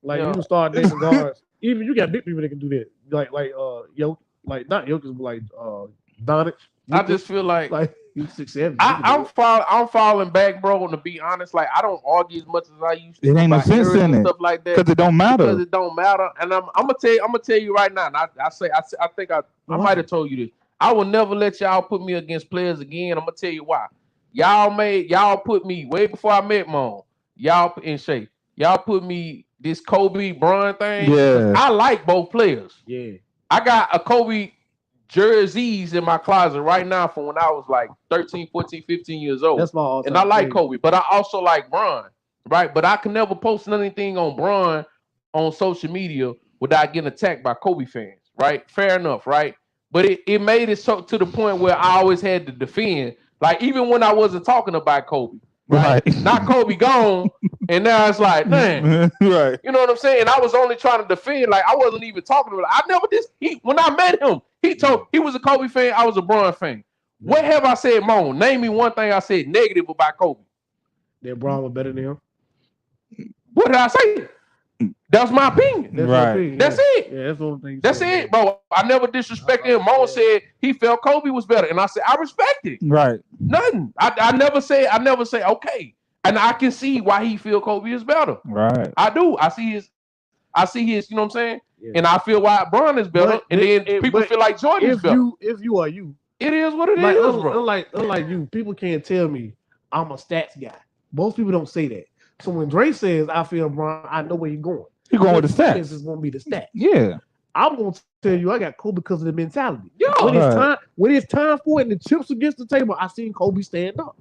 Like Yeah. you can start naming guards. Even you got big people that can do that. Like Yoke, like not Jokic, but like Donich. I just feel like he's 6'7". I'm falling back, bro. And to be honest, like I don't argue as much as I used to. It ain't no about sense errors in and it. stuff like that. because it don't Because matter. it don't matter, and I'm gonna tell you right now. And I think I might have told you this. I will never let y'all put me against players again. I'm gonna tell you why. Y'all put me way before I met Mon. Y'all in shape. Y'all put me this Kobe Bron thing. Yeah. I like both players. Yeah. I got a Kobe jerseys in my closet right now from when I was like 13, 14, 15 years old. That's my all-time And I like favorite. Kobe, but I also like Bron, right? But I can never post anything on Bron on social media without getting attacked by Kobe fans, right? Fair enough, right? But it made it so to the point where I always had to defend, like even when I wasn't talking about Kobe, right? Not Kobe gone, and now it's like, man, Right. you know what I'm saying? I was only trying to defend, like I wasn't even talking about it. I never did. When I met him, he was a Kobe fan. I was a Bron fan. What have I said, Mon? Name me one thing I said negative about Kobe. That Bron was better than him. What did I say? That's my opinion. That's Right. my opinion. That's yeah. it. Yeah, that's the only thing. That's it, bro. I never disrespected him. Mon said he felt Kobe was better, and I said I respect it. Right. Nothing. I never say okay, and I can see why he feel Kobe is better. Right. I do. I see his. You know what I'm saying? Yeah. And I feel why Bron is better, But and then people but feel like Jordan is better. If you are you, It is what it is, like bro. unlike you, people can't tell me I'm a stats guy. Most people don't say that. So when Dre says I feel Bron, I know where he's going. You going with the This stats? is gonna be the stats. Yeah. I'm gonna tell you I got Kobe because of the mentality. Yeah. When it's time for it and the chips against the table, I seen Kobe stand up.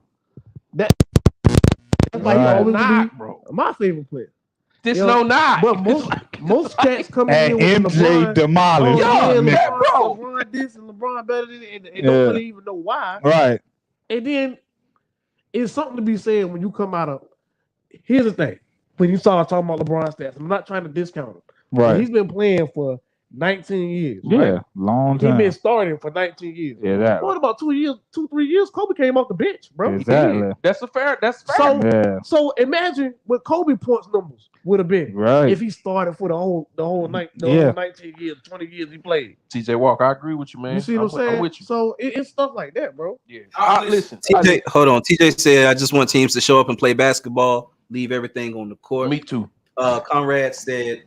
That's why he Right. always Not, be bro. my favorite player. This Yeah, no not. But most cats coming in And with MJ LeBron. demolished. Yeah, nigga. man. bro. LeBron this and LeBron better than and Yeah. don't really even know why. Right. And then it's something to be said when you come out of. Here's the thing: when you start talking about LeBron stats, I'm not trying to discount him. Right. He's been playing for 19 years. Yeah. Right? Long He's time. been starting for 19 years. Yeah. That. What about 3 years? Kobe came off the bench, bro. Exactly. That's fair. So, Yeah. so imagine what Kobe points numbers would have been Right. if he started for the whole whole 19 years, 20 years he played. TJ Walker, I agree with you, man. You see what I'm saying? I'm with you. So it's stuff like that, bro. Yeah. Listen, Listen, TJ, hold on. TJ said, "I just want teams to show up and play basketball, leave everything on the court." me too. Conrad said,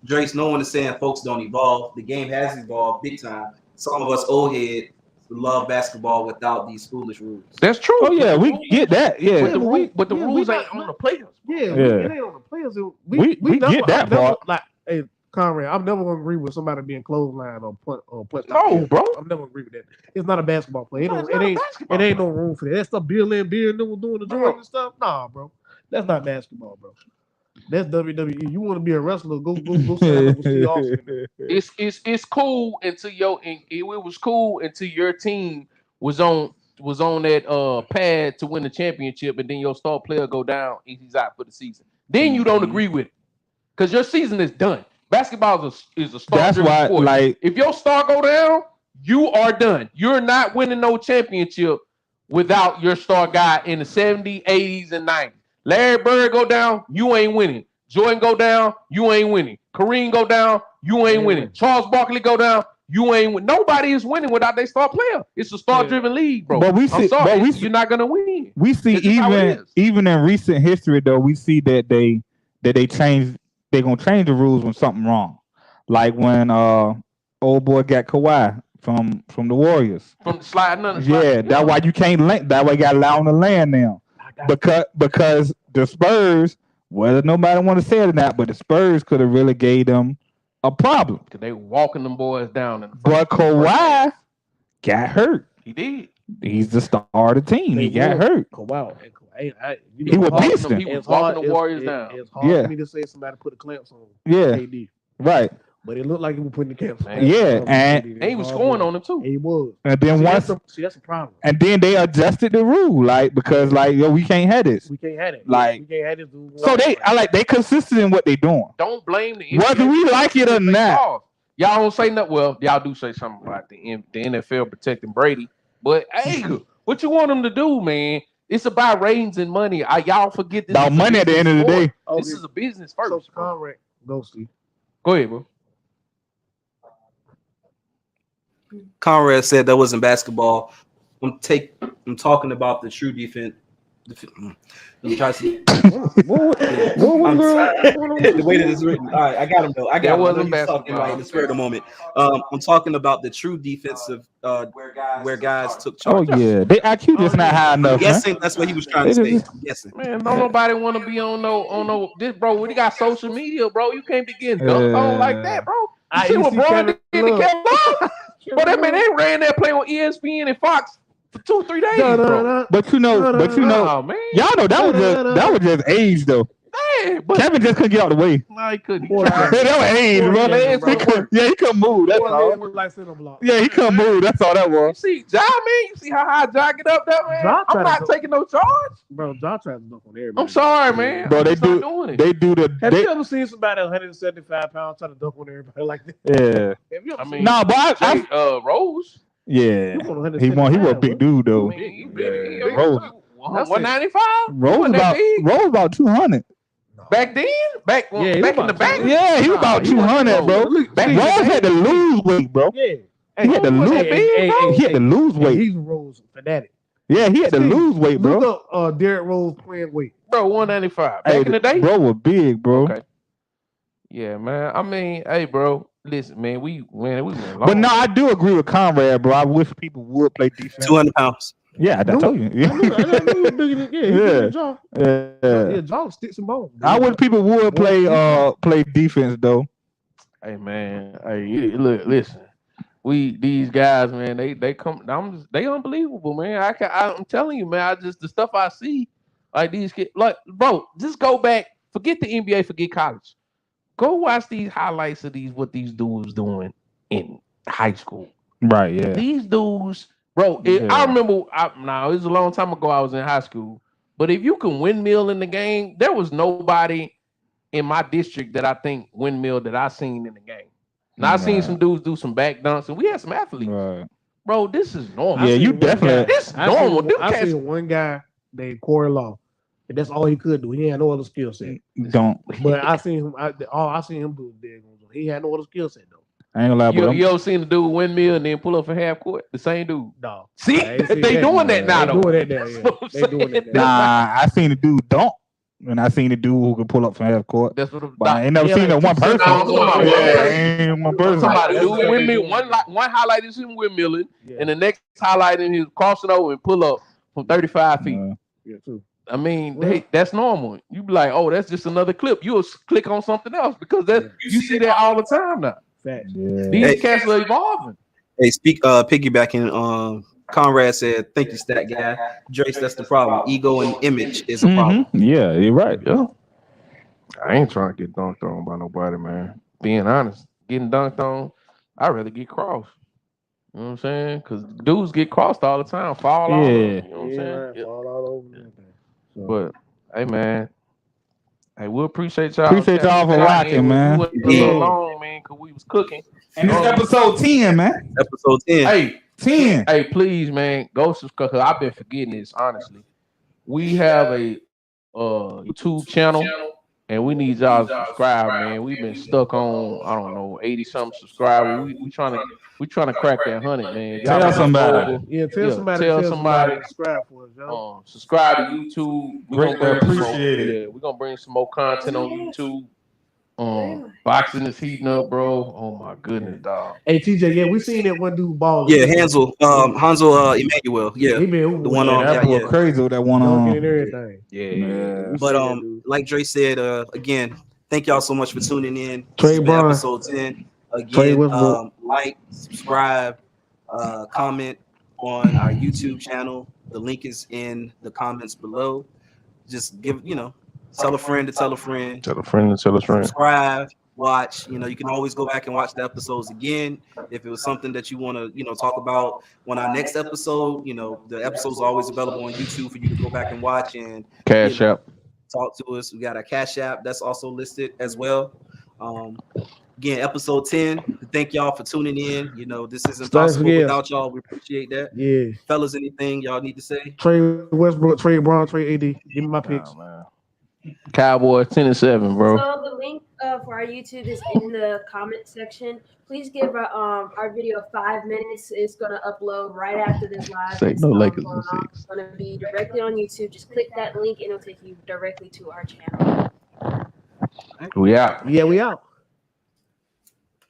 "Drake's no one is saying folks don't evolve. The game has evolved big time. Some of us old head love basketball without these foolish rules." That's true. Oh yeah, we get that. Yeah. But the Yeah, rules we ain't not- on the players. Yeah, Yeah. it ain't on the players. We get that I'm never, part. like, hey, Conrad, I'm never gonna agree with somebody being clothesline or punch. No, bro. I'm never gonna agree with that. It's not a basketball play. No, it's not a basketball It ain't play. no room for that. That stuff Bill and them was doing the Bro. drugs and stuff. Nah, bro. That's not basketball, bro. That's WWE. You want to be a wrestler? Go sign up with Steve Austin. It's cool until it was cool until your team was on that pad to win the championship, and then your star player go down and he's out for the season. Then you don't agree with it because your season is done. Basketball is a star. That's why, sport. like, If your star go down, you are done. You're not winning no championship without your star guy in the 70s, 80s, and 90s. Larry Bird go down, you ain't winning. Jordan go down, you ain't winning. Kareem go down, you ain't winning. Charles Barkley go down, you ain't winning. Nobody is winning without their star player. It's a star-driven league, bro. But we I'm see- sorry, but we see- you're not gonna win. we see This is how it even is. in recent history though, we see that they change. They're gonna change the rules when something wrong. Like when old boy got Kawhi from the Warriors. From sliding under. Yeah, that's why you can't land. That why you got allowed on the land now. Because the Spurs, whether nobody want to say it or not, but the Spurs could have really gave them a problem. Because they walking them boys down. But Kawhi got hurt. He did. He's the star of the team. They He got won. hurt. Wow. He was beasting. He was It's hard- walking the Warriors it's- down. It's hard Yeah. for me to say somebody put the clamps on. Yeah. KD, Right. but it looked like he was putting the clamps on. Yeah, and And he was scoring on them too. He was. And then once, That's a problem. and then they adjusted the rule, like because like yo, we can't have this. We can't have it. Like- we can't have this. Dude. So they consistent in what they doing. Don't blame the Whether NBA. we like it or They not. off. Y'all don't say nothing. Well, y'all do say something about the NFL protecting Brady, but hey, what you want them to do, man? It's about ratings and money. Y'all forget this. About is a money at the business end of the sport. day. This is a business So first. bro. Conrad, Ghosty. Go ahead, bro. Conrad said that wasn't basketball. I'm talking about the true defense. I'm trying to the way that it's written. All right, I got him though. I got That him. wasn't I know he's talking basketball. right in the spirit of the moment. I'm talking about the true defensive where guys took Oh charge. yeah, they IQ just not high I'm enough, man. guessing that's what he was trying to say. I'm guessing. Man, don't nobody want to be on no this, bro. We got social media, bro. You can't be getting dunked on like that, bro. You see what Braun did to Kevin Love? Bro, that man, they ran that play on ESPN and Fox for 2-3 days, bro. But you know, Oh, man. y'all know that was just age though. Hey, but Kevin just couldn't get out the way. no, he couldn't. That was age, bro. He couldn't move. That's all. Like center block. Yeah, he couldn't move. That's all that You was. see, Ja, man, you see how high Ja get up there, man? Ja I'm tried not to go- taking no charge. Bro, John tried to dunk on everybody. I'm sorry, man. Bro, I'm they just not do. doing it. They do the. Have They, you ever seen somebody 175 pounds try to dunk on everybody like that? yeah. Have you ever I seen- mean, Nah, but I Rose. yeah. You want He was a 175, big dude I though. mean, he big. Rose. 195. Rose about 200. Back then, back Yeah, he back was in the about back. Yeah, he was about He wasn't 200, bro. Rose. Back Rose had to lose weight, bro. Yeah. He had to Rose lose. wasn't big, bro. He had to lose Hey, weight. he's a Rose fanatic. Yeah, he had to lose weight, bro. Look up Derrick Rose playing weight. Bro, 195. Back Hey, in the day. bro was big, bro. Okay. Yeah, man. I mean, hey, bro. Listen, man. We went long. But no, I do agree with Conrad, bro. I wish people would play defense. 200 pounds. Yeah, I told you. I knew he was bigger than he bigger than John. Yeah. Yeah, John sticks and bones. I wish people would play defense though. Hey, man. Hey, look, listen. These guys, man. They come. They unbelievable, man. I'm telling you, man. The stuff I see, like these kids, like, bro. Just go back. Forget the NBA. Forget college. Go watch these highlights of what these dudes doing in high school. Right, yeah. These dudes, bro. Yeah. I remember. Now it was a long time ago. I was in high school, but if you can windmill in the game, there was nobody in my district that I think windmill that I seen in the game. Now I seen Right. some dudes do some back dunks, and we had some athletes. Right. Bro, this is normal. Yeah, you seen one definitely- guy- This is normal. Them I cats- seen one guy named Corey Law, and that's all he could do. He had no other skill set. Don't. But I seen him. All I seen him do was dead. He had no other skill set though. I ain't gonna lie, but You ever seen the dude windmill and then pull up for half court? The same dude. No. See, I ain't seen they that. doing that now, They though. doing that now. Yeah. That's what They I'm doing that saying. now. nah, I seen the dude dunk, and I seen the dude who could pull up from half court. That's what I'm But I ain't never Yeah, seen like that one two person. No, I'm talking about Yeah, one person. ain't one person. Somebody That's do what they windmill. doing. One highlight is him windmilling, Yeah. and the next highlight is him crossing over and pull up from 35 feet. Yeah, too. I mean, Well- that's normal. You be like, oh, that's just another clip. You'll click on something else because you see that all the time now. Facts. Yeah. These Hey. cats are evolving. Hey, piggybacking. Conrad said, "Thank you, stat guy." Drace, that's the problem. Ego and image is a problem. Yeah, you're right. Yeah. I ain't trying to get dunked on by nobody, man. Being honest, getting dunked on, I'd rather get crossed. You know what I'm saying? Because dudes get crossed all the time, fall off. Yeah. You know what I'm Yeah, saying? Yeah. fall all over everything. So, But hey, man, hey, we appreciate y'all. Appreciate y'all for rocking, man. We went a little long, man, because we was cooking. And it's episode 10, man. Episode 10. Hey, 10. hey, please, man, go subscribe. Cause I've been forgetting this, honestly. We have a YouTube channel, and we need y'all to subscribe, man. We've been stuck on, I don't know, 80-something subscribers. We trying to crack that 100, man. Tell Y'all somebody. yeah, tell Yeah, somebody. tell Tell somebody. somebody. Subscribe for us, yo. Subscribe to YouTube. Greatly appreciate it. Yeah, we're gonna bring some more content on YouTube. Boxing is heating up, bro. Oh my goodness, dog. Hey, TJ, yeah, we seen that one dude ball. Yeah, Hansel Emmanuel. Yeah, He been the one on. That Yeah, was yeah. crazy with that one dunking on. and everything. Yeah. But like Dre said, again, thank y'all so much for tuning in. Trey This has been Brown. episode 10. Trey Again, Westbrook. like, subscribe, comment, on our YouTube channel. The link is in the comments below. Just give, tell a friend to tell a friend. Tell a friend to tell a friend. Subscribe, watch. You can always go back and watch the episodes again. If it was something that you want to, talk about on our next episode, the episode's are always available on YouTube for you to go back and watch and Cash App. Talk to us. We got our Cash App that's also listed as well. Again, episode 10. Thank y'all for tuning in. This isn't possible without y'all. We appreciate that. Yeah. Fellas, anything y'all need to say? Trade Westbrook, trade Brown, trade AD. Give me my picks. Cowboys 10-7, bro. So the link for our YouTube is in the comment section. Please give our video 5 minutes. It's gonna upload right after this live. Say no Lakers in 6. It's gonna be directly on YouTube. Just click that link and it'll take you directly to our channel. We out. Yeah, we out.